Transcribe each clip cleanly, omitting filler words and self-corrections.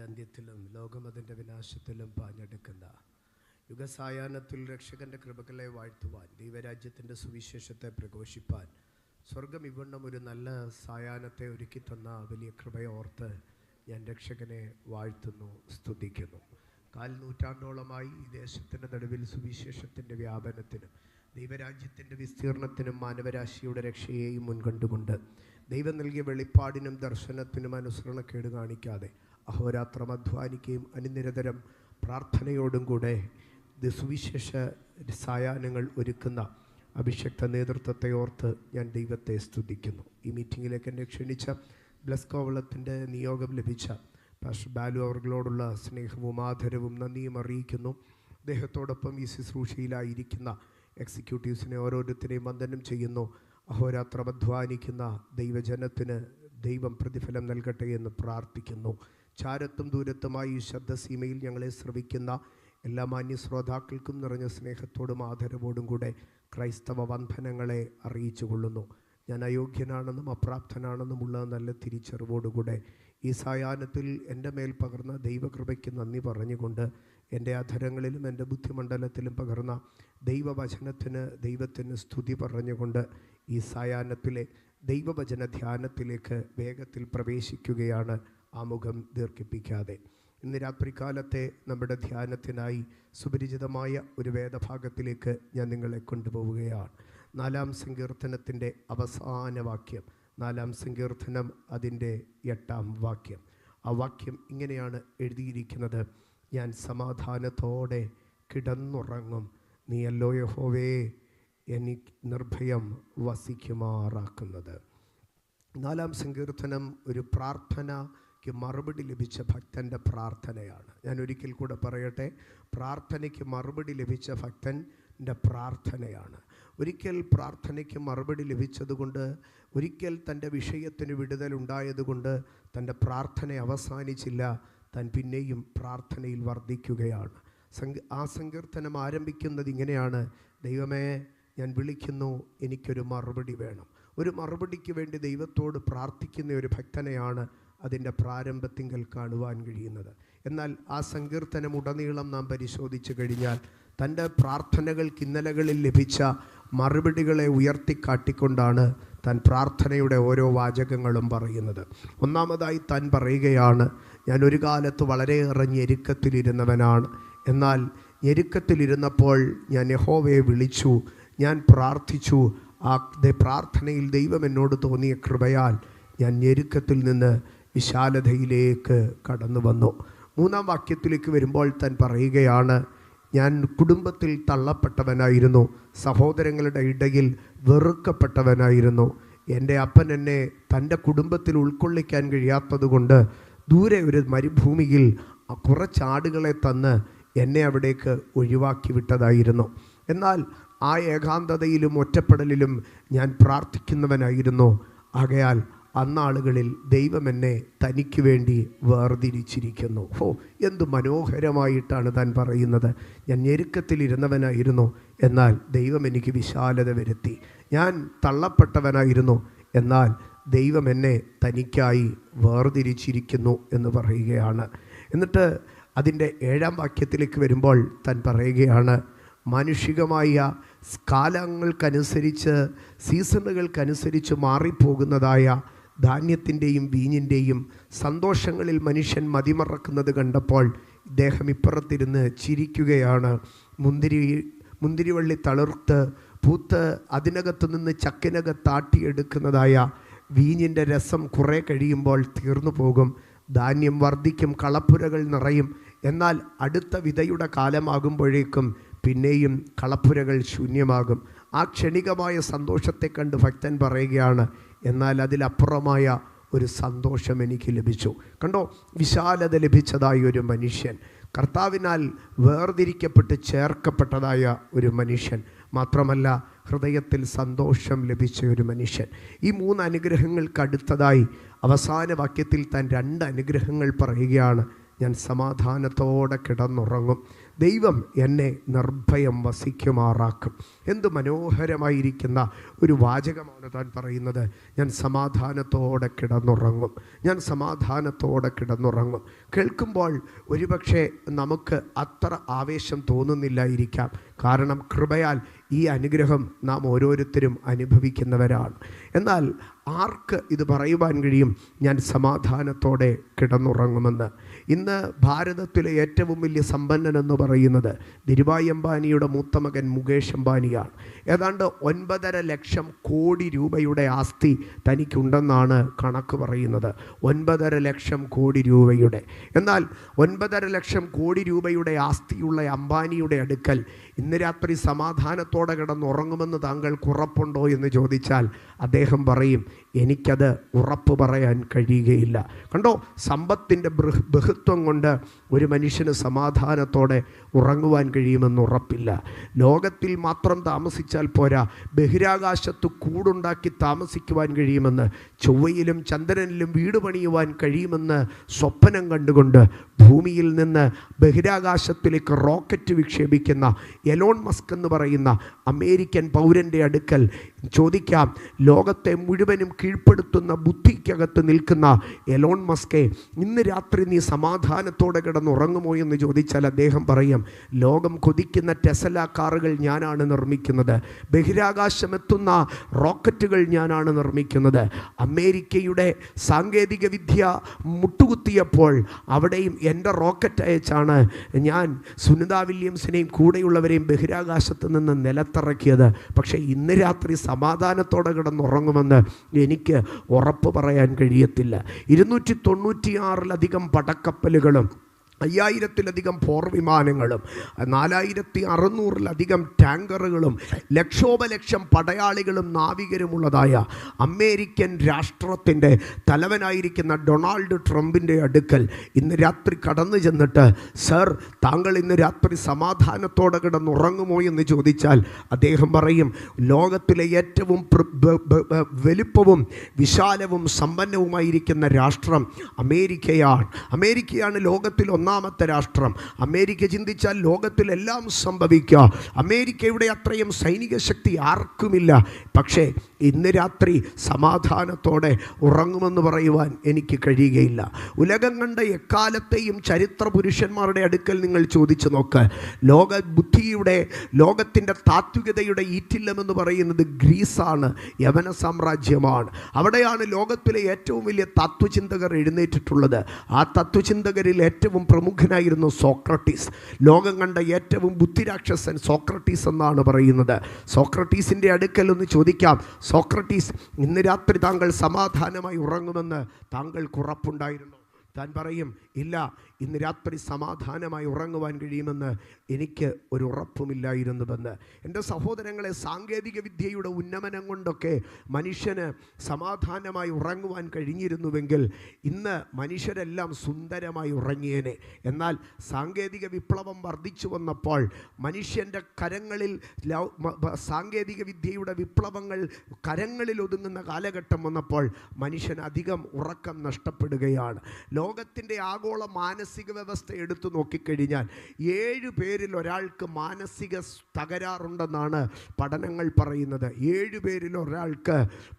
കാലത്തിൻ്റെ അന്ത്യത്തിലും ലോകം അതിൻ്റെ വിനാശത്തിലും പാഞ്ഞെടുക്കുന്ന യുഗസായാഹ്നത്തിൽ രക്ഷകൻ്റെ കൃപകളെ വാഴ്ത്തുവാൻ, ദൈവരാജ്യത്തിൻ്റെ സുവിശേഷത്തെ പ്രഘോഷിപ്പാൻ സ്വർഗം ഇവണ്ണം ഒരു നല്ല സായാഹ്നത്തെ ഒരുക്കി തന്ന വലിയ കൃപയോർത്ത് ഞാൻ രക്ഷകനെ വാഴ്ത്തുന്നു, സ്തുതിക്കുന്നു. 4 നൂറ്റാണ്ടോളമായി ഈ ദേശത്തിൻ്റെ നടുവിൽ സുവിശേഷത്തിൻ്റെ വ്യാപനത്തിനും ദൈവരാജ്യത്തിൻ്റെ വിസ്തീർണത്തിനും മാനവരാശിയുടെ രക്ഷയെയും മുൻകണ്ടുകൊണ്ട് ദൈവം നൽകിയ വെളിപ്പാടിനും ദർശനത്തിനും അനുസരണക്കേട് കാണിക്കാതെ അഹോരാത്രം അധ്വാനിക്കുകയും അനുനിരന്തരം പ്രാർത്ഥനയോടും കൂടെ സുവിശേഷ സായാഹ്നങ്ങൾ ഒരുക്കുന്ന അഭിഷക്ത നേതൃത്വത്തെ ഓർത്ത് ഞാൻ ദൈവത്തെ സ്തുതിക്കുന്നു. ഈ മീറ്റിങ്ങിലേക്ക് എന്നെ ക്ഷണിച്ച ബ്ലസ് കോവളത്തിൻ്റെ നിയോഗം ലഭിച്ച പാസ്റ്റർ ബാലു അവർകളോടുള്ള സ്നേഹവും ആദരവും നന്ദിയും അറിയിക്കുന്നു. അദ്ദേഹത്തോടൊപ്പം ഈ ശുശ്രൂഷയിലായിരിക്കുന്ന എക്സിക്യൂട്ടീവ്സിനെ ഓരോരുത്തരെയും വന്ദനം ചെയ്യുന്നു. അഹോരാത്രം അധ്വാനിക്കുന്ന ദൈവജനത്തിന് ദൈവം പ്രതിഫലം നൽകട്ടെ എന്ന് പ്രാർത്ഥിക്കുന്നു. ചാരത്തും ദൂരത്തുമായി ഈ ശബ്ദസീമയിൽ ഞങ്ങളെ ശ്രവിക്കുന്ന എല്ലാ മാന്യ ശ്രോതാക്കൾക്കും നിറഞ്ഞ സ്നേഹത്തോടും ആദരവോടും കൂടെ ക്രൈസ്തവ വന്ദനങ്ങളെ അറിയിച്ചു കൊള്ളുന്നു. ഞാൻ അയോഗ്യനാണെന്നും അപ്രാപ്തനാണെന്നുമുള്ള നല്ല തിരിച്ചറിവോടുകൂടെ ഈ സായാഹ്നത്തിൽ എൻ്റെ മേൽ പകർന്ന ദൈവകൃപയ്ക്ക് നന്ദി പറഞ്ഞുകൊണ്ട് എൻ്റെ അധരങ്ങളിലും എൻ്റെ ബുദ്ധിമണ്ഡലത്തിലും പകർന്ന ദൈവത്തിന് സ്തുതി പറഞ്ഞുകൊണ്ട് ഈ സായാഹ്നത്തിലെ ദൈവവചന ധ്യാനത്തിലേക്ക് വേഗത്തിൽ പ്രവേശിക്കുകയാണ്, ആമുഖം ദീർഘിപ്പിക്കാതെ. ഇന്ന് രാത്രികാലത്തെ നമ്മുടെ ധ്യാനത്തിനായി സുപരിചിതമായ ഒരു വേദഭാഗത്തിലേക്ക് ഞാൻ നിങ്ങളെ കൊണ്ടുപോവുകയാണ്. 4-ാം സങ്കീർത്തനത്തിൻ്റെ അവസാന വാക്യം, 4-ാം സങ്കീർത്തനം അതിൻ്റെ 8-ാം വാക്യം. ആ വാക്യം ഇങ്ങനെയാണ് എഴുതിയിരിക്കുന്നത്: ഞാൻ സമാധാനത്തോടെ കിടന്നുറങ്ങും, നീയല്ലോ യഹോവേ എനിക്ക് നിർഭയം വസിക്കുമാറാക്കുന്നത്. 4-ാം സങ്കീർത്തനം ഒരു പ്രാർത്ഥനയ്ക്ക് മറുപടി ലഭിച്ച ഭക്തൻ്റെ പ്രാർത്ഥനയാണ്. ഞാൻ ഒരിക്കൽ കൂടെ പറയട്ടെ, പ്രാർത്ഥനയ്ക്ക് മറുപടി ലഭിച്ച ഭക്തൻ്റെ പ്രാർത്ഥനയാണ്. ഒരിക്കൽ പ്രാർത്ഥനയ്ക്ക് മറുപടി ലഭിച്ചതുകൊണ്ട്, ഒരിക്കൽ തൻ്റെ വിഷയത്തിന് വിടുതലുണ്ടായതുകൊണ്ട് തൻ്റെ പ്രാർത്ഥന അവസാനിച്ചില്ല, താൻ പിന്നെയും പ്രാർത്ഥനയിൽ വർദ്ധിക്കുകയാണ്. ആ സങ്കീർത്തനം ആരംഭിക്കുന്നത് ഇങ്ങനെയാണ്: ദൈവമേ, ഞാൻ വിളിക്കുന്നു, എനിക്കൊരു മറുപടി വേണം. ഒരു മറുപടിക്ക് വേണ്ടി ദൈവത്തോട് പ്രാർത്ഥിക്കുന്ന ഒരു ഭക്തനെയാണ് അതിൻ്റെ പ്രാരംഭത്തിങ്കൽ കാണുവാൻ കഴിയുന്നത്. എന്നാൽ ആ സങ്കീർത്തനം ഉടനീളം നാം പരിശോധിച്ചു കഴിഞ്ഞാൽ തൻ്റെ പ്രാർത്ഥനകൾക്ക് ഇന്നലകളിൽ ലഭിച്ച മറുപടികളെ ഉയർത്തിക്കാട്ടിക്കൊണ്ടാണ് താൻ പ്രാർത്ഥനയുടെ ഓരോ വാചകങ്ങളും പറയുന്നത്. ഒന്നാമതായി താൻ പറയുകയാണ്, ഞാൻ ഒരു കാലത്ത് വളരെയേറെ ഞെരുക്കത്തിലിരുന്നവനാണ്. എന്നാൽ ഞെരുക്കത്തിലിരുന്നപ്പോൾ ഞാൻ യഹോവയെ വിളിച്ചു, ഞാൻ പ്രാർത്ഥിച്ചു. ആ പ്രാർത്ഥനയിൽ ദൈവം എന്നോട് തോന്നിയ കൃപയാൽ ഞാൻ ഞെരുക്കത്തിൽ നിന്ന് വിശാലതയിലേക്ക് കടന്നു വന്നു. 3-ാം വാക്യത്തിലേക്ക് വരുമ്പോൾ താൻ പറയുകയാണ്, ഞാൻ കുടുംബത്തിൽ തള്ളപ്പെട്ടവനായിരുന്നു, സഹോദരങ്ങളുടെ ഇടയിൽ വെറുക്കപ്പെട്ടവനായിരുന്നു. എൻ്റെ അപ്പൻ എന്നെ തൻ്റെ കുടുംബത്തിൽ ഉൾക്കൊള്ളിക്കാൻ കഴിയാത്തതുകൊണ്ട് ദൂരെ ഒരു മരുഭൂമിയിൽ കുറച്ചാടുകളെ തന്ന് എന്നെ അവിടേക്ക് ഒഴിവാക്കി വിട്ടതായിരുന്നു. എന്നാൽ ആ ഏകാന്തതയിലും ഒറ്റപ്പെടലിലും ഞാൻ പ്രാർത്ഥിക്കുന്നവനായിരുന്നു. ആകയാൽ അന്നാളുകളിൽ ദൈവം എന്നെ തനിക്ക് വേണ്ടി വേർതിരിച്ചിരിക്കുന്നു. എന്തു മനോഹരമായിട്ടാണ് താൻ പറയുന്നത്. ഞാൻ ഞെരുക്കത്തിലിരുന്നവനായിരുന്നു, എന്നാൽ ദൈവം എനിക്ക് വിശാലത വരുത്തി. ഞാൻ തള്ളപ്പെട്ടവനായിരുന്നു, എന്നാൽ ദൈവം എന്നെ തനിക്കായി വേർതിരിച്ചിരിക്കുന്നു എന്ന് പറയുകയാണ്. എന്നിട്ട് അതിൻ്റെ 7-ാം വാക്യത്തിലേക്ക് വരുമ്പോൾ താൻ പറയുകയാണ്, മാനുഷികമായ കാലങ്ങൾക്കനുസരിച്ച്, സീസണുകൾക്കനുസരിച്ച് മാറിപ്പോകുന്നതായ ധാന്യത്തിൻ്റെയും വീഞ്ഞിൻ്റെയും സന്തോഷങ്ങളിൽ മനുഷ്യൻ മതിമറക്കുന്നത് കണ്ടപ്പോൾ ഇദ്ദേഹം ഇപ്പുറത്തിരുന്ന് ചിരിക്കുകയാണ്. മുന്തിരിവള്ളി തളിർത്ത് പൂത്ത് അതിനകത്തു നിന്ന് ചക്കിനകത്താട്ടിയെടുക്കുന്നതായ വീഞ്ഞിൻ്റെ രസം കുറേ കഴിയുമ്പോൾ തീർന്നു പോകും. ധാന്യം വർദ്ധിക്കും, കളപ്പുരകൾ നിറയും. എന്നാൽ അടുത്ത വിതയുടെ കാലമാകുമ്പോഴേക്കും പിന്നെയും കളപ്പുരകൾ ശൂന്യമാകും. ആ ക്ഷണികമായ സന്തോഷത്തെ കണ്ട് ഭക്തൻ പറയുകയാണ്, എന്നാൽ അതിലപ്പുറമായ ഒരു സന്തോഷം എനിക്ക് ലഭിച്ചു. കണ്ടോ, വിശാലത ലഭിച്ചതായ ഒരു മനുഷ്യൻ, കർത്താവിനാൽ വേർതിരിക്കപ്പെട്ട് ചേർക്കപ്പെട്ടതായ ഒരു മനുഷ്യൻ, മാത്രമല്ല ഹൃദയത്തിൽ സന്തോഷം ലഭിച്ച ഒരു മനുഷ്യൻ. ഈ 3 അനുഗ്രഹങ്ങൾക്ക് അടുത്തതായി അവസാന വാക്യത്തിൽ താൻ 2 അനുഗ്രഹങ്ങൾ പറയുകയാണ്. ഞാൻ സമാധാനത്തോടെ കിടന്നുറങ്ങും. ദൈവം എന്നെ നിർഭയം വസിക്കുമാറാക്കും. എന്ത് മനോഹരമായിരിക്കുന്ന ഒരു വാചകമാണ് താൻ പറയുന്നത്. ഞാൻ സമാധാനത്തോടെ കിടന്നുറങ്ങും, ഞാൻ സമാധാനത്തോടെ കിടന്നുറങ്ങും. കേൾക്കുമ്പോൾ ഒരുപക്ഷെ നമുക്ക് അത്ര ആവേശം തോന്നുന്നില്ലായിരിക്കാം. കാരണം കൃപയാൽ ഈ അനുഗ്രഹം നാം ഓരോരുത്തരും അനുഭവിക്കുന്നവരാണ്. എന്നാൽ ആർക്ക് ഇത് പറയുവാൻ കഴിയും, ഞാൻ സമാധാനത്തോടെ കിടന്നുറങ്ങുമെന്ന്? ഇന്ന് ഭാരതത്തിലെ ഏറ്റവും വലിയ സമ്പന്നനെന്ന് പറയുന്നത് ധീരുഭായ് അംബാനിയുടെ മൂത്ത മകൻ മുകേഷ് അംബാനിയാണ്. ഏതാണ്ട് 9.5 ലക്ഷം കോടി രൂപയുടെ ആസ്തി തനിക്കുണ്ടെന്നാണ് കണക്ക് പറയുന്നത്. 9.5 ലക്ഷം കോടി രൂപയുടെ. എന്നാൽ 9.5 ലക്ഷം കോടി രൂപയുടെ ആസ്തിയുള്ള അംബാനിയുടെ അടുക്കൽ ഇന്ന് രാത്രി സമാധാനത്തോടെ കിടന്നുറങ്ങുമെന്ന് താങ്കൾക്ക് ഉറപ്പുണ്ടോ എന്ന് ചോദിച്ചാൽ അദ്ദേഹം പറയും, എനിക്കത് ഉറപ്പ് പറയാൻ കഴിയുകയില്ല. കണ്ടോ, സമ്പത്തിൻ്റെ ബഹുത്വം കൊണ്ട് ഒരു മനുഷ്യന് സമാധാനത്തോടെ ഉറങ്ങുവാൻ കഴിയുമെന്ന് ഉറപ്പില്ല. ലോകത്തിൽ മാത്രം താമസിച്ചാൽ പോരാ, ബഹിരാകാശത്ത് കൂടുണ്ടാക്കി താമസിക്കുവാൻ കഴിയുമെന്ന്, ചൊവ്വയിലും ചന്ദ്രനിലും വീട് പണിയുവാൻ കഴിയുമെന്ന് സ്വപ്നം കണ്ടുകൊണ്ട് ഭൂമിയിൽ നിന്ന് ബഹിരാകാശത്തിലേക്ക് റോക്കറ്റ് വിക്ഷേപിക്കുന്ന എലോൺ മസ്ക് എന്ന് പറയുന്ന അമേരിക്കൻ പൗരൻ്റെ അടുക്കൽ ചോദിക്കാം, ലോകത്തെ മുഴുവനും കീഴ്പ്പെടുത്തുന്ന ബുദ്ധിക്കകത്ത് നിൽക്കുന്ന എലോൺ മസ്കെ, ഇന്ന് രാത്രി നീ സമാധാനത്തോടെ കിടന്നുറങ്ങുമോ എന്ന് ചോദിച്ചാൽ അദ്ദേഹം പറയും, ലോകം കൊതിക്കുന്ന ടെസ്ല കാറുകൾ ഞാനാണ് നിർമ്മിക്കുന്നത്, ബഹിരാകാശമെത്തുന്ന റോക്കറ്റുകൾ ഞാനാണ് നിർമ്മിക്കുന്നത്. അമേരിക്കയുടെ സാങ്കേതിക വിദ്യ മുട്ടുകുത്തിയപ്പോൾ അവിടെയും എൻ്റെ റോക്കറ്റ് അയച്ചാണ് ഞാൻ സുനിത വില്യംസിനെയും കൂടെയുള്ളവരെയും ബഹിരാകാശത്ത് നിന്ന് നിലത്തിറക്കിയത്. പക്ഷേ ഇന്ന് രാത്രി സമാധാനത്തോടെ കിടന്നുറങ്ങുമെന്ന് എനിക്ക് ഉറപ്പ് പറയാൻ കഴിയത്തില്ല. 296 പടക്കപ്പലുകളും 5000 പോർ വിമാനങ്ങളും 4600 ടാങ്കറുകളും ലക്ഷോപലക്ഷം പടയാളികളും നാവികരുമുള്ളതായ അമേരിക്കൻ രാഷ്ട്രത്തിൻ്റെ തലവനായിരിക്കുന്ന ഡൊണാൾഡ് ട്രംപിൻ്റെ അടുക്കൽ ഇന്ന് രാത്രി കടന്നു ചെന്നിട്ട്, സർ, താങ്കൾ ഇന്ന് രാത്രി സമാധാനത്തോടെ കിടന്നുറങ്ങുമോ എന്ന് ചോദിച്ചാൽ അദ്ദേഹം പറയും, ലോകത്തിലെ ഏറ്റവും വലുപ്പവും വിശാലവും സമ്പന്നവുമായിരിക്കുന്ന രാഷ്ട്രം അമേരിക്കയാണ്. അമേരിക്കയാണ് ലോകത്തിൽ ഒന്നാമത്തെ രാഷ്ട്രം. അമേരിക്ക ചിന്തിച്ചാൽ ലോകത്തിലെല്ലാം സംഭവിക്കുക. അമേരിക്കയുടെ അത്രയും സൈനിക ശക്തി ആർക്കുമില്ല. പക്ഷേ ഇന്ന് രാത്രി സമാധാനത്തോടെ ഉറങ്ങുമെന്ന് പറയുവാൻ എനിക്ക് കഴിയുകയില്ല. ഉലകം കണ്ട എക്കാലത്തെയും ചരിത്ര പുരുഷന്മാരുടെ അടുക്കൽ നിങ്ങൾ ചോദിച്ചു നോക്ക്. ലോക ബുദ്ധിയുടെ, ലോകത്തിൻ്റെ താത്വികതയുടെ ഈറ്റില്ലമെന്ന് പറയുന്നത് ഗ്രീസാണ്, യവന സാമ്രാജ്യമാണ്. അവിടെയാണ് ലോകത്തിലെ ഏറ്റവും വലിയ തത്വചിന്തകർ എഴുന്നേറ്റിട്ടുള്ളത്. ആ തത്വചിന്തകരിൽ ഏറ്റവും പ്രമുഖനായിരുന്നു സോക്രട്ടീസ്. ലോകം കണ്ട ഏറ്റവും ബുദ്ധിരാക്ഷസൻ സോക്രട്ടീസ് എന്നാണ് പറയുന്നത്. സോക്രട്ടീസിൻ്റെ അടുക്കൽ ഒന്ന് ചോദിക്കാം, സോക്രട്ടീസ്, ഇന്ന് രാത്രി താങ്കൾ സമാധാനമായി ഉറങ്ങുമെന്ന് താങ്കൾക്ക് ഉറപ്പുണ്ടായിരുന്നു? താൻ പറയും, ഇല്ല, ഇന്ന് രാത്രി സമാധാനമായി ഉറങ്ങുവാൻ കഴിയുമെന്ന് എനിക്ക് ഒരു ഉറപ്പുമില്ലായിരുന്നുവെന്ന്. എൻ്റെ സഹോദരങ്ങളെ, സാങ്കേതിക വിദ്യയുടെ ഉന്നമനം കൊണ്ടൊക്കെ മനുഷ്യന് സമാധാനമായി ഉറങ്ങുവാൻ കഴിഞ്ഞിരുന്നുവെങ്കിൽ ഇന്ന് മനുഷ്യരെല്ലാം സുന്ദരമായി ഉറങ്ങിയേനെ. എന്നാൽ സാങ്കേതിക വിപ്ലവം വർദ്ധിച്ചു വന്നപ്പോൾ മനുഷ്യൻ്റെ കരങ്ങളിൽ സാങ്കേതിക വിദ്യയുടെ വിപ്ലവങ്ങൾ കരങ്ങളിൽ ഒതുങ്ങുന്ന കാലഘട്ടം വന്നപ്പോൾ മനുഷ്യൻ അധികം ഉറക്കം നഷ്ടപ്പെടുകയാണ്. ലോകത്തിൻ്റെ ആഗോള മാനസിക വ്യവസ്ഥ എടുത്തു നോക്കിക്കഴിഞ്ഞാൽ 7 പേരിൽ ഒരാൾക്ക് മാനസിക തകരാറുണ്ടെന്നാണ് പഠനങ്ങൾ പറയുന്നത്. 7 പേരിൽ ഒരാൾക്ക്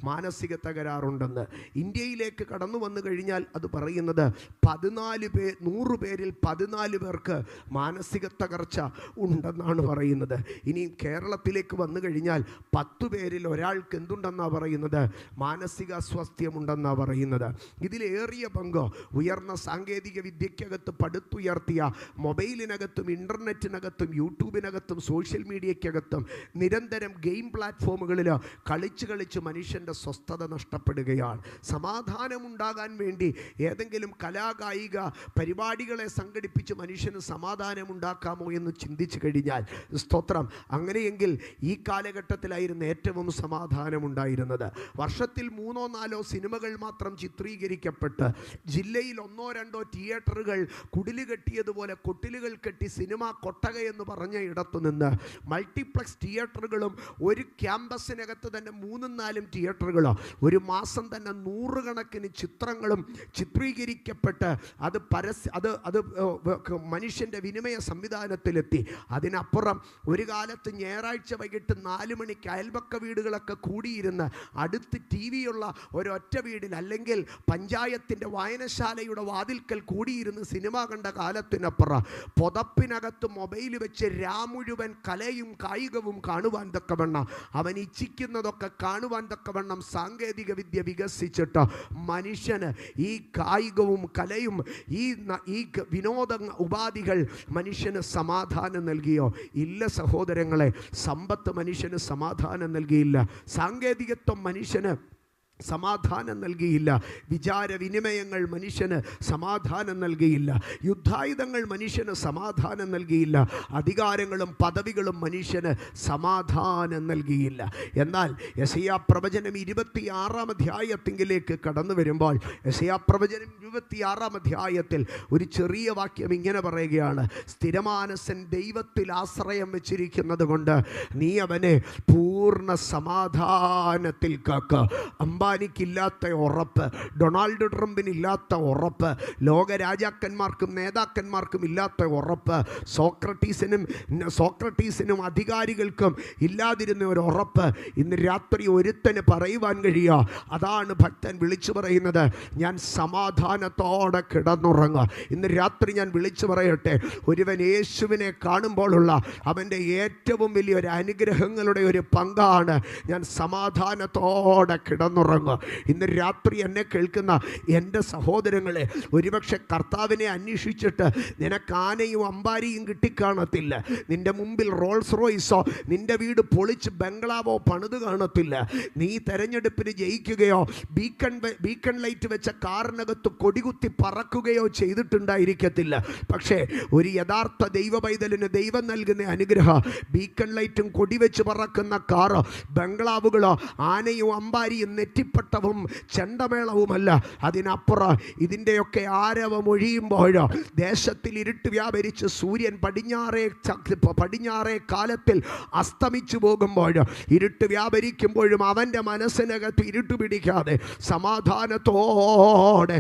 മാനസിക തകരാറുണ്ടെന്ന്. ഇന്ത്യയിലേക്ക് കടന്നു വന്നു കഴിഞ്ഞാൽ അത് പറയുന്നത് 100 പേരിൽ 14 പേർക്ക് മാനസിക തകർച്ച ഉണ്ടെന്നാണ് പറയുന്നത്. ഇനി കേരളത്തിലേക്ക് വന്നു കഴിഞ്ഞാൽ 10 പേരിൽ ഒരാൾക്ക് എന്തുണ്ടെന്നാണ് പറയുന്നത്, മാനസിക അസ്വാസ്ഥ്യമുണ്ടെന്നാണ് പറയുന്നത്. ഇതിലേറിയ പങ്ക് ഉയർന്ന സാങ്കേതിക വിദ്യക്കകത്ത് പടുത്തുയർത്തിയ മൊബൈലിനകത്തും ഇൻ്റർനെറ്റിനകത്തും യൂട്യൂബിനകത്തും സോഷ്യൽ മീഡിയക്കകത്തും നിരന്തരം ഗെയിം പ്ലാറ്റ്ഫോമുകളിൽ കളിച്ച് മനുഷ്യൻ്റെ സ്വസ്ഥത നഷ്ടപ്പെടുകയാണ്. സമാധാനമുണ്ടാകാൻ വേണ്ടി ഏതെങ്കിലും കലാകായിക പരിപാടികളെ സംഘടിപ്പിച്ച് മനുഷ്യന് സമാധാനമുണ്ടാക്കാമോ എന്ന് ചിന്തിച്ചു കഴിഞ്ഞാൽ സ്തോത്രം, അങ്ങനെയെങ്കിൽ ഈ കാലഘട്ടത്തിലായിരുന്നു ഏറ്റവും സമാധാനമുണ്ടായിരുന്നത്. വർഷത്തിൽ 3-4 സിനിമകൾ മാത്രം ചിത്രീകരിക്കപ്പെട്ട് ജില്ലയിൽ ഒന്നോ രണ്ടോ തിയേറ്ററുകൾ കുടില് കെട്ടിയതുപോലെ കൊട്ടിലുകൾ കെട്ടി സിനിമ കൊട്ടക എന്ന് പറഞ്ഞ ഇടത്തു നിന്ന് മൾട്ടിപ്ലക്സ് തിയേറ്ററുകളും ഒരു ക്യാമ്പസിനകത്ത് തന്നെ 3-4 തിയേറ്ററുകളോ ഒരു മാസം തന്നെ 100 കണക്കിന് ചിത്രങ്ങളും ചിത്രീകരിക്കപ്പെട്ട് അത് മനുഷ്യൻ്റെ വിനിമയ സംവിധാനത്തിലെത്തി. അതിനപ്പുറം ഒരു കാലത്ത് ഞായറാഴ്ച വൈകിട്ട് 4 മണിക്ക് അയൽപക്ക വീടുകളൊക്കെ കൂടിയിരുന്ന് അടുത്ത് ടി വിയുള്ള ഒരൊറ്റ വീടിൽ അല്ലെങ്കിൽ പഞ്ചായത്തിൻ്റെ വായനശാലയുടെ വാതിൽക്കൽ കൂടിയിരുന്ന് സിനിമ കണ്ട കാലത്തിനപ്പുറം പുതപ്പിനകത്ത് മൊബൈൽ വെച്ച് മുഴുവൻ കലയും കായികവും കാണുവാൻ തക്കവണ്ണം അവൻ ഇച്ഛിക്കുന്നതൊക്കെ കാണുവാൻ തക്കവണ്ണം സാങ്കേതിക വിദ്യ വികസിച്ചിട്ട് മനുഷ്യന് ഈ കായികവും കലയും ഈ വിനോദ ഉപാധികൾ മനുഷ്യന് സമാധാനം നൽകിയോ? ഇല്ല സഹോദരങ്ങളെ, സമ്പത്ത് മനുഷ്യന് സമാധാനം നൽകിയില്ല. സാങ്കേതികത്വം മനുഷ്യന് സമാധാനം നൽകിയില്ല. വിചാരവിനിമയങ്ങൾ മനുഷ്യന് സമാധാനം നൽകിയില്ല. യുദ്ധായുധങ്ങൾ മനുഷ്യന് സമാധാനം നൽകിയില്ല. അധികാരങ്ങളും പദവികളും മനുഷ്യന് സമാധാനം നൽകിയില്ല. എന്നാൽ യെശയ്യാ പ്രവചനം 26-ാം അധ്യായത്തിലേക്ക് കടന്നു വരുമ്പോൾ യെശയ്യാ പ്രവചനം 26-ാം അധ്യായത്തിൽ ഒരു ചെറിയ വാക്യം ഇങ്ങനെ പറയുകയാണ്: സ്ഥിരമാനസൻ ദൈവത്തിൽ ആശ്രയം വെച്ചിരിക്കുന്നത് കൊണ്ട് നീ അവനെ പൂർണ്ണ സമാധാനത്തിൽ കാക്കുക. അംബാനിക്കില്ലാത്ത ഉറപ്പ്, ഡൊണാൾഡ് ട്രംപിനില്ലാത്ത ഉറപ്പ്, ലോകരാജാക്കന്മാർക്കും നേതാക്കന്മാർക്കും ഇല്ലാത്ത ഉറപ്പ്, സോക്രട്ടീസിനും അധികാരികൾക്കും ഇല്ലാതിരുന്ന ഒരു ഉറപ്പ് ഇന്ന് രാത്രി ഒരുത്തന് പറയുവാൻ കഴിയുക. അതാണ് ഭക്തൻ വിളിച്ചു പറയുന്നത്: ഞാൻ സമാധാനത്തോടെ കിടന്നുറങ്ങുക. ഇന്ന് രാത്രി ഞാൻ വിളിച്ചു പറയട്ടെ, ഒരുവൻ യേശുവിനെ കാണുമ്പോഴുള്ള അവൻ്റെ ഏറ്റവും വലിയൊരു അനുഗ്രഹങ്ങളുടെ ഒരു പങ്കാണ് ഞാൻ സമാധാനത്തോടെ കിടന്നുറങ്ങുക. ഇന്ന് രാത്രി എന്നെ കേൾക്കുന്ന എൻ്റെ സഹോദരങ്ങളെ, ഒരുപക്ഷെ കർത്താവിനെ അന്വേഷിച്ചിട്ട് നിനക്ക് ആനയും അമ്പാരിയും കിട്ടിക്കാണത്തില്ല. നിൻ്റെ മുമ്പിൽ റോൾസ് റോയ്സോ നിൻ്റെ വീട് പൊളിച്ച് ബംഗ്ലാവോ പണിത് കാണത്തില്ല. നീ തെരഞ്ഞെടുപ്പിന് ജയിക്കുകയോ ബീക്കൺ ലൈറ്റ് വെച്ച കാറിനകത്ത് കൊടികുത്തി പറക്കുകയോ ചെയ്തിട്ടുണ്ടായിരിക്കത്തില്ല. പക്ഷേ ഒരു യഥാർത്ഥ ദൈവ പൈതലിന് ദൈവം നൽകുന്ന അനുഗ്രഹം ബീക്കൺ ലൈറ്റും കൊടിവെച്ച് പറക്കുന്ന കാറോ ബംഗ്ലാവുകളോ ആനയും അമ്പാരിയും നെറ്റിപ്പട്ടവും ചെണ്ടമേളവുമല്ല. അതിനപ്പുറം ഇതിൻ്റെയൊക്കെ ആരവമൊഴിയുമ്പോഴോ ദേശത്തിൽ ഇരുട്ട് വ്യാപരിച്ച് സൂര്യൻ പടിഞ്ഞാറേ കാലത്തിൽ അസ്തമിച്ചു പോകുമ്പോഴോ ഇരുട്ട് വ്യാപരിക്കുമ്പോഴും അവൻ്റെ മനസ്സിനകത്ത് ഇരുട്ട് പിടിക്കാതെ സമാധാനത്തോടെ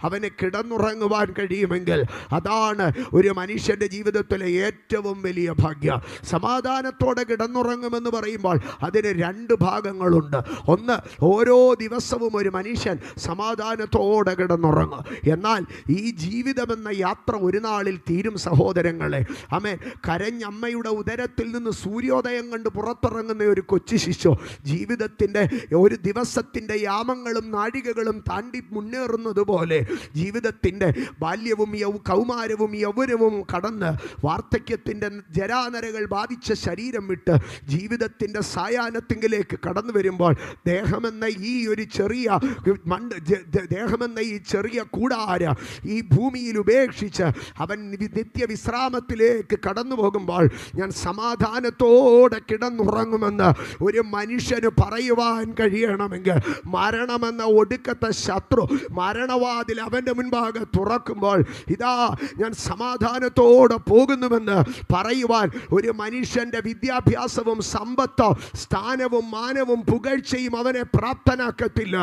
അവന് കിടന്നുറങ്ങുവാൻ കഴിയുമെങ്കിൽ അതാണ് ഒരു മനുഷ്യൻ്റെ ജീവിതത്തിലെ ഏറ്റവും വലിയ ഭാഗ്യം. സമാധാനത്തോടെ കിടന്നുറങ്ങുമെന്ന് പറയുമ്പോൾ അതിന് 2 ഭാഗങ്ങളുണ്ട്. ഒന്ന്, ഓരോ ദിവസവും ഒരു മനുഷ്യൻ സമാധാനത്തോടെ കിടന്നുറങ്ങും. എന്നാൽ ഈ ജീവിതമെന്ന യാത്ര ഒരു നാളിൽ തീരും സഹോദരങ്ങളെ. ആമേൻ. കരഞ്ഞമ്മയുടെ ഉദരത്തിൽ നിന്ന് സൂര്യോദയം കണ്ട് പുറത്തിറങ്ങുന്ന ഒരു കൊച്ചു ശിശു ജീവിതത്തിൻ്റെ ഒരു ദിവസത്തിൻ്റെ യാമങ്ങളും നാഴികകളും താണ്ടി മുന്നേറുന്നത് പോലെ ജീവിതത്തിൻ്റെ ബാല്യവും കൗമാരവും യൗവനവും കടന്ന് വാർദ്ധക്യത്തിൻ്റെ ജരാനരകൾ ബാധിച്ച ശരീരം വിട്ട് ജീവിതത്തിൻ്റെ സായാഹ്നത്തിലേക്ക് കടന്നു വരുമ്പോൾ ദേഹമെന്ന ഈ ചെറിയ കൂടാര ഈ ഭൂമിയിൽ ഉപേക്ഷിച്ച് അവൻ നിത്യവിശ്രാമത്തിലേക്ക് കടന്നു പോകുമ്പോൾ ഞാൻ സമാധാനത്തോടെ കിടന്നുറങ്ങുമെന്ന് ഒരു മനുഷ്യന് പറയുവാൻ കഴിയണമെങ്കിൽ മരണമെന്ന ഒടുക്കത്തെ ശത്രു മരണവാതിൽ അവൻ്റെ മുൻപാകെ തുറക്കുമ്പോൾ ഇതാ ഞാൻ സമാധാനത്തോടെ പോകുന്നുവെന്ന് പറയുവാൻ ഒരു മനുഷ്യൻ്റെ വിദ്യാഭ്യാസവും സമ്പത്തോ സ്ഥാനവും മാനവും പുകഴ്ചയും അവനെ പ്രാപ്തനാക്കത്തില്ല.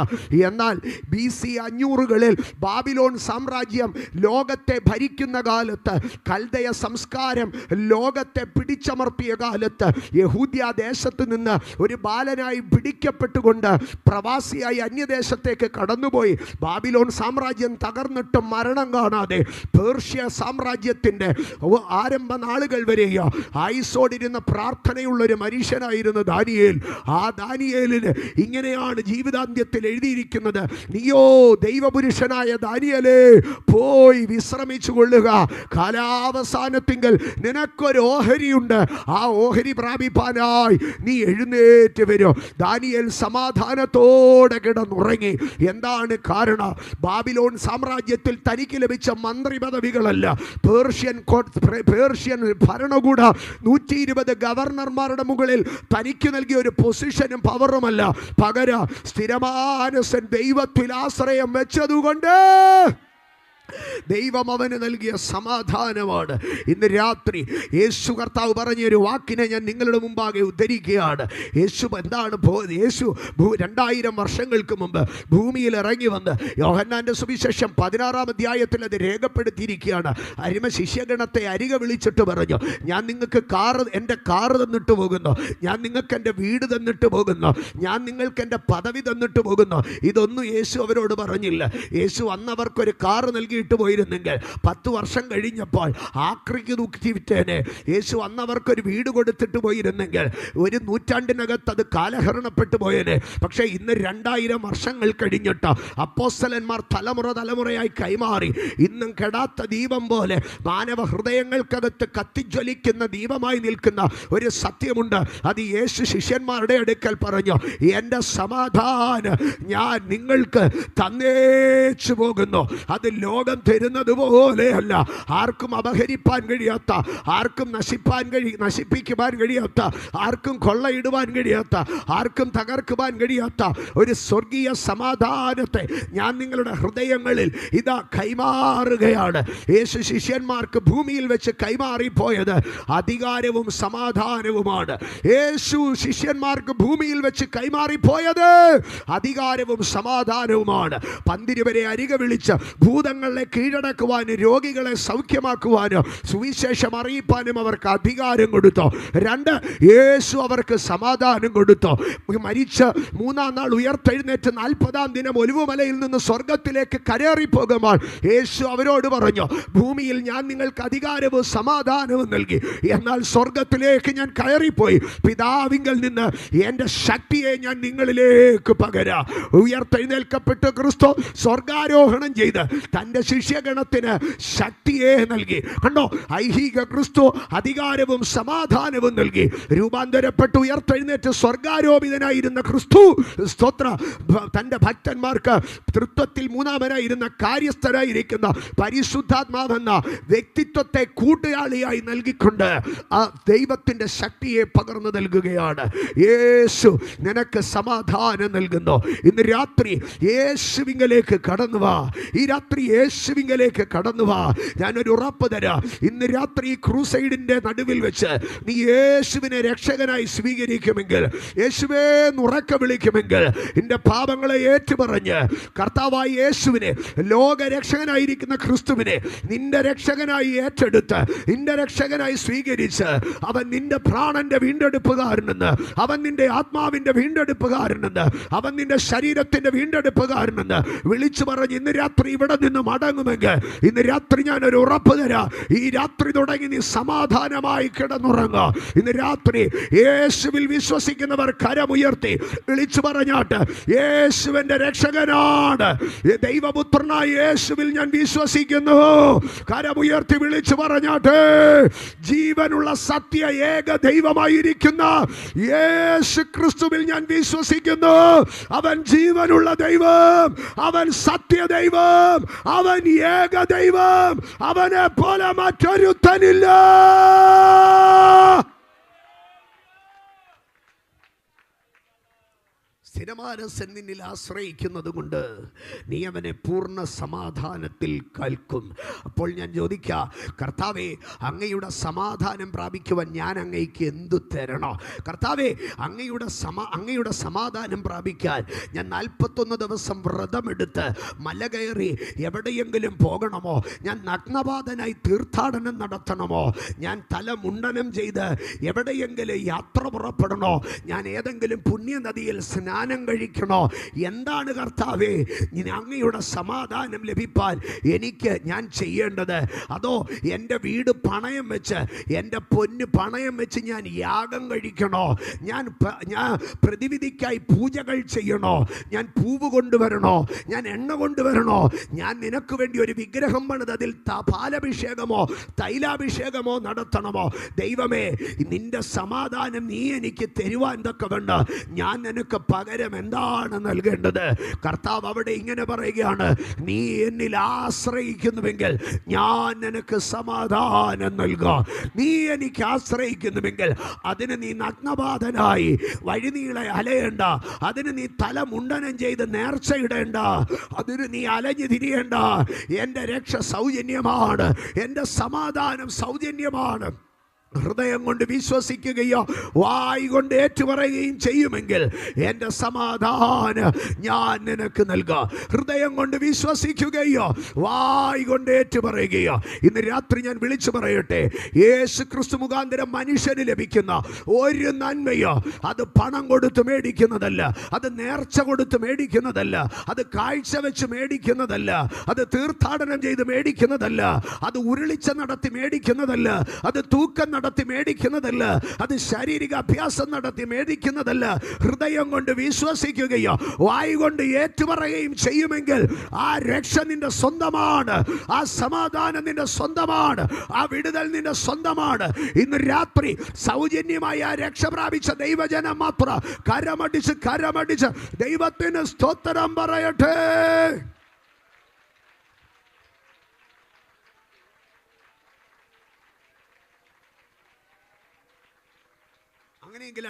എന്നാൽ BC 500-കളിൽ ബാബിലോൺ സാമ്രാജ്യം ലോകത്തെ ഭരിക്കുന്ന കാലത്ത്, കൽദയ സംസ്കാരം ലോകത്തെ പിടിച്ചമർത്തിയ കാലത്ത് യഹൂദ്യ ദേശത്ത് നിന്ന് ഒരു ബാലനായി പിടിക്കപ്പെട്ടുകൊണ്ട് പ്രവാസിയായി അന്യദേശത്തേക്ക് കടന്നുപോയി. ബാബിലോൺ സാമ്രാജ്യം തകർന്നിട്ടും മരണം കാണാതെ പേർഷ്യ സാമ്രാജ്യത്തിൻ്റെ ആരംഭ നാളുകൾ വരെയോ ആയുസ്സോടിരുന്ന പ്രാർത്ഥനയുള്ളൊരു മനുഷ്യനായിരുന്നു ദാനിയേൽ. ആ ദാനിയേലിന് ഇങ്ങനെയാണ് ജീവിതാന്ത്യത്തിൽ എഴുതിയിരിക്കുന്നത്: നീയോ ദൈവപുരുഷനായ ദാനിയേലേ, പോയി വിശ്രമിച്ചു കൊള്ളുക. കാലാവസാനത്തിങ്കൽ നിനക്കൊരു ഓഹരിയുണ്ട്. ആ ഓഹരി പ്രാപിപ്പാനായി നീ എഴുന്നേറ്റ് വരും. ദാനിയേൽ സമാധാനത്തോടെ കിടന്നുറങ്ങി. എന്താണ് കാരണം? ബാബിലോൺ സാമ്രാജ്യത്തിൽ തനിക്ക് ലഭിച്ച മന്ത്രി പദവികളല്ല, പേർഷ്യൻ ഭരണകൂട 120 ഗവർണർമാരുടെ മുകളിൽ തനിക്ക് നൽകിയ ഒരു പൊസിഷനും പവറുമല്ല, പകരം സ്ഥിരമാനസൻ ദൈവത്തിൽ ആശ്രയം വെച്ചതുകൊണ്ട് ദൈവം അവന് നൽകിയ സമാധാനമാണ്. ഇന്ന് രാത്രി യേശു കർത്താവ് പറഞ്ഞൊരു വാക്കിനെ ഞാൻ നിങ്ങളുടെ മുമ്പാകെ ഉദ്ധരിക്കുകയാണ്. യേശു എന്താണ് യേശു 2000 വർഷങ്ങൾക്ക് മുമ്പ് ഭൂമിയിൽ ഇറങ്ങി വന്ന് യോഹന്നാന്റെ സുവിശേഷം 16-ാം അധ്യായത്തിൽ അത് രേഖപ്പെടുത്തിയിരിക്കുകയാണ്. അരിമ ശിഷ്യഗണത്തെ അരികെ വിളിച്ചിട്ട് പറഞ്ഞു, ഞാൻ നിങ്ങൾക്ക് എൻ്റെ കാറ് തന്നിട്ട് പോകുന്നു, ഞാൻ നിങ്ങൾക്ക് എൻ്റെ വീട് തന്നിട്ട് പോകുന്നു, ഞാൻ നിങ്ങൾക്ക് എൻ്റെ പദവി തന്നിട്ട് പോകുന്നു. ഇതൊന്നും യേശു അവരോട് പറഞ്ഞില്ല. യേശു അന്നവർക്കൊരു കാറ് നൽകിയിട്ട് പോയിരുന്നെങ്കിൽ 10 വർഷം കഴിഞ്ഞപ്പോൾ ആക്രിക്ക് തൂക്കി വിറ്റേനെ. യേശു അന്നവർക്കൊരു വീട് കൊടുത്തിട്ട് പോയിരുന്നെങ്കിൽ 1 നൂറ്റാണ്ടിനകത്ത് അത് കാലഹരണപ്പെട്ടു പോയേനെ. പക്ഷേ ഇന്ന് 2000 വർഷങ്ങൾ കഴിഞ്ഞിട്ട് അപ്പോസ്തലന്മാർ തലമുറയായി കൈമാറി ഇന്നും കെടാത്ത ദീപം പോലെ മാനവ ഹൃദയങ്ങൾക്കകത്ത് കത്തിജ്വലിക്കുന്ന ദീപമായി നിൽക്കുന്ന ഒരു സത്യമുണ്ട്. അത് യേശു ശിഷ്യന്മാരുടെ അടുക്കൽ പറഞ്ഞു, എൻ്റെ സമാധാനം ഞാൻ നിങ്ങൾക്ക് തന്നേച്ചു പോകുന്നു. അത് ലോകം തരുന്നത് പോലെയല്ല. ആർക്കും അപഹരിപ്പാൻ കഴിയാത്ത, ആർക്കും നശിപ്പിക്കുവാൻ കഴിയാത്ത, ആർക്കും കൊള്ളയിടുവാൻ കഴിയാത്ത, ആർക്കും തകർക്കുവാൻ കഴിയാത്ത ഒരു സ്വർഗീയ സമാധാനത്തെ ഞാൻ നിങ്ങളുടെ ഹൃദയങ്ങളിൽ ഇതാ കൈമാറുകയാണ്. യേശു ശിഷ്യന്മാർക്ക് ഭൂമിയിൽ വെച്ച് കൈമാറിപ്പോയത് അധികാരവും സമാധാനവുമാണ്. യേശു ശിഷ്യന്മാർക്ക് ഭൂമിയിൽ വെച്ച് കൈമാറിപ്പോയത് അധികാരവും സമാധാനവുമാണ്. 12 പേരെ അരികെ വിളിച്ച് ഭൂതങ്ങളെ കീഴടക്കുവാനും രോഗികളെ സൗഖ്യമാക്കുവാനും സുവിശേഷം അറിയിപ്പാനും അവർക്ക് അധികാരം കൊടുത്തു. 2, യേശു അവർക്ക് സമാധാനം കൊടുത്തു. മരിച്ച് 3-ാം നാൾ ഉയർത്തെഴുന്നേറ്റ് 40-ാം ദിനം ഒലിവുമലയിൽ നിന്ന് സ്വർഗത്തിലേക്ക് കരേറി പോകുമ്പോൾ യേശു അവരോട് പറഞ്ഞു, ഭൂമിയിൽ ഞാൻ നിങ്ങൾക്ക് അധികാരവും സമാധാനവും നൽകി, എന്നാൽ സ്വർഗത്തിലേക്ക് ഞാൻ കയറിപ്പോയി. പിതാവിങ്കൽ നിന്ന് എൻ്റെ ശക്തിയെ ഞാൻ നിങ്ങളിലേക്ക് പകരാം. ഉയർത്തെഴുന്നേൽക്കപ്പെട്ട ക്രിസ്തു സ്വർഗാരോഹണം ചെയ്ത് തൻ്റെ ശിഷ്യഗണത്തിന് ശക്തിയെ നൽകി. കണ്ടോ, ഐഹിക ക്രിസ്തു അധികാരവും സമാധാനവും നൽകി. രൂപാന്തരപ്പെട്ട് ഉയർത്തെഴുന്നേറ്റ് സ്വർഗാരോപിതനായിരുന്ന ക്രിസ്തു സ്തോത്ര തൻ്റെ ഭക്തന്മാർക്ക് തൃത്വത്തിൽ 3-മനായിരുന്ന കാര്യസ്ഥനായിരിക്കുന്ന പരിശുദ്ധാത്മാവെന്ന വ്യക്തിത്വത്തെ കൂട്ടുകാളിയായി നൽകിക്കൊണ്ട് ആ ദൈവത്തിൻ്റെ ശക്തിയെ പകർന്നു നൽകുകയാണ്. യേശു നിനക്ക് സമാധാനം നൽകുന്നു. ഇന്ന് രാത്രി യേശുവിങ്കലേക്ക് കടന്നു വാ. ഈ രാത്രി യേശുവിങ്കലേക്ക് കടന്നു വാ. ഞാനൊരു ഉറപ്പ് തരാം, ഇന്ന് രാത്രി ക്രൂസൈഡിൻ്റെ നടുവിൽ വെച്ച് നീ യേശുവിനെ രക്ഷകനായി സ്വീകരിക്കുമെങ്കിൽ, യേശുവേ ഉറക്കെ വിളിക്കുമെങ്കിൽ, നിന്റെ പാപങ്ങളെ ഏറ്റുപറഞ്ഞ് കർത്താവായ യേശുവിനെ, ലോകരക്ഷകനായിരിക്കുന്ന ക്രിസ്തുവിനെ നിന്റെ രക്ഷകനായി ഏറ്റെടുത്ത് നിന്റെ രക്ഷകനായി സ്വീകരിച്ച് അവൻ നിന്റെ പ്രാണന്റെ വീണ്ടെടുപ്പുകാരനെന്ന്, അവൻ നിന്റെ ആത്മാവിൻ്റെ വീണ്ടെടുപ്പുകാരനെന്ന്, അവൻ നിന്റെ ശരീരത്തിൻ്റെ വീണ്ടെടുപ്പുകാരനെന്ന് വിളിച്ചു പറഞ്ഞ് ഇന്ന് രാത്രി ഇവിടെ നിന്ന് മടങ്ങുമെങ്കിൽ, ഇന്ന് രാത്രി ഞാനൊരു ഉറപ്പ് തരാം, ഈ രാത്രി തുടങ്ങി നീ സമാധാനമായി കിടന്നുറങ്ങുക. ഇന്ന് രാത്രി യേശുവിൽ വിശ്വസിക്കുന്നവർ കരമുയർത്തി വിളിച്ചു പറഞ്ഞാട്ട്, യേശുവിൻ്റെ രക്ഷകനാണ്, ദൈവപുത്രനായ യേശുവിൽ ഞാൻ വിശ്വസിക്കുന്നു. കരമുയർത്തി വിളിച്ചു പറഞ്ഞാട്ട്, ജീവനുള്ള സത്യ ഏക ദൈവമായിരിക്കുന്ന യേശു ക്രിസ്തുവിൽ ഞാൻ വിശ്വസിക്കുന്നു. അവൻ ജീവനുള്ള ദൈവം, അവൻ സത്യ ദൈവം, അവൻ ഏക ദൈവം, അവനെ പോലെ മറ്റൊരുത്തനില്ല. സ്ഥിരമാനസൻ നിന്നിൽ ആശ്രയിക്കുന്നത് കൊണ്ട് നീ അവനെ പൂർണ്ണ സമാധാനത്തിൽ കൽക്കും. അപ്പോൾ ഞാൻ ചോദിക്കാം, കർത്താവേ, അങ്ങയുടെ സമാധാനം പ്രാപിക്കുവാൻ ഞാൻ അങ്ങയ്ക്ക് എന്തു തരണോ? കർത്താവേ, അങ്ങയുടെ സമാധാനം പ്രാപിക്കാൻ ഞാൻ 41 ദിവസം വ്രതമെടുത്ത് മല കയറി എവിടെയെങ്കിലും പോകണമോ? ഞാൻ നഗ്നപാതനായി തീർത്ഥാടനം നടത്തണമോ? ഞാൻ തല മുണ്ടനം ചെയ്ത് എവിടെയെങ്കിലും യാത്ര പുറപ്പെടണോ? ഞാൻ ഏതെങ്കിലും പുണ്യനദിയിൽ സ്നാനം കഴിക്കണോ? എന്താണ് കർത്താവേ അങ്ങയുടെ സമാധാനം ലഭിപ്പാൻ ഞാൻ ചെയ്യേണ്ടത്? അതോ എൻ്റെ വീട് പണയം വെച്ച്, എൻ്റെ പൊന്ന് പണയം വെച്ച് ഞാൻ യാഗം കഴിക്കണോ? ഞാൻ പ്രതിവിധിക്കായി പൂജകൾ ചെയ്യണോ? ഞാൻ പൂവ് കൊണ്ടുവരണോ? ഞാൻ എണ്ണ കൊണ്ടുവരണോ? ഞാൻ നിനക്ക് വേണ്ടി ഒരു വിഗ്രഹം പണിത് അതിൽ പാലഭിഷേകമോ തൈലാഭിഷേകമോ നടത്തണമോ? ദൈവമേ, നിന്റെ സമാധാനം നീ എനിക്ക് തരുവാൻ തക്കവണ്ണം ഞാൻ നിനക്ക് പകരം പകരം എന്താണ് നൽകേണ്ടത്? കർത്താവ് അവിടെ ഇങ്ങനെ പറയുകയാണ്, നീ എന്നിൽ ആശ്രയിക്കുന്നുവെങ്കിൽ ഞാൻ നിനക്ക് സമാധാനം നൽകാം. നീ എനിക്ക് ആശ്രയിക്കുന്നുവെങ്കിൽ അതിന് നീ നഗ്നപാതനായി വഴിനീളെ അലയേണ്ട, അതിന് നീ തല മുണ്ടനം ചെയ്ത് നേർച്ചയിടേണ്ട, അതിന് നീ അലഞ്ഞു തിരിയേണ്ട. എൻ്റെ രക്ഷ സൗജന്യമാണ്, എൻ്റെ സമാധാനം സൗജന്യമാണ്. ഹൃദയം കൊണ്ട് വിശ്വസിക്കുകയോ വായ് കൊണ്ട് ഏറ്റുപറയുകയും ചെയ്യുമെങ്കിൽ എൻ്റെ സമാധാനം ഞാൻ നിനക്ക് നൽകാം. ഹൃദയം കൊണ്ട് വിശ്വസിക്കുകയോ വായ് കൊണ്ട് ഏറ്റുപറയുകയോ. ഇന്ന് രാത്രി ഞാൻ വിളിച്ചു പറയട്ടെ, യേശു ക്രിസ്തു മുഖാന്തരം മനുഷ്യന് ലഭിക്കുന്ന ഒരു നന്മയോ അത് പണം കൊടുത്ത് മേടിക്കുന്നതല്ല, അത് നേർച്ച കൊടുത്ത് മേടിക്കുന്നതല്ല, അത് കാഴ്ച വെച്ച് മേടിക്കുന്നതല്ല, അത് തീർത്ഥാടനം ചെയ്ത് മേടിക്കുന്നതല്ല, അത് ഉരുളിച്ച നടത്തി മേടിക്കുന്നതല്ല, അത് തൂക്കം നടത്തി മേടിക്കുന്നതല്ല, അത് ശാരീരിക അഭ്യാസം നടത്തി മേടിക്കുന്നതല്ല. ഹൃദയം കൊണ്ട് വിശ്വസിക്കുകയോ വായ് കൊണ്ട് ഏറ്റുപറയുകയും ചെയ്യുമെങ്കിൽ ആ രക്ഷ നിന്റെ സ്വന്തമാണ്, ആ സമാധാനം നിന്റെ സ്വന്തമാണ്, ആ വിടുതൽ നിന്റെ സ്വന്തമാണ്. ഇന്ന് രാത്രി സൗജന്യമായി ആ രക്ഷ പ്രാപിച്ച ദൈവജനം മാത്രം കരമടിച്ച് ദൈവത്തിന് സ്തോത്രം പറയട്ടെ. അങ്ങനെയെങ്കിൽ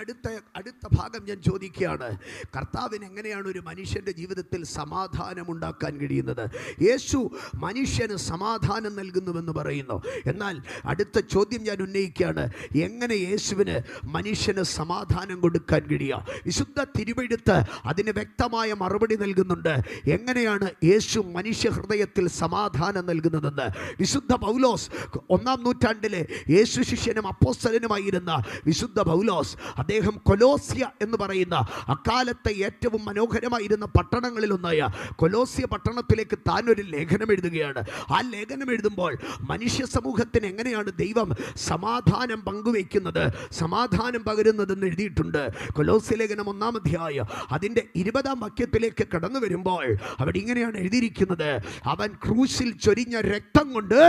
അടുത്ത ഭാഗം ഞാൻ ചോദിക്കുകയാണ്, കർത്താവിന് എങ്ങനെയാണ് ഒരു മനുഷ്യൻ്റെ ജീവിതത്തിൽ സമാധാനം ഉണ്ടാക്കാൻ കഴിയുന്നത്? യേശു മനുഷ്യന് സമാധാനം നൽകുന്നുവെന്ന് പറയുന്നു. എന്നാൽ അടുത്ത ചോദ്യം ഞാൻ ഉന്നയിക്കുകയാണ്, എങ്ങനെ യേശുവിന് മനുഷ്യന് സമാധാനം കൊടുക്കാൻ കഴിയുക? വിശുദ്ധ തിരുവെഴുത്ത് അതിന് വ്യക്തമായ മറുപടി നൽകുന്നുണ്ട്. എങ്ങനെയാണ് യേശു മനുഷ്യ ഹൃദയത്തിൽ സമാധാനം നൽകുന്നതെന്ന് വിശുദ്ധ പൗലോസ്, 1-ാം നൂറ്റാണ്ടിലെ യേശു ശിഷ്യനും അപ്പോസ്തലനുമായിരുന്ന വിശുദ്ധ പൗലോസ്, അദ്ദേഹം കൊലോസ്യ എന്ന് പറയുന്ന അക്കാലത്തെ ഏറ്റവും മനോഹരമായിരുന്ന പട്ടണങ്ങളിലൊന്നായ കൊലോസ്യ പട്ടണത്തിലേക്ക് താൻ ഒരു ലേഖനം എഴുതുകയാണ്. ആ ലേഖനം എഴുതുമ്പോൾ മനുഷ്യ സമൂഹത്തിന് എങ്ങനെയാണ് ദൈവം സമാധാനം പങ്കുവയ്ക്കുന്നത്, സമാധാനം പകരുന്നതെന്ന് എഴുതിയിട്ടുണ്ട്. കൊലോസ്യ ലേഖനം 1-ാം അധ്യായം അതിൻ്റെ 20-ാം വാക്യത്തിലേക്ക് കടന്നു വരുമ്പോൾ അവിടെ ഇങ്ങനെയാണ് എഴുതിയിരിക്കുന്നത്, അവൻ ക്രൂശിൽ ചൊരിഞ്ഞ രക്തം കൊണ്ട്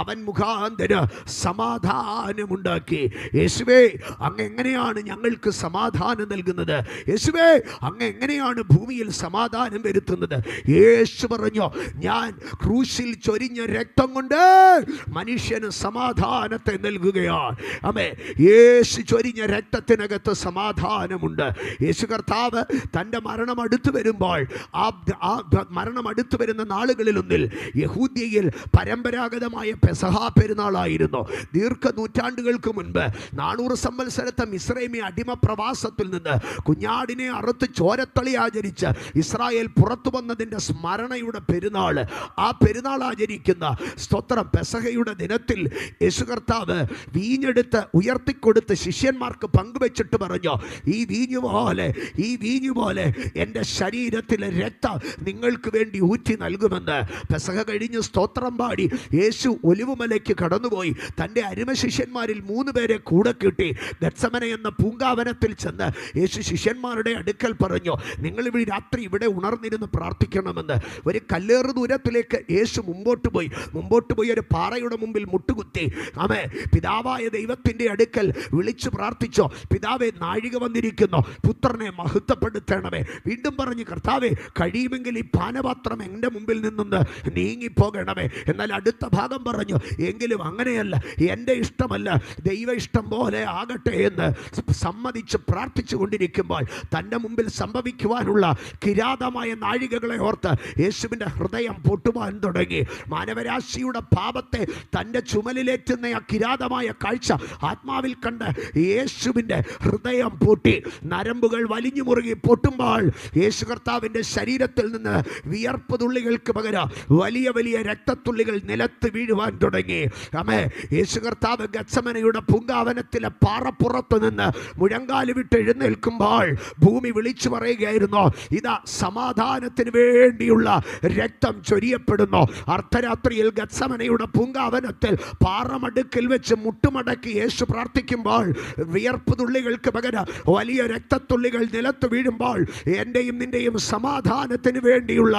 അവൻ മുഖാന്തരം സമാധാനമുണ്ടാക്കി. യേശുവേ, അങ്ങ് എങ്ങനെയാണ് ഞങ്ങൾക്ക് സമാധാനം നൽകുന്നത്? യേശുവേ, അങ്ങ് എങ്ങനെയാണ് ഭൂമിയിൽ സമാധാനം വരുത്തുന്നത്? യേശു പറഞ്ഞു, ഞാൻ ക്രൂശിൽ ചൊരിഞ്ഞ രക്തം കൊണ്ട് മനുഷ്യന് സമാധാനത്തെ നൽകുകയാണ്. അമേ, യേശു ചൊരിഞ്ഞ രക്തത്തിനകത്ത് സമാധാനമുണ്ട്. യേശു കർത്താവ് തൻ്റെ മരണം അടുത്തു വരുമ്പോൾ, ആ മരണം അടുത്തു വരുന്ന നാളുകളിലൊന്നിൽ യഹൂദ്യയിൽ പരമ്പരാഗതമായ പെസഹാ പെരുന്നാളായിരുന്നു. ദീർഘനൂറ്റാണ്ടുകൾക്ക് മുൻപ് 400 സംവത്സരത്തെ മിസ്രൈമി അടിമ പ്രവാസത്തിൽ നിന്ന് കുഞ്ഞാടിനെ അറുത്ത് ചോരത്തളി ആചരിച്ച് ഇസ്രായേൽ പുറത്തു വന്നതിൻ്റെ സ്മരണയുടെ പെരുന്നാൾ. ആ പെരുന്നാൾ ആചരിക്കുന്ന സ്തോത്രം പെസഹയുടെ ദിനത്തിൽ യേശു കർത്താവ് വീഞ്ഞെടുത്ത് ഉയർത്തിക്കൊടുത്ത് ശിഷ്യന്മാർക്ക് പങ്കുവെച്ചിട്ട് പറഞ്ഞു, ഈ വീഞ്ഞു പോലെ എൻ്റെ ശരീരത്തിലെ രക്തം നിങ്ങൾക്ക് വേണ്ടി ഊറ്റി നൽകുമെന്ന്. പെസഹ കഴിഞ്ഞ് സ്തോത്രം പാടി യേശു ഒലിവുമലയ്ക്ക് കടന്നുപോയി. തൻ്റെ അരുമ ശിഷ്യന്മാരിൽ 3 പേരെ കൂടെ കിട്ടി. ഗത്സമന എന്ന പൂങ്കാവനത്തിൽ ചെന്ന് യേശു ശിഷ്യന്മാരുടെ അടുക്കൽ പറഞ്ഞു, നിങ്ങൾ രാത്രി ഇവിടെ ഉണർന്നിരുന്ന് പ്രാർത്ഥിക്കണമെന്ന്. ഒരു കല്ലേറ് ദൂരത്തിലേക്ക് യേശു മുമ്പോട്ട് പോയി ഒരു പാറയുടെ മുമ്പിൽ മുട്ടുകുത്തി. ആമേ, പിതാവായ ദൈവത്തിൻ്റെ അടുക്കൽ വിളിച്ചു പ്രാർത്ഥിച്ചോ, പിതാവേ, നാഴിക വന്നിരിക്കുന്നു, പുത്രനെ മഹത്വപ്പെടുത്തണമേ. വീണ്ടും പറഞ്ഞു, കർത്താവേ, കഴിയുമെങ്കിൽ ഈ പാനപാത്രം എൻ്റെ മുമ്പിൽ നിന്നൊന്ന് നീങ്ങിപ്പോകണമേ. എന്നാൽ അടുത്ത ഭാഗം പറഞ്ഞു, എങ്കിലും അങ്ങനെയല്ല, എൻ്റെ ഇഷ്ടമല്ല, ദൈവ ഇഷ്ടം പോലെ ആകട്ടെ എന്ന് സമ്മതിച്ച് പ്രാർത്ഥിച്ചു കൊണ്ടിരിക്കുമ്പോൾ തൻ്റെ മുമ്പിൽ സംഭവിക്കുവാനുള്ള കിരാതമായ നാഴികകളെ ഓർത്ത് യേശുവിൻ്റെ ഹൃദയം പൊട്ടുവാൻ തുടങ്ങി. മാനവരാശിയുടെ പാപത്തെ തൻ്റെ ചുമലിലേറ്റുന്ന ആ കിരാതമായ കാഴ്ച ആത്മാവിൽ കണ്ട് യേശുവിൻ്റെ ഹൃദയം പൊട്ടി. നരമ്പുകൾ വലിഞ്ഞു മുറുകി പൊട്ടുമ്പോൾ യേശു കർത്താവിൻ്റെ ശരീരത്തിൽ നിന്ന് വിയർപ്പ് തുള്ളികൾക്ക് പകരം വലിയ വലിയ രക്തത്തുള്ളികൾ നിലത്ത് വീഴുവാൻ തുടങ്ങി. ആമേ, യേശു കർത്താവ് ഗത്സമനയുടെ പൂങ്കാവനത്തിലെ പാറപ്പുറത്ത് നിന്ന് മുഴങ്കാല് വിട്ട് എഴുന്നേൽക്കുമ്പോൾ ഭൂമി വിളിച്ചു പറയുകയായിരുന്നു, ഇതാ സമാധാനത്തിന് വേണ്ടിയുള്ള രക്തം ചൊരിയപ്പെടുന്നു. അർദ്ധരാത്രിയിൽ ഗത്സമനയുടെ പൂങ്കാവനത്തിൽ പാറമടുക്കിൽ വെച്ച് മുട്ടുമടക്കി യേശു പ്രാർത്ഥിക്കുമ്പോൾ വിയർപ്പ് തുള്ളികൾക്ക് പകരം വലിയ രക്തത്തുള്ളികൾ നിലത്ത് വീഴുമ്പോൾ എൻ്റെയും നിൻ്റെയും സമാധാനത്തിന് വേണ്ടിയുള്ള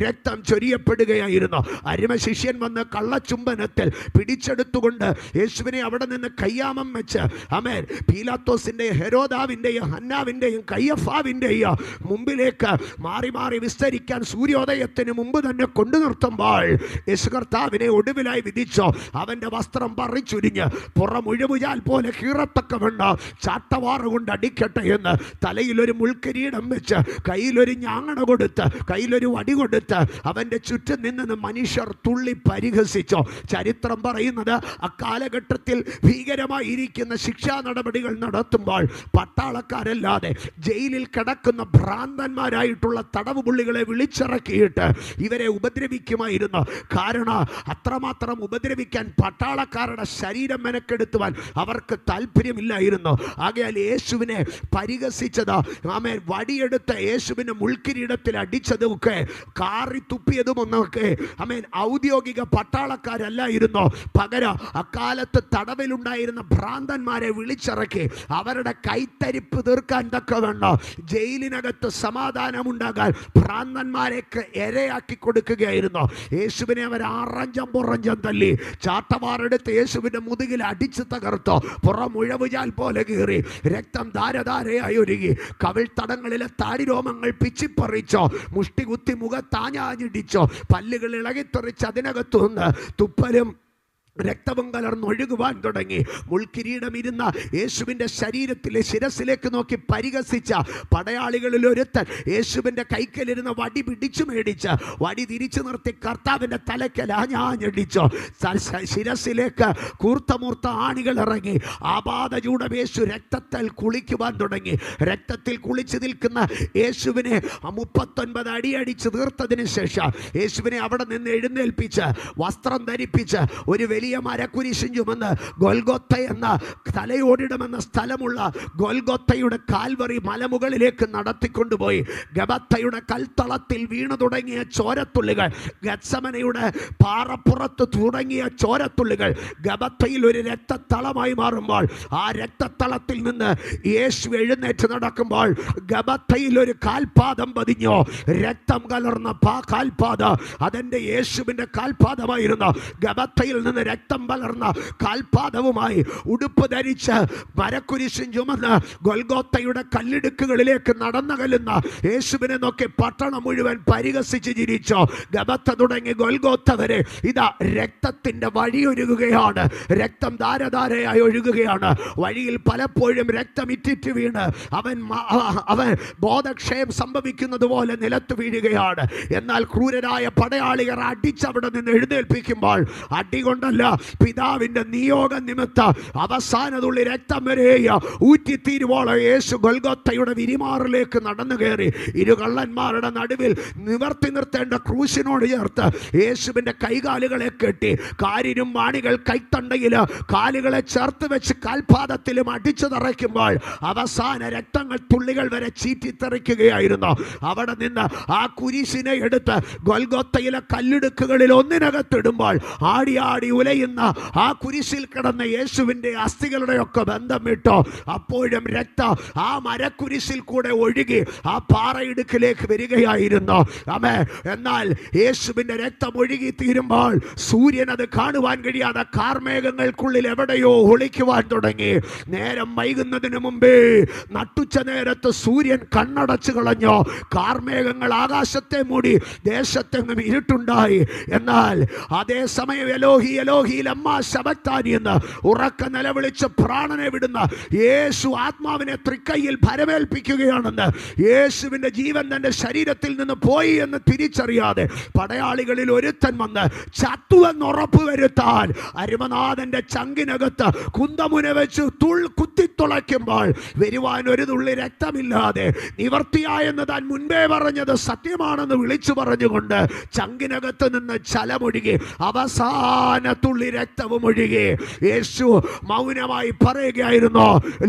രക്തം ചൊരിയപ്പെടുകയായിരുന്നു. അരുമ ശിഷ്യൻ വന്ന് കള്ളച്ചുംബനത്തിൽ പിടിച്ചെടുത്തുകൊണ്ട് യേശുവിനെ അവിടെ നിന്ന് കയ്യാമം വെച്ച്, ആമേൻ, പീലാത്തോസ് പീലാത്തോസിൻ്റെയും ഹെരോദാവിൻ്റെയും ഹന്നാവിൻ്റെയും കയ്യഫാവിൻ്റെയും മുമ്പിലേക്ക് മാറി മാറി വിസ്തരിക്കാൻ സൂര്യോദയത്തിന് മുമ്പ് തന്നെ കൊണ്ടു നിർത്തുമ്പോൾ യേശു കർത്താവിനെ ഒടുവിലായി വിധിച്ചോ. അവൻ്റെ വസ്ത്രം പറിച്ചുരിഞ്ഞ് പുറമുഴുവുചാൽ പോലെ കീറത്തക്കവണ്ണം ചാട്ടവാറ് കൊണ്ട് അടിക്കട്ടെ എന്ന് തലയിലൊരു മുൾക്കിരീടം വെച്ച് കയ്യിലൊരു ഞാങ്ങണ കൊടുത്ത് കയ്യിലൊരു വടി കൊടുത്ത് അവൻ്റെ ചുറ്റും നിന്ന് മനുഷ്യർ തുള്ളി പരിഹസിച്ചോ. ചരിത്രം പറയുന്നത് അക്കാലഘട്ടത്തിൽ ഭീകരമായിരിക്കുന്ന ശിക്ഷാ നടപടികൾ നടത്തുമ്പോൾ പട്ടാളക്കാരല്ലാതെ ജയിലിൽ കിടക്കുന്ന ഭ്രാന്തന്മാരായിട്ടുള്ള തടവ് പുള്ളികളെ വിളിച്ചിറക്കിയിട്ട് ഇവരെ ഉപദ്രവിക്കുമായിരുന്നു. കാരണം അത്രമാത്രം ഉപദ്രവിക്കാൻ പട്ടാളക്കാരുടെ ശരീരം മെനക്കെടുത്തുവാൻ അവർക്ക് താല്പര്യമില്ലായിരുന്നു. ആകയാൽ യേശുവിനെ പരിഹസിച്ചത്, ആമേൻ, വടിയെടുത്ത് യേശുവിനെ മുൾക്കിരീടത്തിൽ അടിച്ചതുമൊക്കെ കാറി തുപ്പിയതുമൊന്നൊക്കെ ആമേൻ ഔദ്യോഗിക പട്ടാളക്കാരല്ലായിരുന്നു. പകരം അക്കാലത്ത് തടവിലുണ്ടായിരുന്ന ഭ്രാന്തന്മാരെ വിളിച്ചിറക്കി അവരുടെ കൈത്തരിപ്പ് തീർക്കാൻ തക്കവണ്ണം ജയിലിനകത്ത് സമാധാനമുണ്ടാകാൻ ഭ്രാന്തന്മാരെയൊക്കെ ഇരയാക്കി കൊടുക്കുകയായിരുന്നു. യേശുവിനെ അവർ ആറഞ്ചം പുറഞ്ചം തല്ലി ചാട്ടവാറെടുത്ത് യേശുവിൻ്റെ മുതുകിൽ അടിച്ചു തകർത്തോ. പുറമുഴവുചാൽ പോലെ കീറി രക്തം ധാരധാരയായി ഒരുങ്ങി കവിൾത്തടങ്ങളിലെ താടിരോമങ്ങൾ പിച്ചിപ്പറിച്ചോ. മുഷ്ടി കുത്തി മുഖത്താഞ്ഞാഞ്ഞിടിച്ചോ. പല്ലുകൾ ഇളകിത്തെറിച്ച് അതിനകത്തു നിന്ന് തുപ്പലും രക്തവും കലർന്നൊഴുകുവാൻ തുടങ്ങി. മുൾക്കിരീടം ഇരുന്ന യേശുവിൻ്റെ ശരീരത്തിലെ ശിരസിലേക്ക് നോക്കി പരിഹസിച്ച പടയാളികളിൽ ഒരുത്തൻ യേശുവിൻ്റെ കൈക്കലിരുന്ന വടി പിടിച്ചു മേടിച്ച് വടി തിരിച്ചു നിർത്തി കർത്താവിൻ്റെ തലക്കലാഞ്ഞാഞ്ഞടിച്ചോ. ശിരസിലേക്ക് കൂർത്തമൂർത്ത ആണികൾ ഇറങ്ങി ആപാദചൂടം യേശു രക്തത്തിൽ കുളിക്കുവാൻ തുടങ്ങി. രക്തത്തിൽ കുളിച്ചു നിൽക്കുന്ന യേശുവിനെ 39 അടിയടിച്ച് തീർത്തതിന് ശേഷം യേശുവിനെ അവിടെ നിന്ന് എഴുന്നേൽപ്പിച്ച് വസ്ത്രം ധരിപ്പിച്ച് ഒരു വലിയ മരക്കുരിശും ചുമന്ന് ഗൊൽഗൊത്ത എന്ന തലയോടിടമെന്ന സ്ഥലമുള്ള ഗൊൽഗൊത്തയുടെ കാൽവറി മലമുകളിലേക്ക് നടത്തിക്കൊണ്ടുപോയി. ഗബത്തയുടെ കൽത്തളത്തിൽ വീണു തുടങ്ങിയ ചോരത്തുള്ളികൾ, ഗത്സമനയുടെ പാറപ്പുറത്ത് തുടങ്ങിയ ചോരത്തുള്ളികൾ ഗബത്തയിൽ ഒരു രക്തത്തളമായി മാറുമ്പോൾ ആ രക്തത്തളത്തിൽ നിന്ന് യേശു എഴുന്നേറ്റ് നടക്കുമ്പോൾ ഗബത്തയിൽ ഒരു കാൽപാദം പതിഞ്ഞോ. രക്തം കലർന്ന കാൽപാദം അതെൻ്റെ യേശുവിൻ്റെ കാൽപാദമായിരുന്നു. ഗബത്തയിൽ നിന്ന് രക്തം പലർന്ന കാൽപാദവുമായി ഉടുപ്പ് ധരിച്ച് മരക്കുരിശും ചുമന്ന് ഗൊൽഗോത്തയുടെ കല്ലിടുക്കുകളിലേക്ക് നടന്നകലുന്ന യേശുവിനെ നോക്കി പട്ടണം മുഴുവൻ പരിഹസിച്ച് ചിരിച്ചോ. ഗബത്ത തുടങ്ങി ഗൊൽഗോത്ത വരെ ഇതാ രക്തത്തിൻ്റെ വഴിയൊഴുകുകയാണ്. രക്തം ധാരധാരയായി ഒഴുകുകയാണ്. വഴിയിൽ പലപ്പോഴും രക്തം ഇറ്റിറ്റ് വീണ് അവൻ ബോധക്ഷയം സംഭവിക്കുന്നത് പോലെ നിലത്ത് വീഴുകയാണ്. എന്നാൽ ക്രൂരരായ പടയാളികൾ അടിച്ചവിടെ നിന്ന് എഴുന്നേൽപ്പിക്കുമ്പോൾ അടികൊണ്ടല്ല, പിതാവിൻ്റെ നിയോഗ നിമിത്തം അവസാനതുള്ളി രക്തം വരെ ഊറ്റിത്തീരുവോളം യേശു ഗൊൽഗൊത്തയുടെ വിരിമാറിലേക്ക് നടന്നു കയറി. ഇരു കള്ളന്മാരുടെ നടുവിൽ നിവർത്തി നിർത്തേണ്ട ക്രൂശിനോട് ചേർത്ത് യേശുവിൻ്റെ കൈകാലുകളെ കെട്ടി കാരിനും മാണികൾ കൈത്തണ്ടയിൽ കാലുകളെ ചേർത്ത് വെച്ച് കാൽപാദത്തിലും അടിച്ചു തറയ്ക്കുമ്പോൾ അവസാന രക്തങ്ങൾ തുള്ളികൾ വരെ ചീറ്റിത്തെറിക്കുകയായിരുന്നു. അവിടെ നിന്ന് ആ കുരിശിനെ എടുത്ത് ഗൊൽഗൊത്തയിലെ കല്ലിടുക്കുകളിൽ ഒന്നിനകത്തിടുമ്പോൾ ആടി ആടി ഉലയുന്ന ആ കുരിശിൽ കിടന്ന യേശുവിൻ്റെ അസ്ഥികളുടെയൊക്കെ ബന്ധം വിട്ടോ. അപ്പോഴും രക്തം ആ മരക്കുരിശിൽ കൂടെ ഒഴുകി ആ പാറയിടുക്കിലേക്ക് വരികയായിരുന്നു. ആമേ. എന്നാൽ യേശുവിൻ്റെ രക്തം ഒഴുകി തീരുമ്പോൾ സൂര്യൻ അത് കാണുവാൻ കഴിയാതെ കാർമേഘങ്ങൾക്കുള്ളിൽ എവിടെയോ ഒളിക്കുവാൻ തുടങ്ങി. നേരം വൈകുന്നതിന് മുമ്പേ നട്ടുച്ച നേരത്ത് സൂര്യൻ കണ്ണടച്ചു കളഞ്ഞോ. കാർമേഘങ്ങൾ ആകാശത്തെ മൂടി ദേശത്തെങ്ങും ഇരുട്ടുണ്ടായി. എന്നാൽ അതേസമയം എലോഹി എലോഹി ലമ്മാ ശബക്താനി എന്ന് ഉറക്ക നിലവിളിച്ച് പ്രാണനെ വിടുന്ന യേശു ആത്മാവിനെ തൃക്കൈയിൽ ഭരമേൽപ്പിക്കുകയാണെന്ന്, യേശുവിൻ്റെ ജീവൻ തൻ്റെ ശരീരത്തിൽ നിന്ന് പോയി എന്ന് തിരിച്ചറിയാതെ പടയാളികളിൽ ഒരുത്തൻ വന്ന് ചത്തുവെന്ന് ഉറപ്പ് വരുത്താൻ അരുമനാഥന്റെ ചങ്കിനകത്ത് കുന്തമുന വെച്ച് കുത്തിത്തുളയ്ക്കുമ്പോൾ വരുവാൻ ഒരു തുള്ളി രക്തമില്ലാതെ നിവർത്തിയായെന്ന് താൻ മുൻപേ പറഞ്ഞത് സത്യമാണെന്ന് വിളിച്ചു പറഞ്ഞുകൊണ്ട് ചങ്കിനകത്ത് നിന്ന് ചലമൊഴുകി അവസാന തുള്ളി രക്തവും ഒഴുകി. യേശു മൗനമായി പറയുകയായിരുന്നു,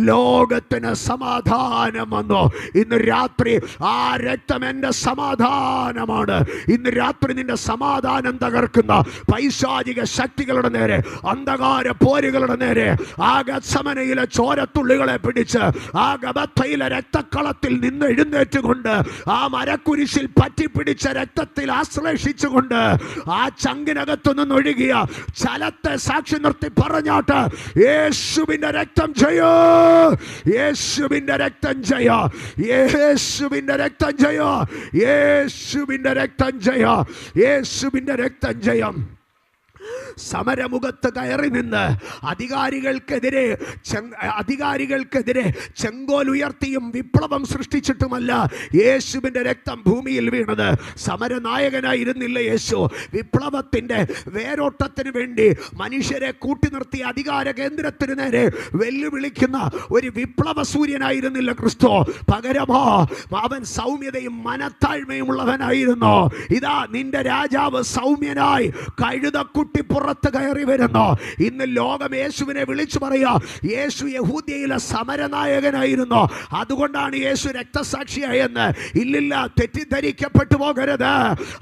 ലോകത്തിന് സമാധാനം വന്നു. ഇന്ന് രാത്രി ആ രക്തം എൻ്റെ സമാധാനമാണ്. ഇന്ന് രാത്രി നിന്റെ സമാധാനം തകർക്കുന്ന പൈശാചിക ശക്തികളുടെ നേരെ, അന്ധകാര പോരുകളുടെ നേരെ ആ ഗത്സമനയിലെ ചോരത്തുള്ളികളെ പിടിച്ച് ആ ഗബത്തയിലെ രക്തക്കളത്തിൽ നിന്ന് എഴുന്നേറ്റുകൊണ്ട് ആ മരക്കുരിശിൽ പറ്റിപ്പിടിച്ച രക്തത്തിൽ ആശ്ലേഷിച്ചുകൊണ്ട് ആ ചങ്കിനകത്തു നിന്നൊഴുകിയ സ്ഥലത്തെ സാക്ഷി നിർത്തി പറഞ്ഞാട്ട് യേശുവിന്റെ രക്തം ജയോ, യേശുവിന്റെ രക്തം ജയോ, യേശുവിന്റെ രക്തം ജയോ, യേശുവിന്റെ രക്തം ജയോ, യേശുവിന്റെ രക്തം ജയം. സമരമുഖത്ത് കയറി നിന്ന് അധികാരികൾക്കെതിരെ ചെങ്കോൽ ഉയർത്തിയും വിപ്ലവം സൃഷ്ടിച്ചിട്ടുമല്ല യേശുവിൻ്റെ രക്തം ഭൂമിയിൽ വീണത്. സമരനായകനായിരുന്നില്ല യേശു. വിപ്ലവത്തിൻ്റെ വേരോട്ടത്തിന് വേണ്ടി മനുഷ്യരെ കൂട്ടി നിർത്തി അധികാര കേന്ദ്രത്തിന് നേരെ വെല്ലുവിളിക്കുന്ന ഒരു വിപ്ലവ സൂര്യനായിരുന്നില്ല ക്രിസ്തു. പകരമോ അവൻ സൗമ്യതയും മനത്താഴ്മയും ഉള്ളവനായിരുന്നു. ഇതാ നിന്റെ രാജാവ് സൗമ്യനായി കഴുതക്കുട്ടി പുറത്ത് കയറി വരുന്നു. ഇന്ന് ലോകം യേശുവിനെ വിളിച്ചു പറയാ, യേശു യഹൂദ്യയിലെ സമരനായകനായിരുന്നു, അതുകൊണ്ടാണ് യേശു രക്തസാക്ഷിയായെന്ന്. ഇല്ലില്ല, തെറ്റിദ്ധരിക്കപ്പെട്ടു പോകരുത്.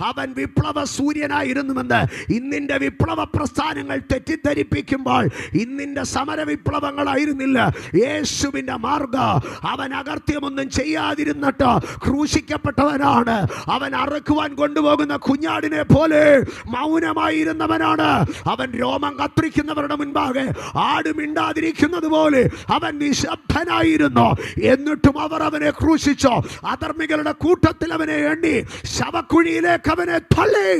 അവൻ വിപ്ലവ സൂര്യനായിരുന്നുവെന്ന്. ഇന്നിന്റെ വിപ്ലവ പ്രസ്ഥാനങ്ങൾ തെറ്റിദ്ധരിപ്പിക്കുമ്പോൾ ഇന്നിന്റെ സമര വിപ്ലവങ്ങളായിരുന്നില്ല യേശുവിന്റെ മാർഗം. അവൻ അകർത്യമൊന്നും ചെയ്യാതിരുന്നിട്ട് ക്രൂശിക്കപ്പെട്ടവനാണ്. അവൻ അറുക്കുവാൻ കൊണ്ടുപോകുന്ന കുഞ്ഞാടിനെ പോലെ മൗനമായിരുന്നവനാണ്. അവൻ രോമം കത്രിക്കുന്നവരുടെ മുൻപാകെ ആട് മിണ്ടാതിരിക്കുന്നത് പോലെ അവൻ നിശബ്ദനായിരുന്നു. എന്നിട്ടും അവർ അവനെ ക്രൂശിച്ചു. അധർമ്മികളുടെ കൂട്ടത്തിൽ അവനെ എണ്ണി ശവക്കുഴിയിലേക്ക് അവനെ തള്ളി.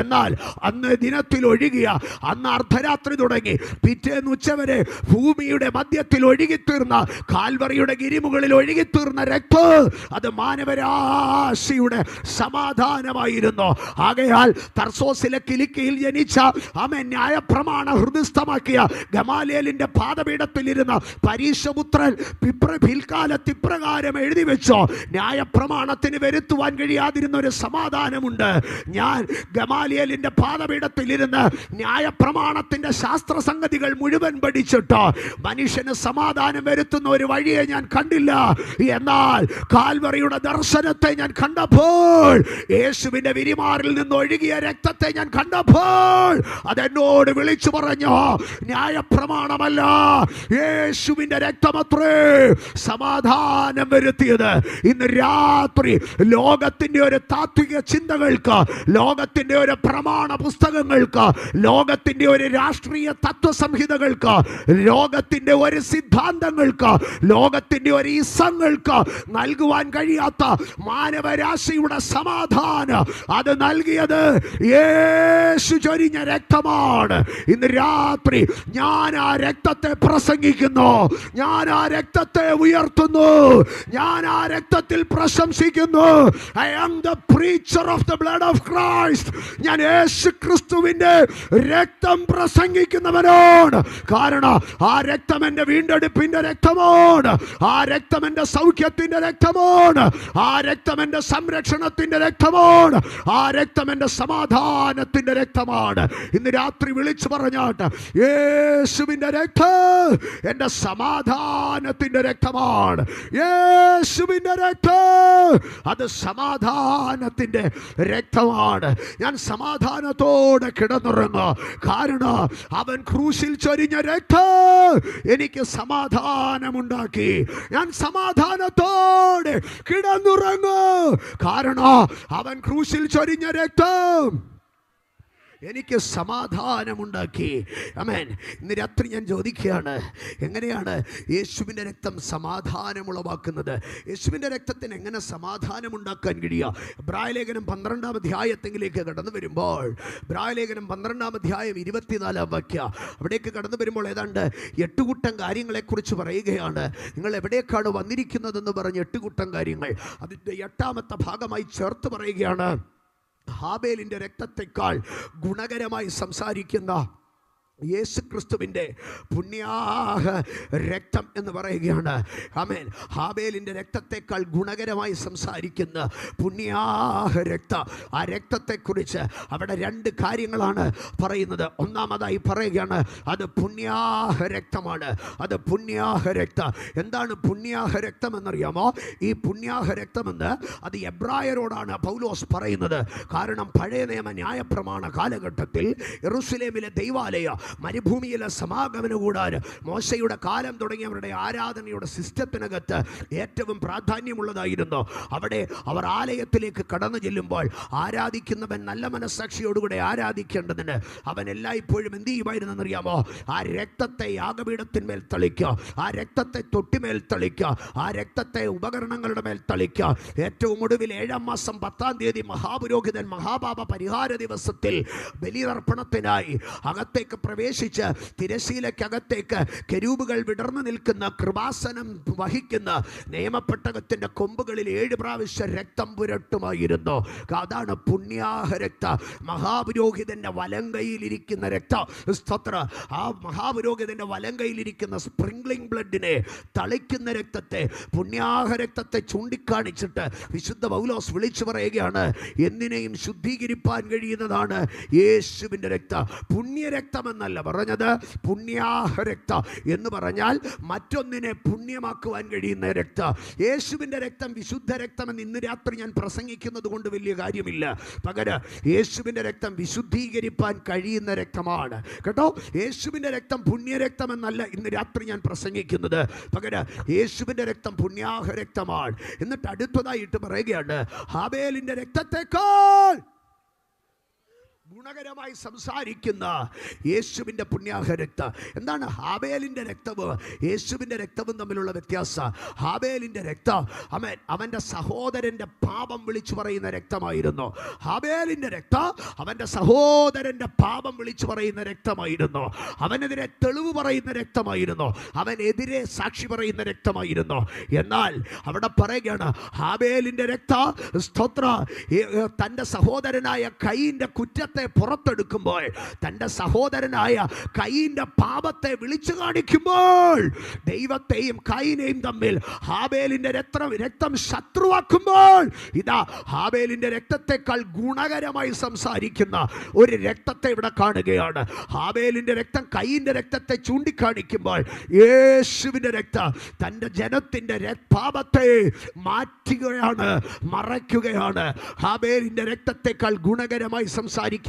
എന്നാൽ അന്ന് ദിനത്തിൽ ഒഴുകിയ, അന്ന് അർദ്ധരാത്രി തുടങ്ങി പിറ്റേന്ന് ഉച്ചവരെ ഭൂമിയുടെ മധ്യത്തിൽ ഒഴുകിത്തീർന്ന, കാൽവറിയുടെ ഗിരിമുകളിൽ ഒഴുകിത്തീർന്ന രക്തം, അത് മാനവരാശിയുടെ സമാധാനമായിരുന്നു. ആകയാൽ തർസോസിലെ കിലിക്കയിൽ ജനിച്ച ന്യായപ്രമാണ ഹൃദയസ്ഥമാക്കിയ ഗമാലിയേലിന്റെ പാദപീഠത്തിലിരുന്ന പരീശപുത്രൻ പിൽക്കാലത്ത് ഇപ്രകാരം എഴുതി വെച്ചോ, ന്യായപ്രമാണത്തിന് വരുത്തുവാൻ കഴിയാതിരുന്ന ഒരു സമാധാനമുണ്ട്. ഞാൻ ഗമാലിയേലിന്റെ പാദപീഠത്തിലിരുന്ന് ന്യായപ്രമാണത്തിന്റെ ശാസ്ത്രസംഗതികൾ മുഴുവൻ പഠിച്ചിട്ടോ മനുഷ്യന് സമാധാനം വരുത്തുന്ന ഒരു വഴിയെ ഞാൻ കണ്ടില്ല. എന്നാൽ കാൽവറിയുടെ ദർശനത്തെ ഞാൻ കണ്ടപ്പോൾ, യേശുവിന്റെ വിരിമാറിൽ നിന്ന് ഒഴുകിയ രക്തത്തെ ഞാൻ കണ്ടപ്പോൾ അതെന്നോട് വിളിച്ചു പറഞ്ഞു, ന്യായപ്രമാണമല്ല, യേശുവിന്റെ രക്തമത്രേ സമാധാനം വരുത്തിയത്. ഇന്ന് രാത്രി ലോകത്തിന്റെ ഒരു താത്വിക ചിന്തകൾക്ക്, ലോകത്തിന്റെ ഒരു പ്രമാണ പുസ്തകങ്ങൾക്ക്, ലോകത്തിന്റെ ഒരു രാഷ്ട്രീയ തത്വസംഹിതകൾക്ക്, ലോകത്തിന്റെ ഒരു സിദ്ധാന്തങ്ങൾക്ക്, ലോകത്തിന്റെ ഒരു ഇസങ്ങൾക്ക് നൽകുവാൻ കഴിയാത്ത മാനവരാശിയുടെ സമാധാനം അത് നൽകിയത് യേശു ചൊരിഞ്ഞ രക്തമാണ്. ഇന്ന് രാത്രി ഞാൻ ആ രക്തത്തെ പ്രസംഗിക്കുന്നു, ഞാൻ ആ രക്തത്തെ ഉയർത്തുന്നു, ഞാൻ ആ രക്തത്തിൽ പ്രശംസിക്കുന്നു. I am the preacher of the blood of Christ. ഞാൻ യേശു ക്രിസ്തുവിന്റെ രക്തം പ്രസംഗിക്കുന്നവനാണ്. കാരണം ആ രക്തം എന്റെ വീണ്ടെടുപ്പിന്റെ രക്തമാണ്, ആ രക്തം എന്റെ സൗഖ്യത്തിന്റെ രക്തമാണ്, ആ രക്തം എന്റെ സംരക്ഷണത്തിന്റെ രക്തമാണ്, ആ രക്തം എന്റെ സമാധാനത്തിന്റെ രക്തമാണ്. ഇന്ന് രാത്രി വിളിച്ചു പറഞ്ഞാട്ട്, യേശുവിന്റെ രക്തം എന്റെ സമാധാനത്തിന്റെ രക്തമാണ്. യേശുവിന്റെ രക്തം അത് സമാധാനത്തിന്റെ രക്തമാണ്. ഞാൻ സമാധാനത്തോടെ കിടന്നുറങ്ങും. കാരണം അവൻ ക്രൂശിൽ ചൊരിഞ്ഞ രക്തം എനിക്ക് സമാധാനമുണ്ടാക്കി. ഞാൻ സമാധാനത്തോടെ കിടന്നുറങ്ങും. കാരണം അവൻ ക്രൂശിൽ ചൊരിഞ്ഞ രക്തം എനിക്ക് സമാധാനമുണ്ടാക്കി. ആമേൻ. ഇന്ന് രാത്രി ഞാൻ ചോദിക്കുകയാണ്, എങ്ങനെയാണ് യേശുവിൻ്റെ രക്തം സമാധാനമുളവാക്കുന്നത്? യേശുവിൻ്റെ രക്തത്തിന് എങ്ങനെ സമാധാനമുണ്ടാക്കാൻ കഴിയുക? എബ്രായലേഖനം 12-ാം അധ്യായത്തിലേക്ക് കടന്നു വരുമ്പോൾ, എബ്രായലേഖനം 12-ാം അധ്യായം 24-ാം വാക്യം, അവിടേക്ക് കടന്നു വരുമ്പോൾ ഏതാണ്ട് 8 കൂട്ടം കാര്യങ്ങളെക്കുറിച്ച് പറയുകയാണ്. നിങ്ങൾ എവിടേക്കാണ് വന്നിരിക്കുന്നതെന്ന് പറഞ്ഞ് 8 കൂട്ടം കാര്യങ്ങൾ അതിൻ്റെ 8-ാമത്തെ ഭാഗമായി ചേർത്ത് പറയുകയാണ്. ഹാബേലിൻ്റെ രക്തത്തെക്കാൾ ഗുണകരമായി സംസാരിക്കുന്ന യേശു ക്രിസ്തുവിൻ്റെ പുണ്യാഹ രക്തം എന്ന് പറയുകയാണ്. ആമേൻ. ഹാബേലിൻ്റെ രക്തത്തെക്കാൾ ഗുണകരമായി സംസാരിക്കുന്ന പുണ്യാഹ രക്തം, ആ രക്തത്തെക്കുറിച്ച് അവിടെ 2 കാര്യങ്ങളാണ് പറയുന്നത്. ഒന്നാമതായി പറയുകയാണ്, അത് പുണ്യാഹ രക്തമാണ്, അത് പുണ്യാഹ രക്തം. എന്താണ് പുണ്യാഹ രക്തം എന്നറിയാമോ? ഈ പുണ്യാഹ രക്തമെന്ന് അത് എബ്രായരോടാണ് പൗലോസ് പറയുന്നത്. കാരണം പഴയ നിയമ ന്യായപ്രമാണ കാലഘട്ടത്തിൽ യെരൂശലേമിലെ ദൈവാലയം മരുഭൂമിയിലെ സമാഗമന കൂടാരം, മോശയുടെ കാലം തുടങ്ങിയവരുടെ ആരാധനയുടെ സിസ്റ്റത്തിനകത്ത് ഏറ്റവും പ്രാധാന്യമുള്ളതായിരുന്നു. അവിടെ അവർ ആലയത്തിലേക്ക് കടന്നു ചെല്ലുമ്പോൾ ആരാധിക്കുന്നവൻ നല്ല മനസ്സാക്ഷിയോടുകൂടെ ആരാധിക്കേണ്ടതിന് അവൻ എല്ലായ്പ്പോഴും എന്ത് ചെയ്യുമായിരുന്നെന്നറിയാമോ? ആ രക്തത്തെ യാഗപീഠത്തിന്മേൽ തളിക്കുക, ആ രക്തത്തെ തൊട്ടിമേൽ തളിക്കുക, ആ രക്തത്തെ ഉപകരണങ്ങളുടെ മേൽ തളിക്കുക. ഏറ്റവും ഒടുവിൽ 7-ാം മാസം 10-ാം തീയതി മഹാപുരോഹിതൻ മഹാപാപ പരിഹാര ദിവസത്തിൽ ബലിയർപ്പണത്തിനായി അകത്തേക്ക് പ്രവേശിച്ച് തിരശീലയ്ക്കകത്തേക്ക് കെരൂബുകൾ വിടർന്നു നിൽക്കുന്ന കൃപാസനം വഹിക്കുന്ന നിയമപ്പെട്ടകത്തിൻ്റെ കൊമ്പുകളിൽ 7 പ്രാവശ്യം രക്തം പുരട്ടുമായിരുന്നു. അതാണ് പുണ്യാഹ രക്ത. മഹാപുരോഹിതന്റെ വലങ്കയിലിരിക്കുന്ന രക്തം, സ്തോത്ര, ആ മഹാപുരോഹിതന്റെ വലങ്കയിലിരിക്കുന്ന സ്പ്രിംഗ്ലിംഗ് ബ്ലഡിനെ തളിക്കുന്ന രക്തത്തെ, പുണ്യാഹ രക്തത്തെ ചൂണ്ടിക്കാണിച്ചിട്ട് വിശുദ്ധ പൗലോസ് വിളിച്ചു പറയുകയാണ്, എന്തിനേയും ശുദ്ധീകരിപ്പാൻ കഴിയുന്നതാണ് യേശുവിൻ്റെ രക്തം. പുണ്യരക്തമെന്നല്ല പറഞ്ഞത്, പുണ്യാഹ രക്തം എന്ന് പറഞ്ഞാൽ മറ്റൊന്നിനെ പുണ്യമാക്കുവാൻ കഴിയുന്ന രക്തം. യേശുവിൻ്റെ രക്തം വിശുദ്ധ രക്തമെന്ന് ഇന്ന് രാത്രി ഞാൻ പ്രസംഗിക്കുന്നത് കൊണ്ട് വലിയ കാര്യമില്ല. പകരം യേശുവിൻ്റെ രക്തം വിശുദ്ധീകരിപ്പാൻ കഴിയുന്ന രക്തമാണ് കേട്ടോ. യേശുവിൻ്റെ രക്തം പുണ്യരക്തം എന്നല്ല ഇന്ന് രാത്രി ഞാൻ പ്രസംഗിക്കുന്നത്. പകരം യേശുവിൻ്റെ രക്തം പുണ്യാഹ രക്തമാണ്. എന്നിട്ട് അടുത്തതായിട്ട് പറയുകയാണ്, ഹാബേലിൻ്റെ രക്തത്തെക്കാൾ ഗുണകരമായി സംസാരിക്കുന്ന യേശുവിൻ്റെ പുണ്യാഹ രക്തം. എന്താണ് ഹാബേലിൻ്റെ രക്തവും യേശുവിൻ്റെ രക്തവും തമ്മിലുള്ള വ്യത്യാസം? ഹാബേലിൻ്റെ രക്തം അവൻ്റെ സഹോദരൻ്റെ പാപം വിളിച്ചു പറയുന്ന രക്തമായിരുന്നു. ഹാബേലിൻ്റെ രക്തം അവൻ്റെ സഹോദരൻ്റെ പാപം വിളിച്ചു പറയുന്ന രക്തമായിരുന്നു. അവനെതിരെ തെളിവ് പറയുന്ന രക്തമായിരുന്നു. അവനെതിരെ സാക്ഷി പറയുന്ന രക്തമായിരുന്നു. എന്നാൽ അവിടെ പറയുകയാണ്, ഹാബേലിൻ്റെ രക്തം, സ്തോത്ര, തൻ്റെ സഹോദരനായ കയീൻ്റെ കുറ്റത്തെ പുറത്തെടുക്കുമ്പോൾ, തൻ്റെ സഹോദരനായ കയീൻ്റെ പാപത്തെ വിളിച്ചു കാണിക്കുമ്പോൾ, ദൈവത്തെയും കയീനെയും തമ്മിൽ ഹാബേലിൻ്റെ രക്തം ശത്രുവാക്കുമ്പോൾ, ഇതാ ഹാബേലിൻ്റെ രക്തത്തെക്കാൾ ഗുണകരമായി സംസാരിക്കുന്ന ഒരു രക്തത്തെ ഇവിടെ കാണുകയാണ്. ഹാബേലിൻ്റെ രക്തം കയീൻ്റെ രക്തത്തെ ചൂണ്ടിക്കാണിക്കുമ്പോൾ, യേശുവിൻ്റെ രക്തം തൻ്റെ ജനത്തിൻ്റെ പാപത്തെ മാറ്റുകയാണ്, മറയ്ക്കുകയാണ്. ഹാബേലിൻ്റെ രക്തത്തെക്കാൾ ഗുണകരമായി സംസാരിക്കുന്ന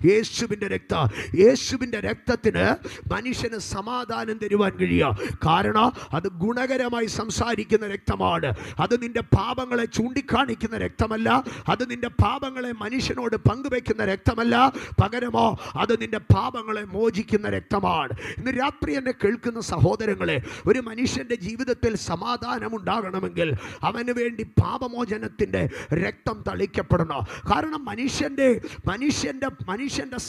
യേശുവിൻ്റെ രക്തം. യേശുവിൻ്റെ രക്തത്തിന് മനുഷ്യന് സമാധാനം തരുവാൻ കഴിയുക. കാരണം അത് ഗുണകരമായി സംസാരിക്കുന്ന രക്തമാണ്. അത് നിന്റെ പാപങ്ങളെ ചൂണ്ടിക്കാണിക്കുന്ന രക്തമല്ല, അത് നിന്റെ പാപങ്ങളെ മനുഷ്യനോട് പങ്കുവെക്കുന്ന രക്തമല്ല, പകരമോ അത് നിന്റെ പാപങ്ങളെ മോചിക്കുന്ന രക്തമാണ്. ഇന്ന് രാത്രി എന്നെ കേൾക്കുന്ന സഹോദരങ്ങളെ, ഒരു മനുഷ്യൻ്റെ ജീവിതത്തിൽ സമാധാനം ഉണ്ടാകണമെങ്കിൽ അവന് വേണ്ടി പാപമോചനത്തിൻ്റെ രക്തം തളിക്കപ്പെടണം. കാരണം മനുഷ്യൻ്റെ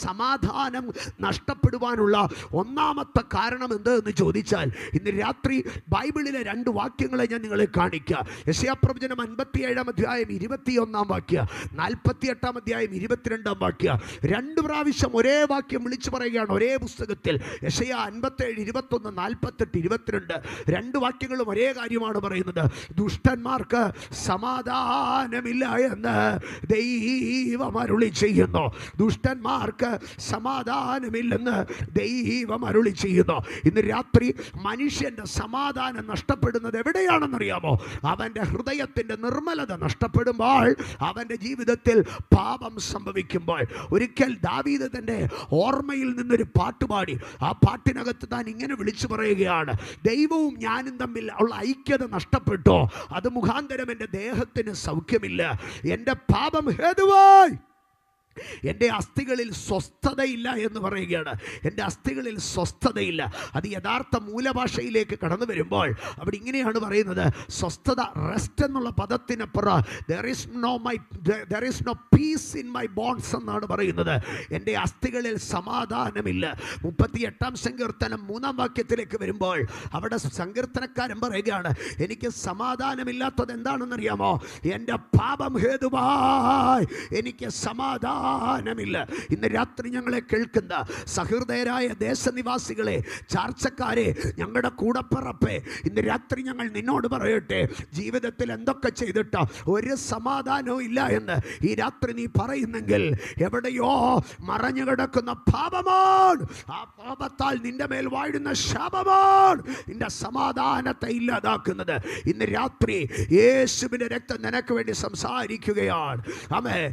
സമാധാനം നഷ്ടപ്പെടുവാനുള്ള ഒന്നാമത്തെ കാരണം എന്തെന്ന് ചോദിച്ചാൽ, ഇന്ന് രാത്രി ബൈബിളിലെ 2 വാക്യങ്ങളെ ഞാൻ നിങ്ങളെ കാണിക്കുക. യെശയ്യാപ്രവചനം 57-ാം അധ്യായം 21-ാം വാക്യം, 48-ാം അധ്യായം 22-ാം വാക്യം. 2 പ്രാവശ്യം ഒരേ വാക്യം വിളിച്ചു പറയുകയാണ് ഒരേ പുസ്തകത്തിൽ. യെശയ്യാ 57, 21, 48, 22 2 വാക്യങ്ങളും ഒരേ കാര്യമാണ് പറയുന്നത്. ദുഷ്ടന്മാർക്ക് സമാധാനമില്ല എന്ന് ദൈവം അരുളി ചെയ്യുന്നു. ദുഷ്ടന്മാർക്ക് സമാധാനമില്ലെന്ന് ദൈവം അരുളി ചെയ്യുന്നു. ഇന്ന് രാത്രി മനുഷ്യൻ്റെ സമാധാനം നഷ്ടപ്പെടുന്നത് എവിടെയാണെന്നറിയാമോ? അവൻ്റെ ഹൃദയത്തിൻ്റെ നിർമ്മലത നഷ്ടപ്പെടുമ്പോൾ, അവൻ്റെ ജീവിതത്തിൽ പാപം സംഭവിക്കുമ്പോൾ. ഒരിക്കൽ ദാവീദ് തൻ്റെ ഓർമ്മയിൽ നിന്നൊരു പാട്ടുപാടി. ആ പാട്ടിനകത്ത് താൻ ഇങ്ങനെ വിളിച്ചു പറയുകയാണ്, ദൈവവും ഞാനും തമ്മിൽ ഉള്ള ഐക്യത നഷ്ടപ്പെട്ടോ, അത് മുഖാന്തരം എൻ്റെ ദേഹത്തിന് സൗഖ്യമില്ല. എൻ്റെ പാപം ഹേതുവായി എൻ്റെ അസ്ഥികളിൽ സ്വസ്ഥതയില്ല എന്ന് പറയുകയാണ്. എൻ്റെ അസ്ഥികളിൽ സ്വസ്ഥതയില്ല. അത് യഥാർത്ഥ മൂലഭാഷയിലേക്ക് കടന്നു വരുമ്പോൾ അവിടെ ഇങ്ങനെയാണ് പറയുന്നത്, സ്വസ്ഥത, റെസ്റ്റ് എന്നുള്ള പദത്തിനപ്പുറം there is no peace in my bones എന്നാണ് പറയുന്നത്. എൻ്റെ അസ്ഥികളിൽ സമാധാനമില്ല. 38-ാം സങ്കീർത്തനം 3-ാം വാക്യത്തിലേക്ക് വരുമ്പോൾ അവിടെ സങ്കീർത്തനക്കാരൻ പറയുകയാണ്, എനിക്ക് സമാധാനമില്ലാത്തത് എന്താണെന്നറിയാമോ? എൻ്റെ പാപം ഹേതുവായി എനിക്ക് സമാധാനമില്ല. ഇന്ന് രാത്രി ഞങ്ങളെ കേൾക്കുന്ന സഹൃദയരായ ദേശനിവാസികളെ, ചാർച്ചക്കാരെ, ഞങ്ങളുടെ കൂടപ്പിറപ്പെ, ഇന്ന് രാത്രി ഞങ്ങൾ നിന്നോട് പറയട്ടെ, ജീവിതത്തിൽ എന്തൊക്കെ ചെയ്തിട്ടോ ഒരു സമാധാനവും ഇല്ല എന്ന് ഈ രാത്രി നീ പറയുന്നെങ്കിൽ എവിടെയോ മറഞ്ഞു കിടക്കുന്ന പാപമാണ്. ആ പാപത്താൽ നിന്റെ മേൽ വാഴുന്ന ശാപമാണ് നിന്റെ സമാധാനത്തെ ഇല്ലാതാക്കുന്നത്. ഇന്ന് രാത്രി യേശുവിൻ്റെ രക്തം നിനക്ക് വേണ്ടി സംസാരിക്കുകയാണ്. ആമേൻ.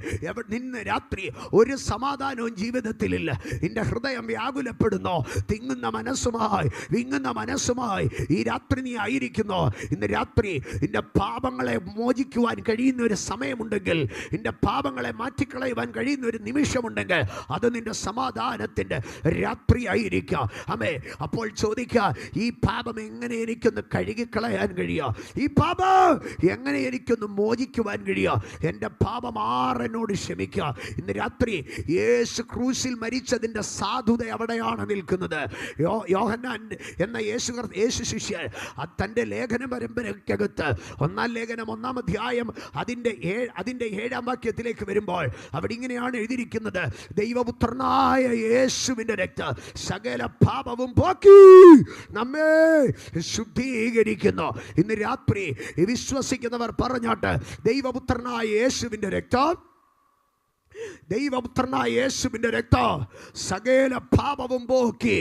ഇന്ന് രാത്രി രാത്രി ഒരു സമാധാനവും ജീവിതത്തിലില്ല. നിന്റെ ഹൃദയം വ്യാകുലപ്പെടുന്നു. തിങ്ങുന്ന മനസ്സുമായി വിങ്ങുന്ന മനസ്സുമായി ഈ രാത്രി നീ ആയിരിക്കുന്നു. ഇന്ന് രാത്രി നിന്റെ പാപങ്ങളെ മോചിക്കുവാൻ കഴിയുന്ന ഒരു സമയമുണ്ടെങ്കിൽ, നിന്റെ പാപങ്ങളെ മാറ്റിക്കളയുവാൻ കഴിയുന്ന ഒരു നിമിഷമുണ്ടെങ്കിൽ, അത് നിന്റെ സമാധാനത്തിൻ്റെ രാത്രി ആയിരിക്കാം. അമേ, അപ്പോൾ ചോദിക്കുക, ഈ പാപം എങ്ങനെ എനിക്കൊന്ന് കഴുകിക്കളയാൻ കഴിയുക? ഈ പാപം എങ്ങനെ എനിക്കൊന്ന് മോചിക്കുവാൻ കഴിയുക? എൻ്റെ പാപം ആരെന്നോട് ക്ഷമിക്കുക? ഇന്ന് രാത്രി യേശു ക്രൂശിൽ മരിച്ചതിൻ്റെ സാധുത അവിടെയാണ് നിൽക്കുന്നത്. യോഹന്നാൻ എന്ന യേശു ശിഷ്യൻ തൻ്റെ ലേഖന പരമ്പരയ്ക്കകത്ത് 1-ാം ലേഖനം 1-ാം അധ്യായം അതിൻ്റെ 7-ാം വാക്യത്തിലേക്ക് വരുമ്പോൾ അവിടെ ഇങ്ങനെയാണ് എഴുതിയിരിക്കുന്നത്: ദൈവപുത്രനായ യേശുവിൻ്റെ രക്തം സകല പാപവും പോക്കി നമ്മെ ശുദ്ധീകരിക്കുന്നു. ഇന്ന് രാത്രി വിശ്വസിക്കുന്നവർ പറഞ്ഞാട്ട്, ദൈവപുത്രനായ യേശുവിൻ്റെ രക്തം സകല പാപവും പോക്കി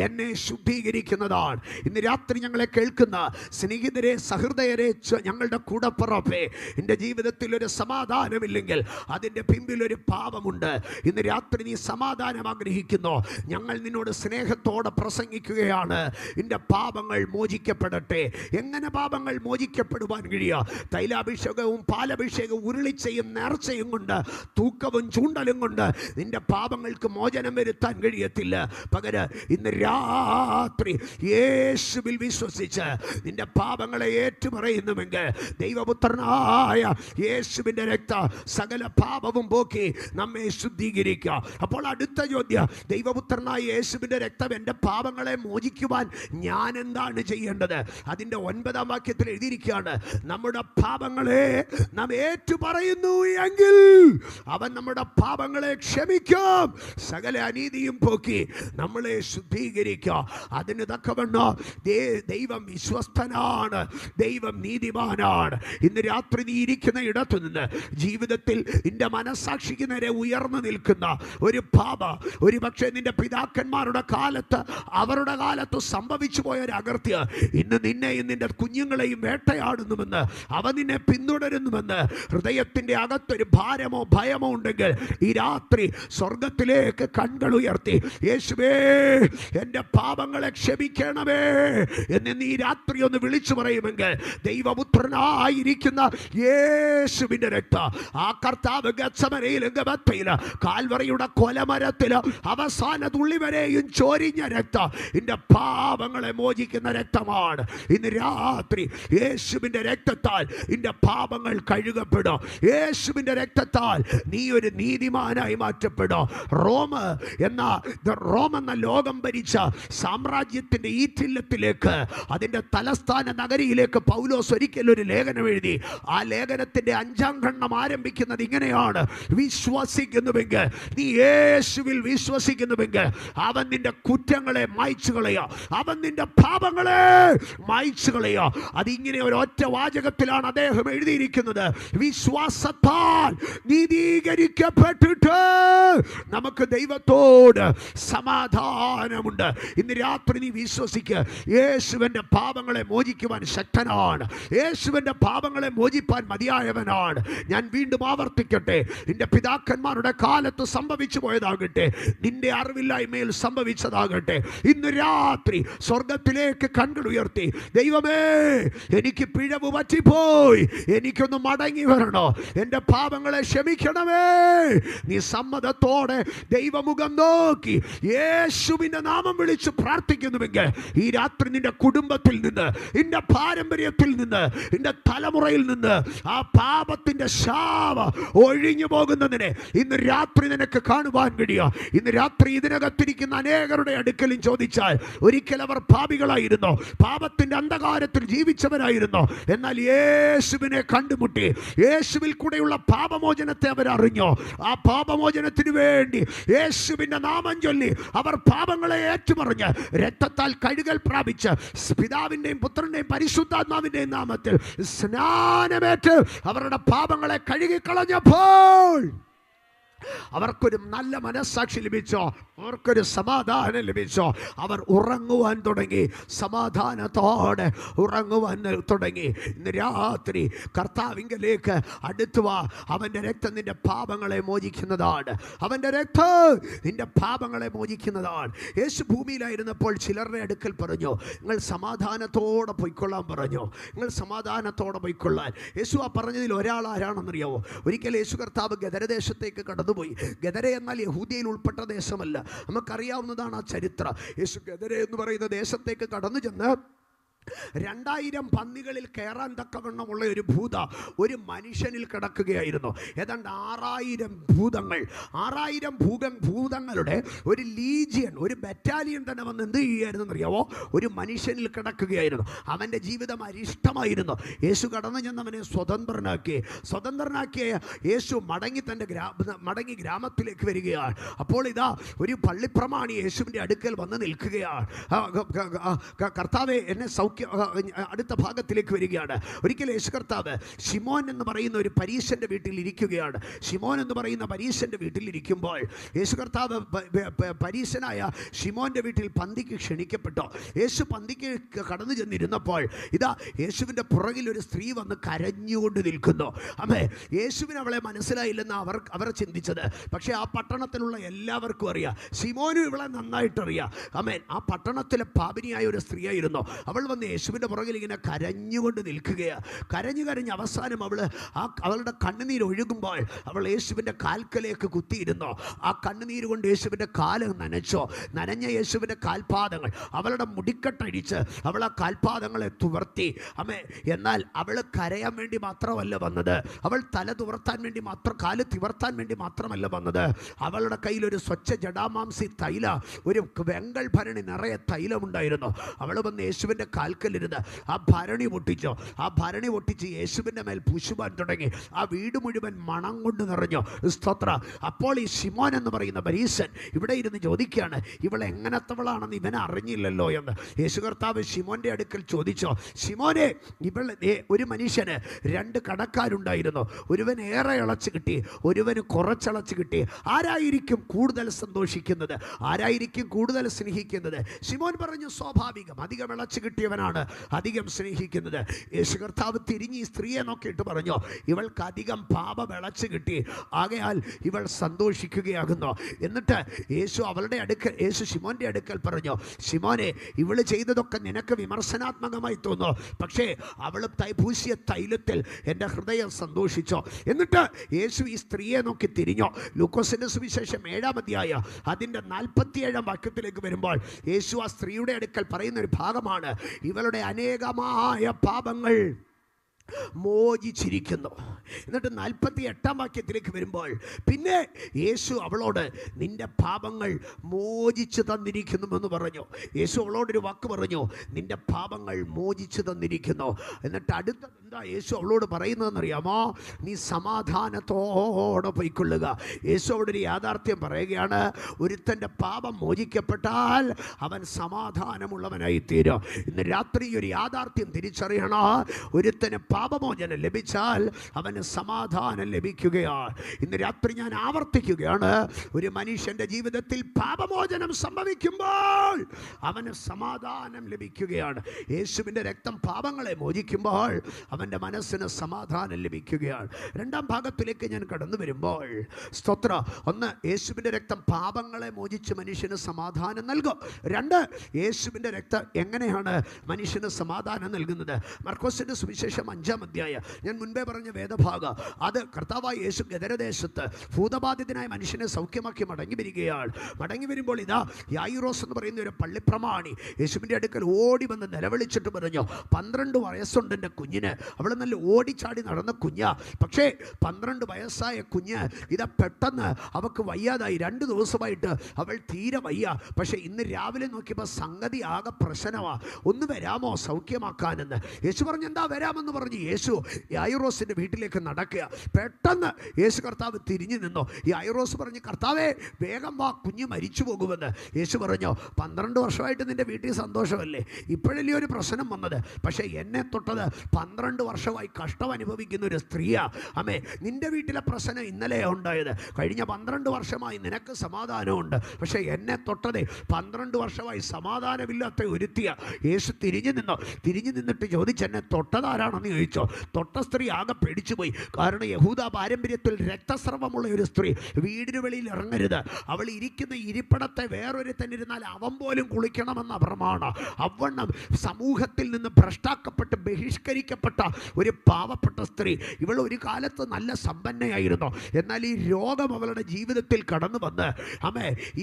എന്നെ ശുദ്ധീകരിക്കുന്നതാണ്. ഇന്ന് രാത്രി ഞങ്ങളെ കേൾക്കുന്ന സ്നേഹിതരെ, സഹൃദയരെ, ഞങ്ങളുടെ കൂടപ്പുറപ്പേ, എൻ്റെ ജീവിതത്തിൽ ഒരു സമാധാനമില്ലെങ്കിൽ അതിൻ്റെ പിമ്പിലൊരു പാപമുണ്ട്. ഇന്ന് രാത്രി നീ സമാധാനം ആഗ്രഹിക്കുന്നു. ഞങ്ങൾ നിന്നോട് സ്നേഹത്തോടെ പ്രസംഗിക്കുകയാണ്. നിന്റെ പാപങ്ങൾ മോചിക്കപ്പെടട്ടെ. എങ്ങനെ പാപങ്ങൾ മോചിക്കപ്പെടുവാൻ കഴിയുക? തൈലാഭിഷേകവും പാലഭിഷേകവും ഉരുളിച്ചയും നേർച്ചയും കൊണ്ട്, തൂക്കവും ചൂണ്ടലും കൊണ്ട് നിന്റെ പാപങ്ങൾക്ക് മോചനം വരുത്താൻ കഴിയത്തില്ല. പകരം ഇന്ന് രാത്രി യേശുവിൽ വിശ്വസിച്ച് നിന്റെ പാപങ്ങളെ ഏറ്റുപറയുന്നുവെങ്കിൽ, ദൈവപുത്രനായ യേശുവിൻ്റെ രക്തം സകല പാപവും പോക്കി നമ്മെ ശുദ്ധീകരിക്കുക. അപ്പോൾ അടുത്ത ചോദ്യം, ദൈവപുത്രനായ യേശുവിൻ്റെ രക്തം എൻ്റെ പാപങ്ങളെ മോചിക്കുവാൻ ഞാൻ എന്താണ് ചെയ്യേണ്ടത്? അതിൻ്റെ 9-ാം വാക്യത്തിൽ എഴുതിയിരിക്കുകയാണ്: നമ്മുടെ പാപങ്ങളെ നാം ഏറ്റുപറയുന്നു എങ്കിൽ അവൻ നമ്മുടെ പാപങ്ങളെ ക്ഷമിക്കാം, സകല അനീതിയും പോക്കി നമ്മളെ ശുദ്ധീകരിക്കാം. അതിന് തക്കവണ്ണം ദൈവം വിശ്വസ്തനാണ്, ദൈവം നീതിമാനാണ്. ഇന്ന് രാത്രി നീ ഇരിക്കുന്ന ഇടത്തു നിന്ന് ജീവിതത്തിൽ നിന്റെ മനസ്സാക്ഷിക്ക് നേരെ ഉയർന്നു നിൽക്കുന്ന ഒരു പാപം, ഒരു പക്ഷേ നിന്റെ പിതാക്കന്മാരുടെ കാലത്ത്, അവരുടെ കാലത്ത് സംഭവിച്ചു പോയ ഒരു അകൃത്യം ഇന്ന് നിന്നെയും നിന്റെ കുഞ്ഞുങ്ങളെയും വേട്ടയാടുന്നുവെന്ന്, അവ നിന്നെ പിന്തുടരുന്നുവെന്ന് ഹൃദയത്തിൻ്റെ അകത്തൊരു ഭാരമോ ഭയമോ ഉണ്ടെങ്കിൽ ഈ രാത്രി സ്വർഗത്തിലേക്ക് കണ്ണുകൾ ഉയർത്തി, യേശുവേ എൻ്റെ പാപങ്ങളെ ക്ഷമിക്കണമേ എന്ന് നീ രാത്രി ഒന്ന് വിളിച്ചു പറയുമെങ്കിൽ, ദൈവപുത്രനായിരിക്കുന്ന യേശുവിൻ്റെ രക്തം, ആ കർത്താവ് ഗത്സമനയിൽ, കാൽവറിയുടെ കൊലമരത്തിൽ അവസാന തുള്ളി വരെയും ചൊരിഞ്ഞ രക്തം നിന്റെ പാപങ്ങളെ മോചിക്കുന്ന രക്തമാണ്. ഇന്ന് രാത്രി യേശുവിൻ്റെ രക്തത്താൽ നിന്റെ പാപങ്ങൾ കഴുകപ്പെടും. യേശുവിൻ്റെ രക്തത്താൽ നീ ഒരു നീതിമാനായി മാറ്റപ്പെടും. റോം എന്ന ലോകം ഭരിച്ച സാമ്രാജ്യത്തിൻ്റെ ഈറ്റില്ലത്തിലേക്ക്, അതിൻ്റെ തലസ്ഥാന നഗരിയിലേക്ക് പൗലോസ് ഒരിക്കലൊരു ലേഖനം എഴുതി. ആ ലേഖനത്തിൻ്റെ 5-ാം ഖണ്ഡം ആരംഭിക്കുന്നത് ഇങ്ങനെയാണ്: വിശ്വസിക്കുന്നുവെങ്കിൽ, നീ യേശുവിൽ വിശ്വസിക്കുന്നുവെങ്കിൽ അവൻ നിന്റെ കുറ്റങ്ങളെ മായ്ച്ചു കളയുക, അവൻ നിന്റെ പാപങ്ങളെ മായ്ച്ചു കളയുക. അതിങ്ങനെ ഒരൊറ്റ വാചകത്തിലാണ് അദ്ദേഹം എഴുതിയിരിക്കുന്നത്: വിശ്വാസത്താൽ നീതീകരിക്കപ്പെട്ടിട്ട് നമുക്ക് ദൈവത്തോട് സമാധാനമുണ്ട്. ഇന്ന് രാത്രി നീ വിശ്വസിക്കുക, യേശുവിൻ്റെ പാപങ്ങളെ മോചിക്കുവാൻ ശക്തനാണ്, യേശുവിൻ്റെ പാപങ്ങളെ മോചിപ്പാൻ മതിയായവനാണ്. ഞാൻ വീണ്ടും ആവർത്തിക്കട്ടെ, നിന്റെ പിതാക്കന്മാരുടെ കാലത്ത് സംഭവിച്ചു പോയതാകട്ടെ, നിന്റെ അറിവില്ലായ്മയിൽ സംഭവിച്ചതാകട്ടെ, ഇന്ന് രാത്രി സ്വർഗത്തിലേക്ക് കണ്ണുകൾ ഉയർത്തി, ദൈവമേ എനിക്ക് പിഴവ് പറ്റിപ്പോയി, എനിക്കൊന്ന് മടങ്ങി വരണോ, എൻ്റെ പാപങ്ങളെ ക്ഷമിക്കണമേ. നീ സമ്മതത്തോടെ ദൈവമുഖം നോക്കി യേശുവിൻ്റെ നാമം വിളിച്ച് പ്രാർത്ഥിക്കുന്നുവെങ്കിൽ, ഈ രാത്രി നിന്റെ കുടുംബത്തിൽ നിന്ന്, നിന്റെ പാരമ്പര്യത്തിൽ നിന്ന്, നിന്റെ തലമുറയിൽ നിന്ന് ആ പാപത്തിൻ്റെ ശാപ ഒഴിഞ്ഞു പോകുന്നതിനെ ഇന്ന് രാത്രി നിനക്ക് കാണുവാൻ കഴിയുക. ഇന്ന് രാത്രി ഇതിനകത്തിരിക്കുന്ന അനേകരുടെ അടുക്കലും ചോദിച്ചാൽ, ഒരിക്കൽ അവർ പാപികളായിരുന്നു, പാപത്തിൻ്റെ അന്ധകാരത്തിൽ ജീവിച്ചവരായിരുന്നു, എന്നാൽ യേശുവിനെ കണ്ടുമുട്ടി, യേശുവിൽ കൂടെയുള്ള പാപമോചനത്തെ അവർ അറിഞ്ഞു. ആ പാപമോചനത്തിന് വേണ്ടി യേശുവിൻ്റെ നാമം ചൊല്ലി അവർ പാപങ്ങളെ ഏറ്റുപറഞ്ഞ് രക്തത്താൽ കഴുകൽ പ്രാപിച്ച് പിതാവിൻ്റെയും പുത്രൻ്റെയും പരിശുദ്ധാത്മാവിൻ്റെയും നാമത്തിൽ സ്നാനമേറ്റ് അവരുടെ പാപങ്ങളെ കഴുകിക്കളഞ്ഞപ്പോൾ അവർക്കൊരു നല്ല മനസ്സാക്ഷി ലഭിച്ചോ, അവർക്കൊരു സമാധാനം ലഭിച്ചോ. അവർ ഉറങ്ങുവാൻ തുടങ്ങി, സമാധാനത്തോടെ ഉറങ്ങുവാൻ തുടങ്ങി. ഇന്ന് രാത്രി കർത്താവിങ്കലേക്ക് അടുത്തു വാ. അവൻ്റെ രക്തം നിന്റെ പാപങ്ങളെ മോചിക്കുന്നതാണ്. അവൻ്റെ രക്തം നിന്റെ പാപങ്ങളെ മോചിക്കുന്നതാണ്. യേശു ഭൂമിയിലായിരുന്നപ്പോൾ ചിലരുടെ അടുക്കൽ പറഞ്ഞു, നിങ്ങൾ സമാധാനത്തോടെ പൊയ്ക്കൊള്ളാൻ പറഞ്ഞു. നിങ്ങൾ സമാധാനത്തോടെ പൊയ്ക്കൊള്ളാൻ. യേശു ആ പറഞ്ഞതിൽ ഒരാൾ ആരാണെന്നറിയാവോ? ഒരിക്കൽ യേശു കർത്താവ് ഗദരദേശത്തേക്ക് കടന്നുപോയി. ഗദര എന്നാൽ യഹൂദയിൽ ഉൾപ്പെട്ട ദേശമല്ല, നമുക്കറിയാവുന്നതാണ് ആ ചരിത്രം. യേശു ഗദര എന്ന് പറയുന്ന ദേശത്തേക്ക് കടന്നു ചെന്ന് 2000 പന്നികളിൽ കയറാൻ തക്കവണ്ണമുള്ള ഒരു ഭൂത ഒരു മനുഷ്യനിൽ കിടക്കുകയായിരുന്നു. ഏതാണ്ട് 6000 ഭൂതങ്ങൾ, 6000 ഭൂതങ്ങളുടെ ഒരു ലീജിയൻ, ഒരു ബറ്റാലിയൻ തന്നെ വന്ന് എന്ത് ചെയ്യുകയായിരുന്നു എന്നറിയാവോ? ഒരു മനുഷ്യനിൽ കിടക്കുകയായിരുന്നു. അവൻ്റെ ജീവിതം അരിഷ്ടമായിരുന്നു. യേശു കടന്നു ചെന്നവനെ സ്വതന്ത്രനാക്കിയ യേശു മടങ്ങി ഗ്രാമത്തിലേക്ക് വരികയാണ്. അപ്പോൾ ഇതാ ഒരു പള്ളിപ്രമാണി യേശുവിൻ്റെ അടുക്കൽ വന്ന് നിൽക്കുകയാണ്. കർത്താവേ, എന്നെ അടുത്ത ഭാഗത്തിലേക്ക് വരികയാണ്. ഒരിക്കൽ യേശു കർത്താവ് ശിമോൻ എന്ന് പറയുന്ന ഒരു പരീശൻ്റെ വീട്ടിൽ ഇരിക്കുകയാണ്. ശിമോൻ എന്ന് പറയുന്ന പരീശൻ്റെ വീട്ടിൽ ഇരിക്കുമ്പോൾ യേശു കർത്താവ് പരീശനായ ശിമോൻ്റെ വീട്ടിൽ പന്തിക്ക് ക്ഷണിക്കപ്പെട്ടു. യേശു പന്തിക്ക് കടന്നു ചെന്നിരുന്നപ്പോൾ ഇതാ യേശുവിൻ്റെ പുറകിൽ ഒരു സ്ത്രീ വന്ന് കരഞ്ഞുകൊണ്ട് നിൽക്കുന്നു. അമ്മേ, യേശുവിന് അവളെ മനസ്സിലായില്ലെന്ന് അവർ ചിന്തിച്ചത്. പക്ഷേ ആ പട്ടണത്തിലുള്ള എല്ലാവർക്കും അറിയാം, ശിമോനും ഇവളെ നന്നായിട്ടറിയാം. അമ്മേൻ, ആ പട്ടണത്തിലെ പാപിനിയായ ഒരു സ്ത്രീയായിരുന്നു. അവൾ വന്ന് യേശുവിൻ്റെ പുറകിൽ ഇങ്ങനെ കരഞ്ഞുകൊണ്ട് നിൽക്കുകയാണ്. കരഞ്ഞ് അവസാനം അവളുടെ കണ്ണുനീര് ഒഴുകുമ്പോൾ അവൾ യേശുവിൻ്റെ കാൽക്കലേക്ക് കുത്തിയിരുന്നു. ആ കണ്ണുനീര് കൊണ്ട് യേശുവിൻ്റെ കാല് നനഞ്ഞ യേശുവിൻ്റെ കാൽപാദങ്ങൾ അവളുടെ മുടിക്കെട്ടഴിച്ച് അവൾ ആ കാൽപാദങ്ങളെ തുവർത്തി. അമ്മേ, എന്നാൽ അവൾ കരയാൻ വേണ്ടി മാത്രമല്ല വന്നത്, അവൾ തല തുവർത്താൻ വേണ്ടി കാല് തിവർത്താൻ വേണ്ടി മാത്രമല്ല വന്നത്. അവളുടെ കയ്യിൽ ഒരു സ്വച്ഛ ജടാമാംസി തൈല, ഒരു വെങ്കൽ ഭരണി നിറയെ തൈലമുണ്ടായിരുന്നു. അവൾ വന്ന് യേശുവിൻ്റെ കാൽക്കലിരുന്ന് ആ ഭരണി പൊട്ടിച്ച് യേശുവിൻ്റെ മേൽ പൂശുവാൻ തുടങ്ങി. ആ വീട് മുഴുവൻ മണം കൊണ്ട് നിറഞ്ഞു. സ്തോത്രം. അപ്പോൾ ഈ ശിമോൻ എന്ന് പറയുന്ന പരീശൻ ഇവിടെ ഇരുന്ന് ചോദിക്കുകയാണ്, ഇവൾ എങ്ങനത്തവളാണെന്ന് ഇവനെ അറിഞ്ഞില്ലല്ലോ എന്ന്. യേശു കർത്താവ് ശിമോൻ്റെ അടുക്കൽ ചോദിച്ചോ, ശിമോനെ, ഒരു മനുഷ്യന് 2 കടക്കാരുണ്ടായിരുന്നു. ഒരുവന് ഏറെ ഇളച്ച് കിട്ടി, ഒരുവന് കുറച്ചളച്ച് കിട്ടി. ആരായിരിക്കും കൂടുതൽ സന്തോഷിക്കുന്നത്? ആരായിരിക്കും കൂടുതൽ സ്നേഹിക്കുന്നത്? ശിമോൻ പറഞ്ഞു, സ്വാഭാവികം, അധികം ഇളച്ച് കിട്ടിയവനാണ് അധികം സ്നേഹിക്കുന്നത്. യേശു കർത്താവ് തിരിഞ്ഞ് ഈ സ്ത്രീയെ നോക്കിയിട്ട് പറഞ്ഞു, ഇവൾക്ക് അധികം പാപം ഇളച്ച് കിട്ടി, ആകയാൽ ഇവൾ സന്തോഷിക്കുകയാകുന്നു. എന്നിട്ട് യേശു ശിമോൻ്റെ അടുക്കൽ പറഞ്ഞു, ശിമോനെ, ഇവള് ചെയ്തതൊക്കെ നിനക്ക് വിമർശനാത്മകമായി തോന്നുന്നു, പക്ഷേ അവൾ പൂശിയ തൈലത്തിൽ എൻ്റെ ഹൃദയം സന്തോഷിച്ചോ. എന്നിട്ട് യേശു ഈ സ്ത്രീയെ നോക്കി തിരിഞ്ഞോ. ലൂക്കോസിൻ്റെ സുവിശേഷം 7-ാം അധ്യായം അതിൻ്റെ 47-ാം വാക്യത്തിലേക്ക് വരുമ്പോൾ യേശു ആ സ്ത്രീയുടെ അടുക്കൽ പറയുന്ന ഒരു ഭാഗമാണ്, ഇവളുടെ അനേകമായ പാപങ്ങൾ മോചിച്ചിരിക്കുന്നു. എന്നിട്ട് 48-ാം വാക്യത്തിലേക്ക് വരുമ്പോൾ പിന്നെ യേശു അവളോട്, നിന്റെ പാപങ്ങൾ മോചിച്ചു തന്നിരിക്കുന്നുവെന്ന് പറഞ്ഞു. യേശു അവളോടൊരു വാക്ക് പറഞ്ഞു, നിന്റെ പാപങ്ങൾ മോചിച്ചു തന്നിരിക്കുന്നു. എന്നിട്ട് അടുത്ത എന്താ യേശു അവളോട് പറയുന്നതെന്നറിയാമോ? നീ സമാധാനത്തോടെ പോയിക്കൊള്ളുക. യേശു അവിടെ ഒരു യാഥാർത്ഥ്യം പറയുകയാണ്, ഒരുത്തൻ്റെ പാപം മോചിക്കപ്പെട്ടാൽ അവൻ സമാധാനമുള്ളവനായി തീരും. ഇന്ന് രാത്രി ഒരു യാഥാർത്ഥ്യം തിരിച്ചറിയണം, ഒരുത്തന് പാപമോചനം ലഭിച്ചാൽ അവന് സമാധാനം ലഭിക്കുകയാണ്. ഇന്ന് രാത്രി ഞാൻ ആവർത്തിക്കുകയാണ്, ഒരു മനുഷ്യൻ്റെ ജീവിതത്തിൽ പാപമോചനം സംഭവിക്കുമ്പോൾ അവന് സമാധാനം ലഭിക്കുകയാണ്. യേശുവിൻ്റെ രക്തം പാപങ്ങളെ മോചിക്കുമ്പോൾ അവൻ്റെ മനസ്സിന് സമാധാനം ലഭിക്കുകയാണ്. 2-ാം ഭാഗത്തിലേക്ക് ഞാൻ കടന്നു വരുമ്പോൾ, സ്തോത്ര, 1, യേശുവിൻ്റെ രക്തം പാപങ്ങളെ മോചിച്ച് മനുഷ്യന് സമാധാനം നൽകും. 2, യേശുവിൻ്റെ രക്തം എങ്ങനെയാണ് മനുഷ്യന് സമാധാനം നൽകുന്നത്? മർക്കോസിൻ്റെ സുവിശേഷം 5-ാം അധ്യായം ഞാൻ മുൻപേ പറഞ്ഞ വേദഭാഗം, അത് കർത്താവായ യേശു ഗദരദേശത്ത് ഭൂതബാധിതനായ മനുഷ്യനെ സൗഖ്യമാക്കി മടങ്ങി വരികയാണ്. മടങ്ങി വരുമ്പോൾ ഇതാ യായിറോസ് എന്ന് പറയുന്ന ഒരു പള്ളിപ്രമാണി യേശുവിൻ്റെ അടുക്കൽ ഓടി വന്ന് നിലവിളിച്ചിട്ട് പറഞ്ഞു, 12 വയസ്സുണ്ട് എൻ്റെ കുഞ്ഞിന്. അവൾ നല്ല ഓടിച്ചാടി നടന്ന കുഞ്ഞാ, പക്ഷേ 12 വയസ്സായ കുഞ്ഞ് ഇതാ പെട്ടെന്ന് അവൾക്ക് വയ്യാതായി. 2 ദിവസമായിട്ട് അവൾ തീരെ വയ്യ. പക്ഷേ ഇന്ന് രാവിലെ നോക്കിയപ്പോൾ സംഗതി ആകെ പ്രശ്നമാണ്, ഒന്ന് വരാമോ സൗഖ്യമാക്കാനെന്ന്. യേശു പറഞ്ഞു, എന്താ വരാമെന്ന് പറഞ്ഞു. യേശു യായിറോസിൻ്റെ വീട്ടിലേക്ക് നടക്കുക. പെട്ടെന്ന് യേശു കർത്താവ് തിരിഞ്ഞു നിന്നു. യായിറോസ് പറഞ്ഞു, കർത്താവേ, വേഗം വാ, കുഞ്ഞ് മരിച്ചു പോകുമെന്ന്. യേശു പറഞ്ഞു, 12 വർഷമായിട്ട് നിൻ്റെ വീട്ടിൽ സന്തോഷമല്ലേ, ഇപ്പോഴല്ലേ ഒരു പ്രശ്നം വന്നത്, പക്ഷേ എന്നെ തൊട്ടത് 12 12 വർഷമായി കഷ്ടം അനുഭവിക്കുന്ന ഒരു സ്ത്രീയാ. അമ്മേ, നിന്റെ വീട്ടിലെ പ്രശ്നം ഇന്നലെ ഉണ്ടായത്. കഴിഞ്ഞ 12 വർഷമായി നിനക്ക് സമാധാനമുണ്ട്. പക്ഷേ എന്നെ തൊട്ടതേ 12 വർഷമായി സമാധാനമില്ലാത്ത ഒരുത്തിയ. യേശു തിരിഞ്ഞു നിന്നിട്ട് ചോദിച്ചെന്നെ തൊട്ടതാരാണെന്ന് ചോദിച്ചോ. തൊട്ട സ്ത്രീ ആകെ പേടിച്ചുപോയി. കാരണം യഹൂദ പാരമ്പര്യത്തിൽ രക്തസ്രവമുള്ള ഒരു സ്ത്രീ വീടിന് വെളിയിൽ ഇറങ്ങരുത്. അവൾ ഇരിക്കുന്ന ഇരിപ്പിടത്തെ വേറൊരുത്തനിരുന്നാൽ അവൻ പോലും കുളിക്കണമെന്ന പ്രമാണം. അവണ്ണം സമൂഹത്തിൽ നിന്ന് ഭ്രഷ്ടാക്കപ്പെട്ട് ബഹിഷ്കരിക്കപ്പെട്ട ഒരു പാവപ്പെട്ട സ്ത്രീ. ഇവൾ ഒരു കാലത്ത് നല്ല സമ്പന്നയായിരുന്നു. എന്നാൽ ഈ രോഗം അവളുടെ ജീവിതത്തിൽ കടന്നു വന്ന്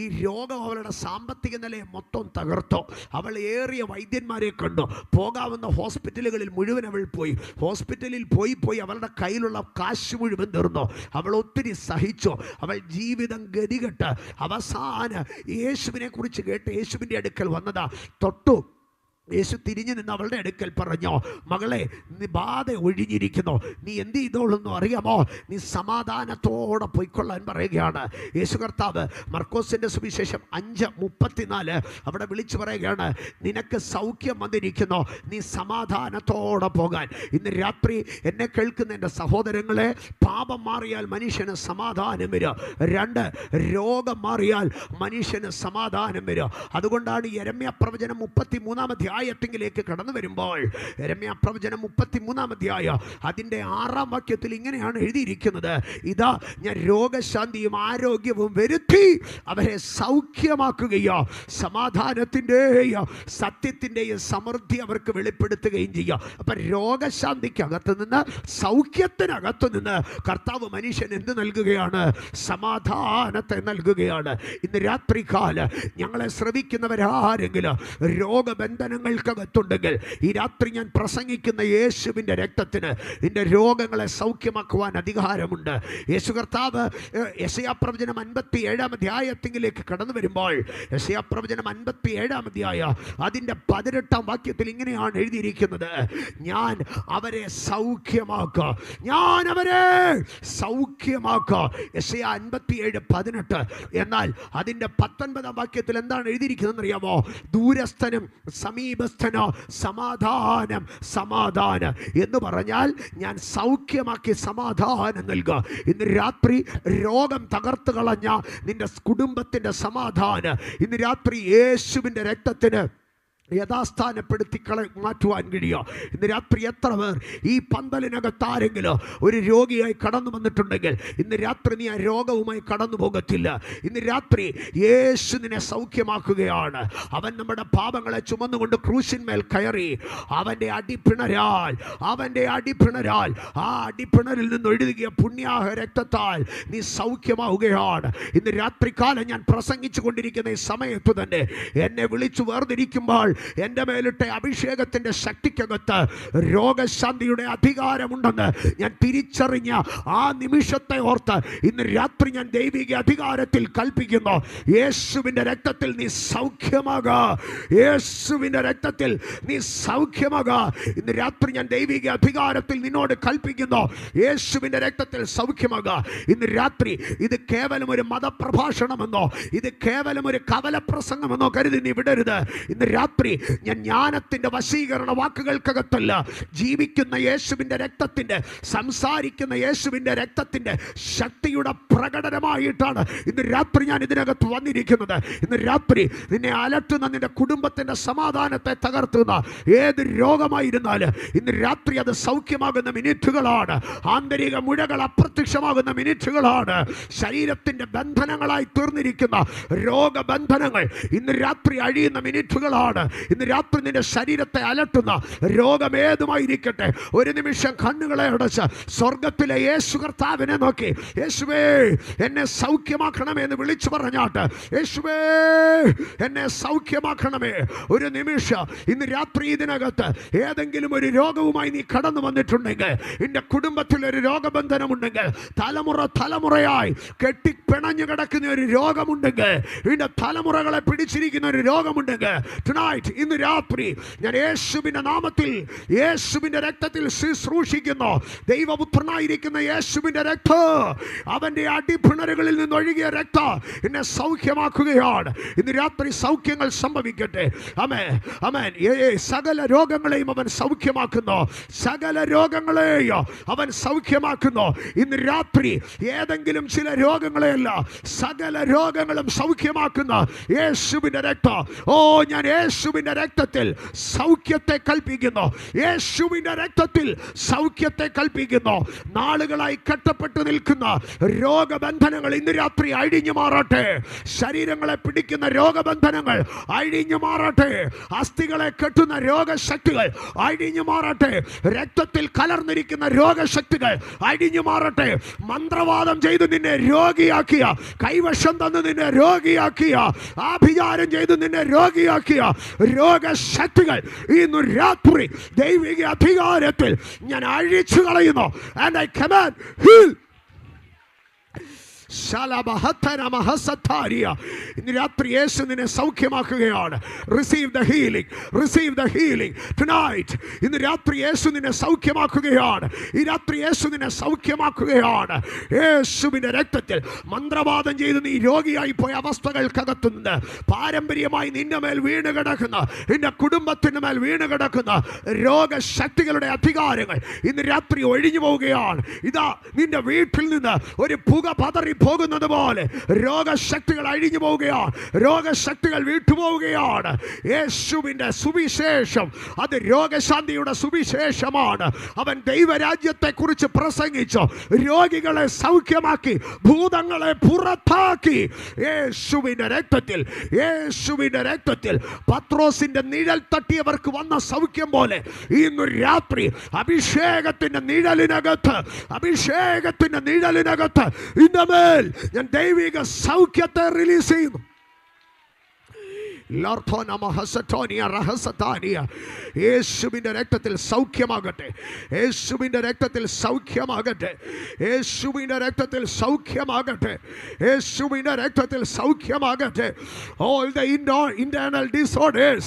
ഈ രോഗം അവളുടെ സാമ്പത്തിക നിലയെ മൊത്തം തകർത്തു. അവൾ ഏറിയ വൈദ്യന്മാരെ കണ്ടു. പോകാവുന്ന ഹോസ്പിറ്റലുകളിൽ മുഴുവൻ അവൾ പോയി. ഹോസ്പിറ്റലിൽ പോയി അവളുടെ കയ്യിലുള്ള കാശ് മുഴുവൻ തീർന്നു. അവൾ ഒത്തിരി സഹിച്ചു. അവൾ ജീവിതം ഗതികെട്ട് അവസാനം യേശുവിനെ കുറിച്ച് കേട്ട് യേശുവിൻ്റെ അടുക്കൽ വന്നതാ. തൊട്ടു. യേശു തിരിഞ്ഞു നിന്ന് അവളുടെ അടുക്കൽ പറഞ്ഞു, മകളെ, നീ ബാധ ഒഴിഞ്ഞിരിക്കുന്നു. നീ എന്ത് ചെയ്തോളെന്ന് അറിയാമോ? നീ സമാധാനത്തോടെ പൊയ്ക്കൊള്ളാൻ പറയുകയാണ് യേശു കർത്താവ്. മർക്കോസിൻ്റെ സുവിശേഷം 5:34 അവിടെ വിളിച്ചു പറയുകയാണ്, നിനക്ക് സൗഖ്യം വന്നിരിക്കുന്നു, നീ സമാധാനത്തോടെ പോകാൻ. ഇന്ന് രാത്രി എന്നെ കേൾക്കുന്ന എൻ്റെ സഹോദരങ്ങളെ, പാപം മാറിയാൽ മനുഷ്യന് സമാധാനം വരും. 2, രോഗം മാറിയാൽ മനുഷ്യന് സമാധാനം വരും. അതുകൊണ്ടാണ് യെരമ്യാ പ്രവചനം 33-ാം അധ്യായത്തിലേക്ക് കടന്നു വരുമ്പോൾ, യെരമ്യാ പ്രവചനം 33-ാം അധ്യായം അതിൻ്റെ 6-ാം വാക്യത്തിൽ ഇങ്ങനെയാണ് എഴുതിയിരിക്കുന്നത്, ഇതാ ഞാൻ രോഗശാന്തിയും ആരോഗ്യവും വരുത്തി അവരെ സൗഖ്യമാക്കുകയോ സമാധാനത്തിൻ്റെയോ സത്യത്തിൻ്റെയും സമൃദ്ധി അവർക്ക് വെളിപ്പെടുത്തുകയും ചെയ്യുക. അപ്പം രോഗശാന്തിക്കകത്ത് നിന്ന്, സൗഖ്യത്തിനകത്ത് നിന്ന് കർത്താവ് മനുഷ്യൻ എന്ത് നൽകുകയാണ്? സമാധാനത്തെ നൽകുകയാണ്. ഇന്ന് രാത്രികാല ഞങ്ങളെ ശ്രവിക്കുന്നവരാരെങ്കിലും രോഗബന്ധനങ്ങൾക്കകത്തുണ്ടെങ്കിൽ, ഈ രാത്രി ഞാൻ പ്രസംഗിക്കുന്ന യേശുവിൻ്റെ രക്തത്തിന് നിന്റെ രോഗങ്ങളെ സൗഖ്യമാക്കുവാൻ അധികാരമുണ്ട്. യേശു കർത്താവ് യെശയ്യാ പ്രവചനം 57-ാം അധ്യായത്തിലേക്ക് കടന്നു വരുമ്പോൾ, യെശയ്യാ പ്രവചനം 57-ാം അധ്യായം അതിൻ്റെ 18-ാം വാക്യത്തിൽ ഇങ്ങനെയാണ് എഴുതിയിരിക്കുന്നത്, ഞാൻ അവരെ സൗഖ്യമാക്കുക, ഞാൻ അവരെ സൗഖ്യമാക്കുക. യെശയ്യാ 57:18. എന്നാൽ അതിൻ്റെ 19-ാം വാക്യത്തിൽ എന്താണ് എഴുതിയിരിക്കുന്നതെന്ന് അറിയാമോ? ദൂരസ്ഥനും സമീപസ്ഥനോ സമാധാനം, സമാധാനം എന്ന് പറഞ്ഞാൽ ഞാൻ സൗഖ്യമാക്കി സമാധാനം നൽകുക. ഇന്ന് രാത്രി രോഗം തകർത്ത് കളഞ്ഞ നിന്റെ കുടുംബത്തിൻ്റെ സമാധാനം ഇന്ന് രാത്രി യേശുവിൻ്റെ രക്തത്തിന് യഥാസ്ഥാനപ്പെടുത്തി മാറ്റുവാൻ കഴിയുക. ഇന്ന് രാത്രി എത്ര പേർ ഈ പന്തലിനകത്താരെങ്കിലും ഒരു രോഗിയായി കടന്നു വന്നിട്ടുണ്ടെങ്കിൽ, ഇന്ന് രാത്രി നീ ആ രോഗവുമായി കടന്നു പോകത്തില്ല. ഇന്ന് രാത്രി യേശു നിന്നെ സൗഖ്യമാക്കുകയാണ്. അവൻ നമ്മുടെ പാപങ്ങളെ ചുമന്നുകൊണ്ട് ക്രൂശിന്മേൽ കയറി അവൻ്റെ അടിപ്പിണരാൽ ആ അടിപ്പിണരിൽ നിന്ന് ഒഴുകിയ പുണ്യാഹ രക്തത്താൽ നീ സൗഖ്യമാവുകയാണ്. ഇന്ന് രാത്രികാലം ഞാൻ പ്രസംഗിച്ചു കൊണ്ടിരിക്കുന്ന ഈ സമയത്ത് തന്നെ എന്നെ വിളിച്ചു വേർതിരിക്കുമ്പോൾ എൻ്റെ മേലിട്ട അഭിഷേകത്തിൻ്റെ ശക്തിക്കകത്ത് രോഗശാന്തിയുടെ അധികാരമുണ്ടെന്ന് ഞാൻ തിരിച്ചറിഞ്ഞ ആ നിമിഷത്തെ ഓർത്ത് ഇന്ന് രാത്രി ഞാൻ ദൈവിക അധികാരത്തിൽ കൽപ്പിക്കുന്നു, യേശുവിൻ്റെ രക്തത്തിൽ നീ സൗഖ്യമാകുക, യേശുവിൻ്റെ രക്തത്തിൽ നീ സൗഖ്യമാകുക. ഇന്ന് രാത്രി ഞാൻ ദൈവിക അധികാരത്തിൽ നിന്നോട് കൽപ്പിക്കുന്നു, യേശുവിൻ്റെ രക്തത്തിൽ സൗഖ്യമാകുക. ഇന്ന് രാത്രി ഇത് കേവലം ഒരു മതപ്രഭാഷണമെന്നോ ഇത് കേവലം ഒരു കവലപ്രസംഗമെന്നോ കരുതി നീ വിടരുത്. ഇന്ന് രാത്രി ഞാൻ ജ്ഞാനത്തിന്റെ വശീകരണ വാക്കുകൾക്കകത്തല്ല, ജീവിക്കുന്ന യേശുവിന്റെ രക്തത്തിന്റെ, സംസാരിക്കുന്ന യേശുവിന്റെ രക്തത്തിന്റെ ശക്തിയുടെ പ്രകടനമായിട്ടാണ് ഇന്ന് രാത്രി ഞാൻ ഇതിനകത്ത് വന്നിരിക്കുന്നത്. ഇന്ന് രാത്രി നിന്നെ അലട്ടുന്ന നിന്റെ കുടുംബത്തിന്റെ സമാധാനത്തെ തകർത്തുന്ന ഏത് രോഗമായിരുന്നാലും ഇന്ന് രാത്രി അത് സൗഖ്യമാകുന്ന മിനിറ്റുകളാണ്. ആന്തരിക മുഴകൾ അപ്രത്യക്ഷമാകുന്ന മിനിറ്റുകളാണ്. ശരീരത്തിന്റെ ബന്ധനങ്ങളായി തീർന്നിരിക്കുന്ന രോഗബന്ധനങ്ങൾ ഇന്ന് രാത്രി അഴിയുന്ന മിനിറ്റുകളാണ്. ഇന്ന് രാത്രി നിന്റെ ശരീരത്തെ അലട്ടുന്ന രോഗമേതുമായിരിക്കട്ടെ, ഒരു നിമിഷം കണ്ണുകളെ അടച്ച് സ്വർഗത്തിലെ യേശു കർത്താവിനെ നോക്കി, യേശുവേ എന്നെ സൗഖ്യമാക്കണമേ എന്ന് വിളിച്ചു പറഞ്ഞാട്ട്, യേശുവേ എന്നെ സൗഖ്യമാക്കണമേ. ഒരു നിമിഷം ഇന്ന് രാത്രി ഇതിനകത്ത് ഏതെങ്കിലും ഒരു രോഗവുമായി നീ കടന്നു വന്നിട്ടുണ്ടെങ്കിൽ, നിന്റെ കുടുംബത്തിൽ ഒരു രോഗബന്ധനമുണ്ടെങ്കിൽ, തലമുറയായി കെട്ടിപ്പിണഞ്ഞു കിടക്കുന്ന ഒരു രോഗമുണ്ടെങ്കിൽ, നിന്റെ തലമുറകളെ പിടിച്ചിരിക്കുന്ന ഒരു രോഗമുണ്ടെങ്കിൽ, tonight ഇന്ന് രാത്രി ഞാൻ യേശുവിന്റെ നാമത്തിൽ, യേശുവിന്റെ രക്തത്തിൽ ശുശ്രൂഷിക്കുന്നു. ദൈവപുത്രനായിരിക്കുന്ന യേശുവിന്റെ രക്തം, അവന്റെ അടിപ്പിണറുകളിൽ നിന്നൊഴുകിയ രക്തം എന്നെ സൗഖ്യമാക്കുകയാണ്. ഇന്ന് രാത്രി സൗഖ്യങ്ങൾ സംഭവിക്കട്ടെ. ആമേൻ, ആമേൻ. സകല രോഗങ്ങളെയും അവൻ സൗഖ്യമാക്കുന്നു. സകല രോഗങ്ങളെയും അവൻ സൗഖ്യമാക്കുന്നു. ഇന്ന് രാത്രി ഏതെങ്കിലും ചില രോഗങ്ങളെയല്ല, സകല രോഗങ്ങളും സൗഖ്യമാക്കുന്ന യേശുവിന്റെ രക്തം. ഓ, ഞാൻ യേശുവിന്റെ രക്തത്തിൽ സൗഖ്യത്തെ കൽപ്പിക്കുന്നു. യേശുവിന്റെ രക്തത്തിൽ സൗഖ്യത്തെ കൽപ്പിക്കുന്നു. നാളുകളായി കെട്ടപ്പെട്ടു നിൽക്കുന്ന രോഗബന്ധനങ്ങൾ ഇന്ന് രാത്രി അഴിഞ്ഞു മാറട്ടെ. ശരീരങ്ങളെ പിടിക്കുന്ന രോഗബന്ധനങ്ങൾ അഴിഞ്ഞു മാറട്ടെ. അസ്ഥികളെ കെട്ടുന്ന രോഗശക്തികൾ അഴിഞ്ഞു മാറട്ടെ. രക്തത്തിൽ കലർന്നിരിക്കുന്ന രോഗശക്തികൾ അഴിഞ്ഞു മാറട്ടെ. മന്ത്രവാദം ചെയ്ത് നിന്നെ രോഗിയാക്കിയ, കൈവശം തന്ന് നിന്നെ രോഗിയാക്കിയ, ആഭിചാരം ചെയ്ത് നിന്നെ രോഗിയാക്കിയ രോഗശക്തികൾ ഇന്ന് രാത്രി ദൈവിക അധികാരത്തിൽ ഞാൻ അഴിച്ചു കളയുന്നു. And I command, heal. ഇന്ന് രാത്രി യേശു നിന്നെ സൗഖ്യമാക്കുകയാണ്. Receive the healing, receive the healing tonight. ഇന്ന് രാത്രി യേശു നിന്നെ സൗഖ്യമാക്കുകയാണ്. ഈ രാത്രി യേശു നിന്നെ സൗഖ്യമാക്കുകയാണ്. യേശുവിന്റെ രക്തത്തിൽ മന്ത്രവാദം ചെയ്ത് നീ രോഗിയായി പോയ അവസ്ഥകൾക്കകത്തു നിന്ന്, പാരമ്പര്യമായി നിന്റെ മേൽ വീണ് കിടക്കുന്ന, നിന്റെ കുടുംബത്തിന് മേൽ വീണ് കിടക്കുന്ന രോഗശക്തികളുടെ അധികാരങ്ങൾ ഇന്ന് രാത്രി ഒഴിഞ്ഞു പോവുകയാണ്. ഇതാ നിന്റെ വീട്ടിൽ നിന്ന് ഒരു പുക പതറി പോകുന്നത് പോലെ രോഗശക്തികൾ അഴിഞ്ഞു പോവുകയാണ്. രോഗശക്തികൾ വിട്ടുപോവുകയാണ്. യേശുവിന്റെ സുവിശേഷം അത് രോഗശാന്തിയുടെ സുവിശേഷമാണ്. അവൻ ദൈവരാജ്യത്തെ കുറിച്ച് പ്രസംഗിച്ചു, രോഗികളെ സൗഖ്യമാക്കി, ഭൂതങ്ങളെ പുറത്താക്കി. യേശുവിന്റെ രക്തത്തിൽ, യേശുവിന്റെ രക്തത്തിൽ പത്രോസിന്റെ നിഴൽ തട്ടിയവർക്ക് വന്ന സൗഖ്യം പോലെ ഇന്ന് രാത്രി അഭിഷേകത്തിന്റെ നിഴലിനകത്ത്, അഭിഷേകത്തിന്റെ നിഴലിനകത്ത് ഇന്നമേൽ ഞാൻ ദൈവിക സൗഖ്യത്തെ റിലീസ് ചെയ്യുന്നു. യേശുവിന്റെ രക്തത്തിൽ സൗഖ്യമാകട്ടെ, യേശുവിന്റെ രക്തത്തിൽ സൗഖ്യമാകട്ടെ, യേശുവിന്റെ രക്തത്തിൽ സൗഖ്യമാകട്ടെ, യേശുവിന്റെ രക്തത്തിൽ സൗഖ്യമാകട്ടെ. All the internal disorders,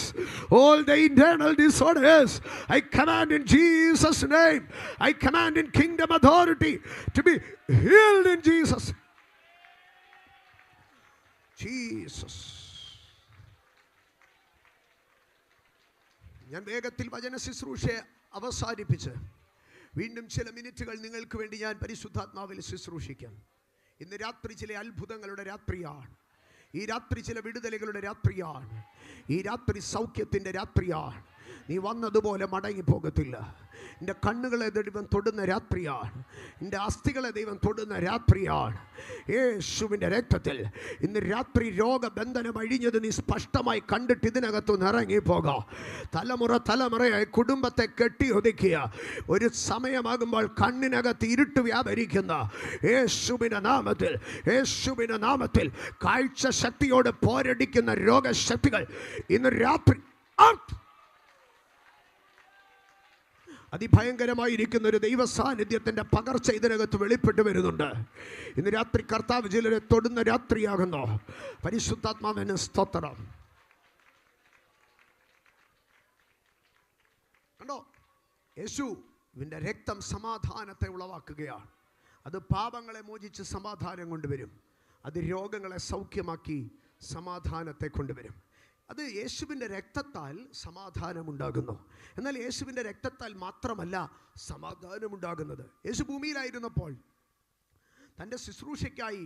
all the internal disorders, I command in Jesus' name, I command in kingdom authority to be healed in Jesus. Jesus. ഞാൻ വേഗത്തിൽ വചന ശുശ്രൂഷയെ അവസാനിപ്പിച്ച് വീണ്ടും ചില മിനിറ്റുകൾ നിങ്ങൾക്ക് വേണ്ടി ഞാൻ പരിശുദ്ധാത്മാവിൽ ശുശ്രൂഷിക്കാം. ഇന്ന് രാത്രി ചില അത്ഭുതങ്ങളുടെ രാത്രിയാണ്. ഈ രാത്രി ചില വിടുതലുകളുടെ രാത്രിയാണ്. ഈ രാത്രി സൗഖ്യത്തിൻ്റെ രാത്രിയാണ്. നീ വന്നതുപോലെ മടങ്ങിപ്പോകത്തില്ല. എൻ്റെ കണ്ണുകളെ ദൈവം തൊടുന്ന രാത്രിയാണ്. എൻ്റെ അസ്ഥികളെ ദൈവം തൊടുന്ന രാത്രിയാണ്. യേശുവിൻ്റെ രക്തത്തിൽ ഇന്ന് രാത്രി രോഗബന്ധനം അഴിഞ്ഞത് നീ സ്പഷ്ടമായി കണ്ടിട്ട് ഇതിനകത്തുനിന്ന് ഇറങ്ങിപ്പോകാം. തലമുറ തലമുറയായി കുടുംബത്തെ കെട്ടി ഒതുക്കിയ ഒരു സമയമാകുമ്പോൾ കണ്ണിനകത്ത് ഇരുട്ട് വ്യാപരിക്കുന്ന യേശുവിൻ്റെ നാമത്തിൽ, യേശുവിൻ്റെ നാമത്തിൽ കാഴ്ച ശക്തിയോട് പോരടിക്കുന്ന രോഗശക്തികൾ ഇന്ന് രാത്രി അതിഭയങ്കരമായിരിക്കുന്ന ഒരു ദൈവ സാന്നിധ്യത്തിൻ്റെ പകർച്ച ഇതിനകത്ത് വെളിപ്പെട്ട് വരുന്നുണ്ട്. ഇന്ന് രാത്രി കർത്താവ് ചിലരെ തൊടുന്ന രാത്രിയാകുന്നു. പരിശുദ്ധാത്മാവിന് സ്തോത്രം. കണ്ടോ, യേശുവിൻ്റെ രക്തം സമാധാനത്തെ ഉളവാക്കുകയാണ്. അത് പാപങ്ങളെ മോചിച്ച് സമാധാനം കൊണ്ടുവരും. അത് രോഗങ്ങളെ സൗഖ്യമാക്കി സമാധാനത്തെ കൊണ്ടുവരും. അത് യേശുവിൻ്റെ രക്തത്താൽ സമാധാനമുണ്ടാകുന്നു. എന്നാൽ യേശുവിൻ്റെ രക്തത്താൽ മാത്രമല്ല സമാധാനമുണ്ടാകുന്നത്. യേശു ഭൂമിയിലായിരുന്നപ്പോൾ തൻ്റെ ശുശ്രൂഷയ്ക്കായി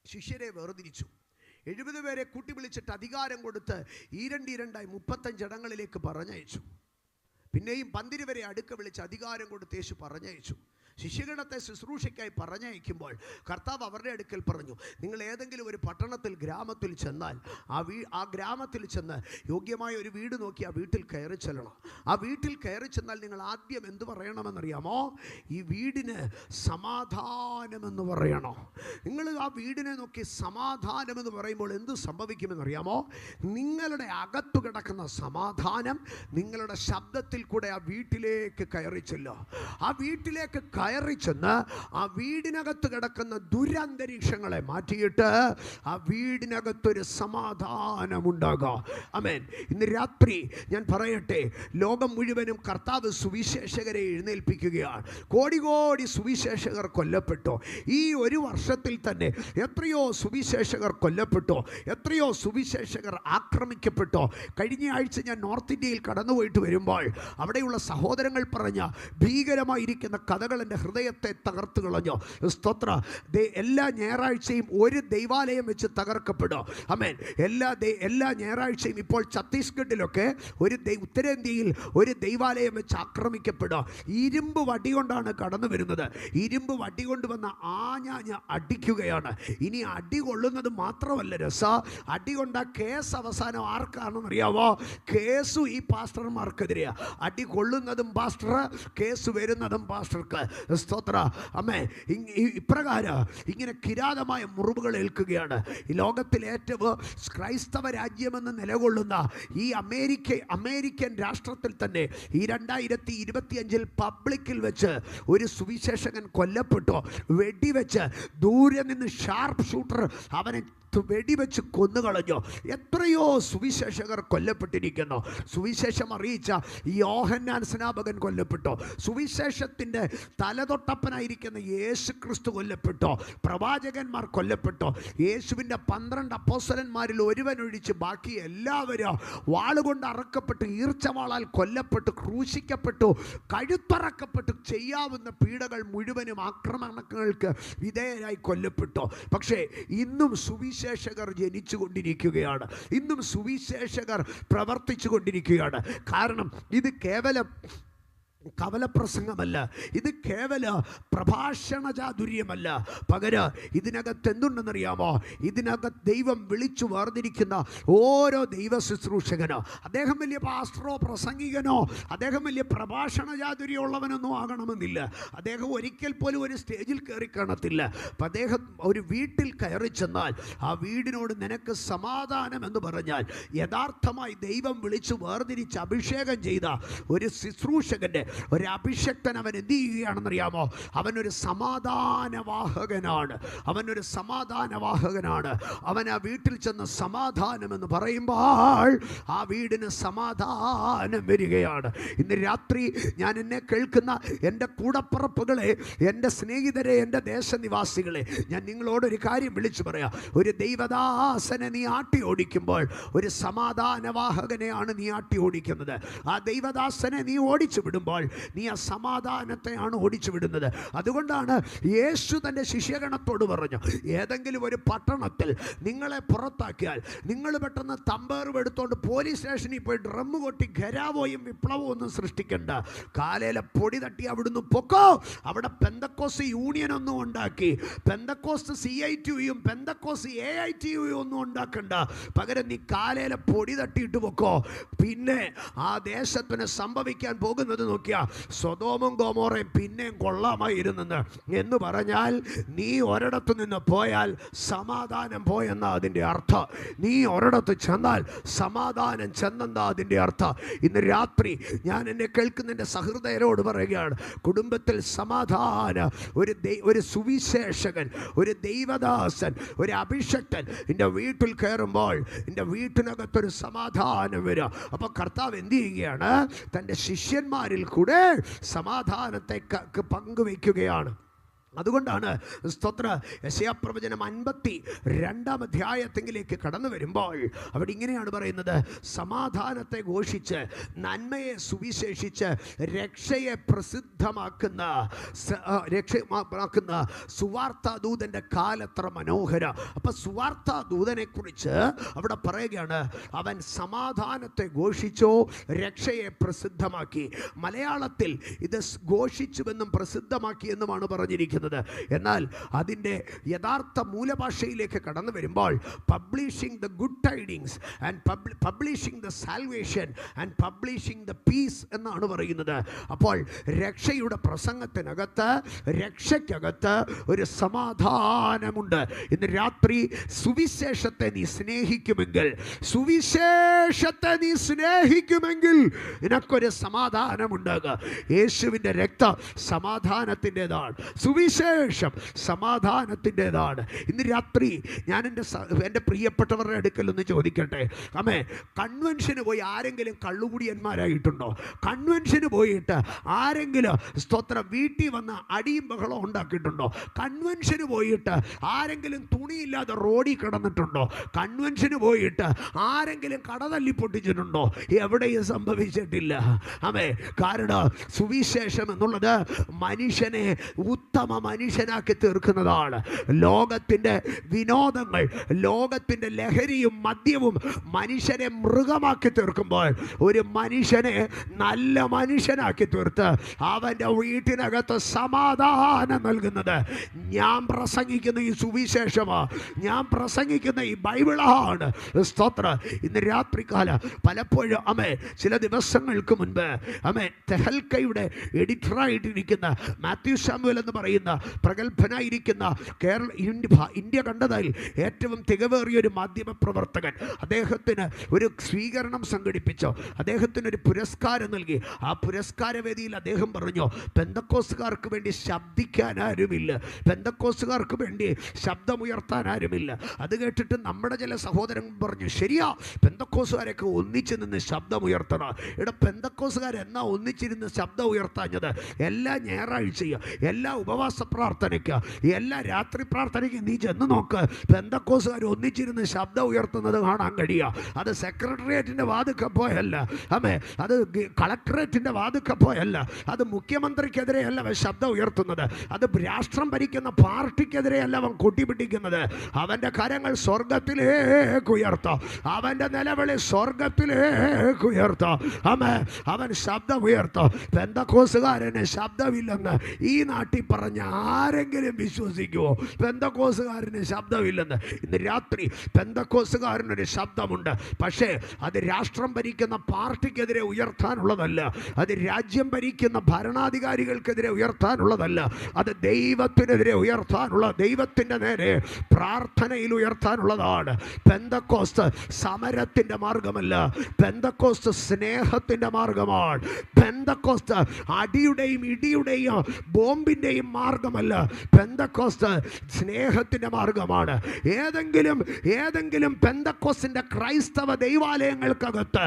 ശിഷ്യരെ വേർതിരിച്ചു. 70 പേരെ കൂട്ടിവിളിച്ചിട്ട് അധികാരം കൊടുത്ത് ഈരണ്ടിരണ്ടായി 35 ഇടങ്ങളിലേക്ക് പറഞ്ഞയച്ചു. പിന്നെയും 12 വരെ അടുക്ക വിളിച്ച് അധികാരം കൊടുത്ത് യേശു പറഞ്ഞയച്ചു. ശിഷ്യഗണത്തെ ശുശ്രൂഷയ്ക്കായി പറഞ്ഞയക്കുമ്പോൾ കർത്താവ് അവരുടെ അടുക്കൽ പറഞ്ഞു, നിങ്ങൾ ഏതെങ്കിലും ഒരു പട്ടണത്തിൽ ഗ്രാമത്തിൽ ചെന്നാൽ ആ ഗ്രാമത്തിൽ ചെന്ന് യോഗ്യമായ ഒരു വീട് നോക്കി ആ വീട്ടിൽ കയറി ചെല്ലണം. ആ വീട്ടിൽ കയറി ചെന്നാൽ നിങ്ങൾ ആദ്യം എന്ത് പറയണമെന്നറിയാമോ? ഈ വീടിന് സമാധാനമെന്ന് പറയണോ. നിങ്ങൾ ആ വീടിനെ നോക്കി സമാധാനമെന്ന് പറയുമ്പോൾ എന്ത് സംഭവിക്കുമെന്നറിയാമോ? നിങ്ങളുടെ അകത്തു കിടക്കുന്ന സമാധാനം നിങ്ങളുടെ ശബ്ദത്തിൽ കൂടെ ആ വീട്ടിലേക്ക് കയറി ചെല്ലുക. ആ വീട്ടിലേക്ക് കയറി കയറി ചെന്ന് ആ വീടിനകത്ത് കിടക്കുന്ന ദുരന്തരീക്ഷങ്ങളെ മാറ്റിയിട്ട് ആ വീടിനകത്തൊരു സമാധാനമുണ്ടാകാം. ആമേൻ. ഇന്ന് രാത്രി ഞാൻ പറയട്ടെ, ലോകം മുഴുവനും കർത്താവ് സുവിശേഷകരെ എഴുന്നേൽപ്പിക്കുകയാണ്. കോടി കോടി സുവിശേഷകർ കൊല്ലപ്പെട്ടു. ഈ ഒരു വർഷത്തിൽ തന്നെ എത്രയോ സുവിശേഷകർ കൊല്ലപ്പെട്ടു, എത്രയോ സുവിശേഷകർ ആക്രമിക്കപ്പെട്ടു. കഴിഞ്ഞ ആഴ്ച ഞാൻ നോർത്ത് ഇന്ത്യയിൽ കടന്നുപോയിട്ട് വരുമ്പോൾ അവിടെയുള്ള സഹോദരങ്ങൾ പറഞ്ഞ ഭീകരമായിരിക്കുന്ന കഥകൾ എൻ്റെ ഹൃദയത്തെ തകർത്ത് കളഞ്ഞു. സ്തോത്ര. എല്ലാ ഞായറാഴ്ചയും ഒരു ദൈവാലയം വെച്ച് തകർക്കപ്പെടും. ആമേൻ. എല്ലാ ഞായറാഴ്ചയും ഇപ്പോൾ ഛത്തീസ്ഗഡിലൊക്കെ ഉത്തരേന്ത്യയിൽ ഒരു ദൈവാലയം വെച്ച് ആക്രമിക്കപ്പെടുക. ഇരുമ്പ് വടി കൊണ്ടാണ് കടന്നു വരുന്നത്. ഇരുമ്പ് വടി കൊണ്ട് വന്ന ആഞ്ഞാഞ്ഞ് അടിക്കുകയാണ്. ഇനി അടി കൊള്ളുന്നത് മാത്രമല്ല രസ, അടി കൊണ്ട കേസ് അവസാനം ആർക്കാണെന്നറിയാവോ? കേസു ഈ പാസ്റ്റർമാർക്കെതിരെയാണ്. അടി കൊള്ളുന്നതും പാസ്റ്റർ, കേസ് വരുന്നതും പാസ്റ്റർക്ക്. സ്തോത്ര. അമ്മേ, ഇപ്രകാരം ഇങ്ങനെ കിരാതമായ മുറിവുകൾ ഏൽക്കുകയാണ്. ഈ ലോകത്തിൽ ഏറ്റവും ക്രൈസ്തവ രാജ്യമെന്ന് നിലകൊള്ളുന്ന ഈ അമേരിക്കൻ രാഷ്ട്രത്തിൽ തന്നെ ഈ 2025 പബ്ലിക്കിൽ വെച്ച് ഒരു സുവിശേഷകൻ കൊല്ലപ്പെട്ടു. വെടിവെച്ച് ദൂരെ നിന്ന് ഷാർപ്പ് ഷൂട്ടർ അവനെ വെടിവെച്ച് കൊന്നുകളഞ്ഞു. എത്രയോ സുവിശേഷകർ കൊല്ലപ്പെട്ടിരിക്കുന്നു. സുവിശേഷം അറിയിച്ച യോഹന്നാൻ സ്നാപകൻ കൊല്ലപ്പെട്ടു. സുവിശേഷത്തിൻ്റെ തലതൊട്ടപ്പനായിരിക്കുന്ന യേശു ക്രിസ്തു കൊല്ലപ്പെട്ടു. പ്രവാചകന്മാർ കൊല്ലപ്പെട്ടു. യേശുവിൻ്റെ 12 അപ്പോസ്തലന്മാരിൽ ഒരുവനൊഴിച്ച് ബാക്കി എല്ലാവരും വാളുകൊണ്ട് അറക്കപ്പെട്ടു, ഈർച്ചവാളാൽ കൊല്ലപ്പെട്ടു, ക്രൂശിക്കപ്പെട്ടു, കഴുത്തറക്കപ്പെട്ടു. ചെയ്യാവുന്ന പീഡകൾ മുഴുവനും ആക്രമണങ്ങൾക്ക് വിധേയരായി കൊല്ലപ്പെട്ടു. പക്ഷേ ഇന്നും സുവിശേഷകർ ജനിച്ചുകൊണ്ടിരിക്കുകയാണ്. ഇന്നും സുവിശേഷകർ പ്രവർത്തിച്ചു കൊണ്ടിരിക്കുകയാണ്. കാരണം ഇത് കേവലം കവലപ്രസംഗമല്ല, ഇത് കേവല പ്രഭാഷണ ചാതുര്യമല്ല. പകരം ഇതിനകത്ത് എന്തുണ്ടെന്നറിയാമോ? ഇതിനകത്ത് ദൈവം വിളിച്ചു വേർതിരിക്കുന്ന ഓരോ ദൈവ ശുശ്രൂഷകനോ, അദ്ദേഹം വലിയ പാസ്റ്ററോ പ്രസംഗികനോ, അദ്ദേഹം വലിയ പ്രഭാഷണ ചാതുര്യമുള്ളവനൊന്നും ആകണമെന്നില്ല. അദ്ദേഹം ഒരിക്കൽ പോലും ഒരു സ്റ്റേജിൽ കയറി കാണത്തില്ല. അപ്പം അദ്ദേഹം ഒരു വീട്ടിൽ കയറി ചെന്നാൽ ആ വീടിനോട് നിനക്ക് സമാധാനം എന്ന് പറഞ്ഞാൽ യഥാർത്ഥമായി ദൈവം വിളിച്ചു വേർതിരിച്ച് അഭിഷേകം ചെയ്ത ഒരു ശുശ്രൂഷകൻ്റെ, ഒരു അഭിഷക്തൻ അവൻ എന്ത് ചെയ്യുകയാണെന്നറിയാമോ? അവനൊരു സമാധാനവാഹകനാണ്. അവനൊരു സമാധാനവാഹകനാണ്. അവൻ ആ വീട്ടിൽ ചെന്ന് സമാധാനം എന്ന് പറയുമ്പോൾ ആ വീടിന് സമാധാനം വരികയാണ്. ഇന്ന് രാത്രി ഞാൻ എന്നെ കേൾക്കുന്ന എൻ്റെ കൂടപ്പറപ്പുകളെ, എൻ്റെ സ്നേഹിതരെ, എൻ്റെ ദേശനിവാസികളെ, ഞാൻ നിങ്ങളോടൊരു കാര്യം വിളിച്ചു പറയാം. ഒരു ദൈവദാസനെ നീ ആട്ടി ഓടിക്കുമ്പോൾ ഒരു സമാധാനവാഹകനെയാണ് നീ ആട്ടി ഓടിക്കുന്നത്. ആ ദൈവദാസനെ നീ ഓടിച്ചു വിടുമ്പോൾ നീ ആ സമാധാനത്തെയാണ് ഓടിച്ചു വിടുന്നത്. അതുകൊണ്ടാണ് യേശു തൻ്റെ ശിഷ്യഗണത്തോട് പറഞ്ഞു, ഏതെങ്കിലും ഒരു പട്ടണത്തിൽ നിങ്ങളെ പുറത്താക്കിയാൽ നിങ്ങൾ പെട്ടെന്ന് തമ്പേറും എടുത്തോണ്ട് പോലീസ് സ്റ്റേഷനിൽ പോയി ഡ്രമ്മ് കൊട്ടി ഘരാവോയും വിപ്ലവവും ഒന്നും സൃഷ്ടിക്കണ്ട. കാലയിലെ പൊടി തട്ടി അവിടുന്ന് പൊക്കോ. അവിടെ പെന്തക്കോസ് യൂണിയൻ ഒന്നും ഉണ്ടാക്കി, പെന്തക്കോസ് CITUയും പെന്തക്കോസ് AITUയും ഒന്നും ഉണ്ടാക്കണ്ട. പകരം നീ കാലയിലെ പൊടി തട്ടിയിട്ട് പൊക്കോ. പിന്നെ ആ ദേശത്തിന് സംഭവിക്കാൻ പോകുന്നത് നോക്കിയാൽ സൊദോമും ഗൊമോറയും പിന്നെയും കൊള്ളാമായിരുന്നെന്ന് എന്ന് പറഞ്ഞാൽ നീ ഒരിടത്ത് നിന്ന് പോയാൽ സമാധാനം പോയെന്നാ അതിൻ്റെ അർത്ഥം. നീ ഒരിടത്ത് ചെന്നാൽ സമാധാനം ചെന്നെന്നാ അതിൻ്റെ അർത്ഥം. ഇന്ന് രാത്രി ഞാൻ എന്നെ കേൾക്കുന്ന എൻ്റെ സഹൃദയരോട് പറയുകയാണ്, കുടുംബത്തിൽ സമാധാനം, ഒരു സുവിശേഷകൻ, ഒരു ദൈവദാസൻ, ഒരു അഭിഷക്തൻ എൻ്റെ വീട്ടിൽ കയറുമ്പോൾ എൻ്റെ വീട്ടിനകത്തൊരു സമാധാനം വരും. അപ്പോൾ കർത്താവ് എന്ത് ചെയ്യുകയാണ്? തൻ്റെ ശിഷ്യന്മാരിൽ കൂടെ സമാധാനത്തെ പങ്കുവയ്ക്കുകയാണ്. അതുകൊണ്ടാണ് സ്തോത്ര യെശയ്യാപ്രവചനം 52 അധ്യായത്തിലേക്ക് കടന്നു വരുമ്പോൾ അവിടെ ഇങ്ങനെയാണ് പറയുന്നത്, സമാധാനത്തെ ഘോഷിച്ച് നന്മയെ സുവിശേഷിച്ച് രക്ഷയെ പ്രസിദ്ധമാക്കുന്ന സുവാർത്താദൂതൻ്റെ കാലത്ര മനോഹര. അപ്പം സുവാർത്താദൂതനെ കുറിച്ച് അവിടെ പറയുകയാണ്, അവൻ സമാധാനത്തെ ഘോഷിച്ചോ രക്ഷയെ പ്രസിദ്ധമാക്കി. മലയാളത്തിൽ ഇത് ഘോഷിച്ചുവെന്നും പ്രസിദ്ധമാക്കി എന്നുമാണ് പറഞ്ഞിരിക്കുന്നത്. ഉപയോഗിക്കുന്നത്. എന്നാൽ അതിൻ്റെ യഥാർത്ഥ മൂലഭാഷയിലേക്ക് കടന്നു വരുമ്പോൾ publishing the good tidings and publishing the salvation and publishing the peace എന്നാണ് പറയുന്നത്. അപ്പോൾ രക്ഷയുടെ പ്രസംഗത്തിനകത്ത്, രക്ഷയ്ക്കകത്ത് ഒരു സമാധാനമുണ്ട്. ഇന്ന് രാത്രി സുവിശേഷത്തെ നീ സ്നേഹിക്കുമെങ്കിൽ, സുവിശേഷത്തെ നീ സ്നേഹിക്കുമെങ്കിൽ നിനക്കൊരു സമാധാനമുണ്ടാകുക. യേശുവിൻ്റെ രക്തം സമാധാനത്തിൻ്റെതാണ്, സുവിശേഷം സമാധാനത്തിൻ്റെതാണ്. ഇന്ന് രാത്രി ഞാൻ എൻ്റെ പ്രിയപ്പെട്ടവരുടെ അടുക്കലൊന്ന് ചോദിക്കട്ടെ, അമ്മേ, കൺവെൻഷന് പോയി ആരെങ്കിലും കള്ളുകുടിയന്മാരായിട്ടുണ്ടോ? കൺവെൻഷന് പോയിട്ട് ആരെങ്കിലും സ്തോത്രം വീട്ടിൽ വന്ന് അടിയും ബഹളം ഉണ്ടാക്കിയിട്ടുണ്ടോ? കൺവെൻഷന് പോയിട്ട് ആരെങ്കിലും തുണിയില്ലാതെ റോഡിൽ കിടന്നിട്ടുണ്ടോ? കൺവെൻഷന് പോയിട്ട് ആരെങ്കിലും കട തല്ലി പൊട്ടിച്ചിട്ടുണ്ടോ? എവിടെയും സംഭവിച്ചിട്ടില്ല. അമ്മേ, കാരണം സുവിശേഷം എന്നുള്ളത് മനുഷ്യനെ ഉത്തമ മനുഷ്യനാക്കി തീർക്കുന്നതാണ്. ലോകത്തിൻ്റെ വിനോദങ്ങൾ, ലോകത്തിൻ്റെ ലഹരിയും മദ്യവും മനുഷ്യനെ മൃഗമാക്കി തീർക്കുമ്പോൾ ഒരു മനുഷ്യനെ നല്ല മനുഷ്യനാക്കി തീർത്ത് അവൻ്റെ വീട്ടിനകത്ത് സമാധാനം നൽകുന്നത് ഞാൻ പ്രസംഗിക്കുന്ന ഈ സുവിശേഷമാണ്, ഞാൻ പ്രസംഗിക്കുന്ന ഈ ബൈബിളാണ്. സ്തോത്രം. ഇന്ന് രാത്രികാല പലപ്പോഴും അമ്മേ, ചില ദിവസങ്ങൾക്ക് മുൻപ് അമ്മേ, തെഹൽക്കയുടെ എഡിറ്ററായിട്ടിരിക്കുന്ന മാത്യു സാമുവൽ എന്ന് പറയുന്ന പ്രഗത്ഭനായിരിക്കുന്ന ഇന്ത്യ കണ്ടതിൽ ഏറ്റവും തികവേറിയൊരു മാധ്യമപ്രവർത്തകൻ, അദ്ദേഹത്തിന് ഒരു സ്വീകരണം സംഘടിപ്പിച്ചു. അദ്ദേഹത്തിനൊരു പുരസ്കാരം നൽകി. ആ പുരസ്കാരവേദിയിൽ അദ്ദേഹം പറഞ്ഞു, പെന്തക്കോസ്തുകാർക്ക് വേണ്ടി ശബ്ദിക്കാൻ ആരുമില്ല, പെന്തക്കോസ്തുകാർക്ക് വേണ്ടി ശബ്ദമുയർത്താൻ ആരുമില്ല. അത് കേട്ടിട്ട് നമ്മുടെ ചില സഹോദരൻ പറഞ്ഞു, ശരിയാ, പെന്തക്കോസ്തുകാരൊക്കെ ഒന്നിച്ച് നിന്ന് ശബ്ദമുയർത്തണം. ഇവിടെ പെന്തക്കോസ്തുകാരെന്നാ ഒന്നിച്ചിരുന്ന് ശബ്ദം ഉയർത്താഞ്ഞത്? എല്ലാ ഞായറാഴ്ചയും, എല്ലാ ഉപവാസ പ്രാർത്ഥനയ്ക്ക്, എല്ലാ രാത്രി പ്രാർത്ഥനയ്ക്ക് നീ ചെന്ന് നോക്ക്, പെന്തക്കോസ്തുകാർ ഒന്നിച്ചിരുന്ന് ശബ്ദം ഉയർത്തുന്നത് കാണാൻ കഴിയുക. അത് സെക്രട്ടേറിയറ്റിൻ്റെ വാതുക്കെ പോയല്ല, അമ്മേ, അത് കളക്ടറേറ്റിൻ്റെ വാതുക്കെ പോയല്ല, അത് മുഖ്യമന്ത്രിക്കെതിരെയല്ല അവൻ ശബ്ദം ഉയർത്തുന്നത്, അത് രാഷ്ട്രം ഭരിക്കുന്ന പാർട്ടിക്കെതിരെയല്ല അവൻ കൊട്ടിപ്പിടിക്കുന്നത്. അവൻ്റെ കരങ്ങൾ സ്വർഗത്തിലേക്ക് ഉയർത്താം, അവൻ്റെ നിലവിളി സ്വർഗത്തിലേക്ക് ഉയർത്താം. അമ്മേ, അവൻ ശബ്ദം ഉയർത്താം. പെന്തക്കോസ്തുകാരന് ശബ്ദമില്ലെന്ന് ഈ നാട്ടിൽ പറഞ്ഞ ആരെങ്കിലും വിശ്വസിക്കുമോ? പെന്തക്കോസ്തുകാരന് ശബ്ദമില്ലെന്ന്. ഇന്ന് രാത്രി പെന്തക്കോസ്തുകാരനൊരു ശബ്ദമുണ്ട്. പക്ഷേ അത് രാഷ്ട്രം ഭരിക്കുന്ന പാർട്ടിക്കെതിരെ ഉയർത്താനുള്ളതല്ല, അത് രാജ്യം ഭരിക്കുന്ന ഭരണാധികാരികൾക്കെതിരെ ഉയർത്താനുള്ളതല്ല, അത് ദൈവത്തിനെതിരെ ഉയർത്താനുള്ള, ദൈവത്തിൻ്റെ നേരെ പ്രാർത്ഥനയിൽ ഉയർത്താനുള്ളതാണ്. പെന്തക്കോസ്ത് സമരത്തിൻ്റെ മാർഗമല്ല, പെന്തക്കോസ്ത് സ്നേഹത്തിൻ്റെ മാർഗമാണ്. പെന്തക്കോസ്ത് അടിയുടെയും ഇടിയുടെയും ബോംബിൻ്റെയും മാർഗമല്ല, പെന്തക്കോസ്ത് സ്നേഹത്തിൻ്റെ മാർഗമാണ്. ഏതെങ്കിലും പെന്തക്കോസ്തിൻ്റെ ക്രൈസ്തവ ദൈവാലയങ്ങൾക്കകത്ത്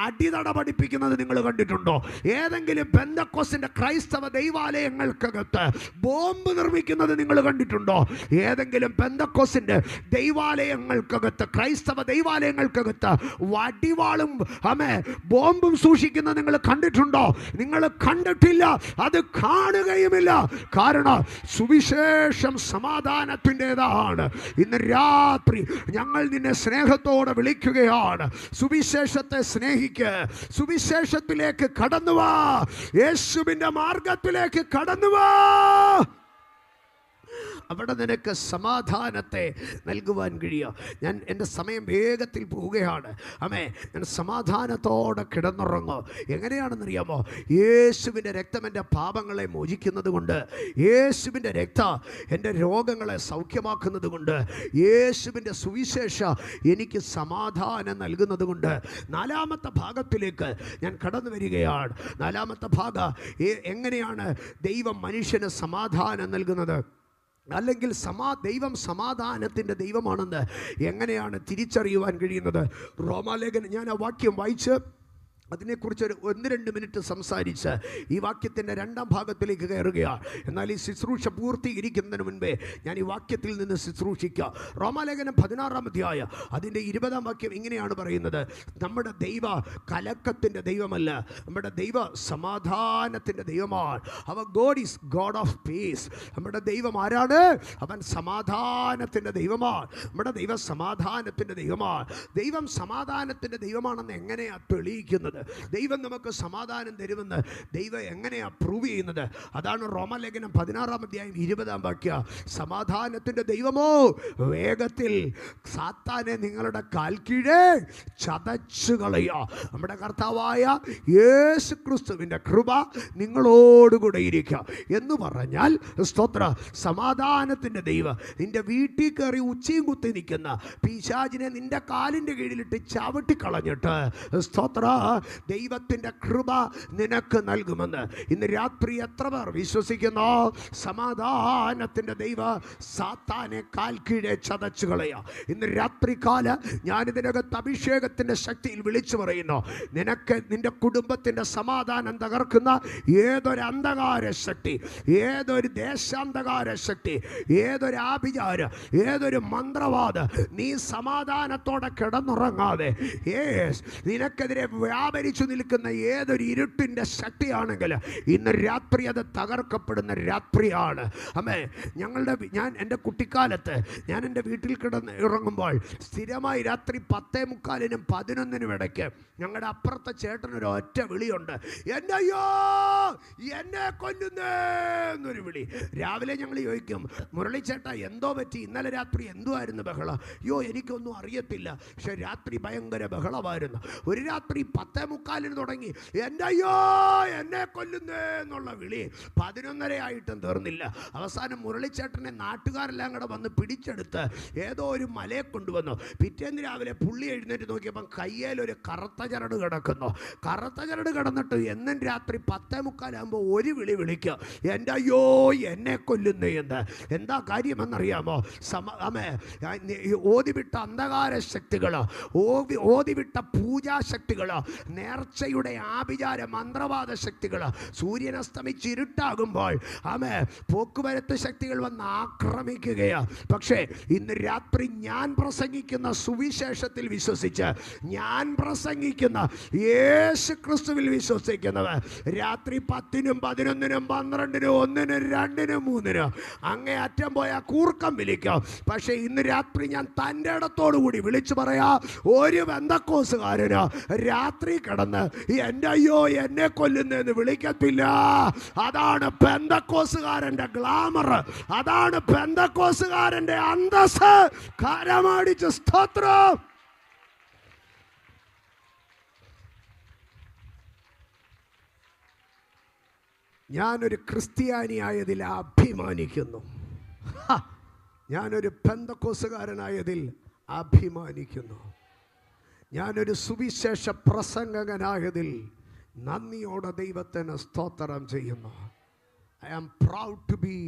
അടിതട പഠിപ്പിക്കുന്നത് നിങ്ങൾ കണ്ടിട്ടുണ്ടോ? ഏതെങ്കിലും പെന്തക്കോസ്തിൻ്റെ ക്രൈസ്തവ ദൈവാലയങ്ങൾക്കകത്ത് ബോംബ് നിർമ്മിക്കുന്നത് നിങ്ങൾ കണ്ടിട്ടുണ്ടോ? ഏതെങ്കിലും പെന്തക്കോസ്തിൻ്റെ ദൈവാലയങ്ങൾക്കകത്ത്, ക്രൈസ്തവ ദൈവാലയങ്ങൾക്കകത്ത് വടിവാളും ബോംബും സൂക്ഷിക്കുന്നത് നിങ്ങൾ കണ്ടിട്ടുണ്ടോ? നിങ്ങൾ കണ്ടിട്ടില്ല, അത് കാണുകയുമില്ല. കാരണം സുവിശേഷം സമാധാനത്തിൻ്റെതാണ്. ഇന്ന് രാത്രി ഞങ്ങൾ നിന്നെ സ്നേഹത്തോടെ വിളിക്കുകയാണ്. സുവിശേഷത്തെ സ്നേഹിക്കുക, സുവിശേഷത്തിലേക്ക് കടന്നുവാ, യേശുവിൻ്റെ മാർഗത്തിലേക്ക് കടന്നുവാ. അവിടെ നിനക്ക് സമാധാനത്തെ നൽകുവാൻ കഴിയുക. ഞാൻ എൻ്റെ സമയം വേഗത്തിൽ പോവുകയാണ്. അമ്മേ, ഞാൻ സമാധാനത്തോടെ കിടന്നുറങ്ങും. എങ്ങനെയാണെന്നറിയാമോ? യേശുവിൻ്റെ രക്തം എൻ്റെ പാപങ്ങളെ മോചിക്കുന്നത് കൊണ്ട്, യേശുവിൻ്റെ രക്തം എൻ്റെ രോഗങ്ങളെ സൗഖ്യമാക്കുന്നത് കൊണ്ട്, യേശുവിൻ്റെ സുവിശേഷം എനിക്ക് സമാധാനം നൽകുന്നത് കൊണ്ട്. നാലാമത്തെ ഭാഗത്തിലേക്ക് ഞാൻ കടന്നു വരികയാണ്. നാലാമത്തെ ഭാഗം എങ്ങനെയാണ് ദൈവം മനുഷ്യന് സമാധാനം നൽകുന്നത്, അല്ലെങ്കിൽ ദൈവം സമാധാനത്തിൻ്റെ ദൈവമാണെന്ന് എങ്ങനെയാണ് തിരിച്ചറിയുവാൻ കഴിയുന്നത്? റോമാലേഖനം, ഞാൻ ആ വാക്യം വായിച്ച് അതിനെക്കുറിച്ച് ഒരു 1-2 മിനിറ്റ് സംസാരിച്ച് ഈ വാക്യത്തിൻ്റെ 2ാം ഭാഗത്തിലേക്ക് കയറുകയാണ്. എന്നാൽ ഈ ശുശ്രൂഷ പൂർത്തീകരിക്കുന്നതിന് മുൻപേ ഞാൻ ഈ വാക്യത്തിൽ നിന്ന് ശുശ്രൂഷിക്കാം. റോമാലേഖനം 16-ാം അധ്യായം അതിൻ്റെ 20-ാം വാക്യം ഇങ്ങനെയാണ് പറയുന്നത്: നമ്മുടെ ദൈവ കലക്കത്തിൻ്റെ ദൈവമല്ല, നമ്മുടെ ദൈവ സമാധാനത്തിൻ്റെ ദൈവമാണ്. Our God is God of peace. നമ്മുടെ ദൈവം ആരാണ്? അവൻ സമാധാനത്തിൻ്റെ ദൈവമാണ്. നമ്മുടെ ദൈവം സമാധാനത്തിൻ്റെ ദൈവമാണ്. ദൈവം സമാധാനത്തിൻ്റെ ദൈവമാണെന്ന് എങ്ങനെയാണ് തെളിയിക്കുന്നത്? ദൈവം നമുക്ക് സമാധാനം തരുമെന്ന് ദൈവം എങ്ങനെയാണ് പ്രൂവ് ചെയ്യുന്നത്? അതാണ് റോമലേഖനം 16:20 സമാധാനത്തിൻ്റെ ദൈവമോ വേഗത്തിൽ സാത്താനെ നിങ്ങളുടെ കാൽ കീഴേ ചതച്ചു കളയുക. നമ്മുടെ കർത്താവായ യേശു ക്രിസ്തുവിൻ്റെ കൃപ നിങ്ങളോടുകൂടെ ഇരിക്കുക എന്ന് പറഞ്ഞാൽ സ്തോത്ര, സമാധാനത്തിൻ്റെ ദൈവം നിന്റെ വീട്ടിൽ കയറി ഉച്ചയും കുത്തി നിൽക്കുന്ന പിശാചിനെ നിന്റെ കാലിൻ്റെ കീഴിലിട്ട് ചവിട്ടിക്കളഞ്ഞിട്ട് സ്തോത്ര ദൈവത്തിൻ്റെ കൃപ നിനക്ക് നൽകുമെന്ന് ഇന്ന് രാത്രി എത്ര പേർ വിശ്വസിക്കുന്നു? സമാധാനത്തിൻ്റെ ദൈവ സാത്താനെ കാൽ കീഴെ ചതച്ചു കളയുക. ഇന്ന് രാത്രികാല ഞാനിതിനകത്ത് അഭിഷേകത്തിൻ്റെ ശക്തിയിൽ വിളിച്ചു പറയുന്നു, നിനക്ക് നിന്റെ കുടുംബത്തിൻ്റെ സമാധാനം തകർക്കുന്ന ഏതൊരു അന്ധകാര ശക്തി, ഏതൊരു ദേശാന്ധകാര ശക്തി, ഏതൊരു ആഭിചാരം, ഏതൊരു മന്ത്രവാദ, നീ സമാധാനത്തോടെ കിടന്നുറങ്ങാതെ നിനക്കെതിരെ വ്യാപരിച്ചു നിൽക്കുന്ന ഏതൊരു ഇരുട്ടിൻ്റെ ശക്തിയാണെങ്കിൽ ഇന്ന് രാത്രി അത് തകർക്കപ്പെടുന്ന രാത്രിയാണ്. അമ്മേ, ഞാൻ എൻ്റെ കുട്ടിക്കാലത്ത് ഞാൻ എൻ്റെ വീട്ടിൽ കിടന്ന് ഇറങ്ങുമ്പോൾ സ്ഥിരമായി രാത്രി 10:45-നും 11-നും ഇടയ്ക്ക് ഞങ്ങളുടെ അപ്പുറത്തെ ചേട്ടനൊരു ഒറ്റ വിളിയുണ്ട്, എന്നയ്യോ എന്നെ കൊല്ലുന്നേന്നൊരു വിളി. രാവിലെ ഞങ്ങൾ ചോദിക്കും, മുരളിച്ചേട്ടാ എന്തോ പറ്റി, ഇന്നലെ രാത്രി എന്തുമായിരുന്നു ബഹളം? അയ്യോ എനിക്കൊന്നും അറിയത്തില്ല, പക്ഷെ രാത്രി ഭയങ്കര ബഹളമായിരുന്നു. ഒരു രാത്രി 10:45-ന് തുടങ്ങി എന്നയ്യോ എന്നെ കൊല്ലുന്നേന്നുള്ള വിളി 11:30 ആയിട്ടും തീർന്നില്ല. അവസാനം മുരളിച്ചേട്ടനെ നാട്ടുകാരെല്ലാം കൂടെ വന്ന് പിടിച്ചെടുത്ത് ഏതോ ഒരു മലയെ കൊണ്ടുവന്നു. പിറ്റേന്ന് രാവിലെ പുള്ളി എഴുന്നേറ്റ് നോക്കിയപ്പം കയ്യേലൊരു കറുത്ത ചരട് കിടക്കുന്നു. കറുത്ത ചരട് കിടന്നിട്ട് എന്നും രാത്രി 10:45 ഒരു വിളി വിളിക്കുക, എൻ്റെ അയ്യോ എന്നെ കൊല്ലുന്നു എന്ന്. എന്താ കാര്യമെന്നറിയാമോ? ഓതിവിട്ട അന്ധകാര ശക്തികളോ, ഓതിവിട്ട പൂജാശക്തികളോ, നേർച്ചയുടെ ആഭിചാര മന്ത്രവാദ ശക്തികളോ, സൂര്യൻ അസ്തമിച്ച് ഇരുട്ടാകുമ്പോൾ പോക്കുവരത്ത് ശക്തികൾ വന്ന് ആക്രമിക്കുകയാണ്. പക്ഷേ ഇന്ന് രാത്രി ഞാൻ പ്രസംഗിക്കുന്ന സുവിശേഷത്തിൽ വിശ്വസിച്ച്, ഞാൻ പ്രസംഗിക്കുന്ന യേശു ക്രിസ്തുവിൽ വിശ്വസിക്കുന്നവർ രാത്രി 10-നും 11-നും 12-നും 1-നും 2-നും 3-നും അങ്ങേ അറ്റം പോയാൽ കൂർക്കം വിളിക്കാം. പക്ഷേ ഇന്ന് രാത്രി ഞാൻ തൻ്റെ ഇടത്തോടുകൂടി വിളിച്ചു പറയാ, ഒരു പെന്തക്കോസുകാരന് രാത്രി കിടന്ന് എൻ്റെ അയ്യോ എന്നെ കൊല്ലുന്നെന്ന് വിളിക്കത്തില്ല. അതാണ് പെന്തക്കോസുകാരൻ്റെ ഗ്ലാമർ, അതാണ് പെന്തക്കോസുകാരൻ്റെ അന്തസ്സ്. കരമടിച്ച് സ്തോത്രം. ഞാനൊരു ക്രിസ്ത്യാനിയായതിൽ അഭിമാനിക്കുന്നു. ഞാനൊരു പെന്തക്കോസുകാരനായതിൽ അഭിമാനിക്കുന്നു. ഞാനൊരു സുവിശേഷ പ്രസംഗകനായതിൽ നന്ദിയോടെ ദൈവത്തിന് സ്തോത്രം ചെയ്യുന്നു. I am proud to be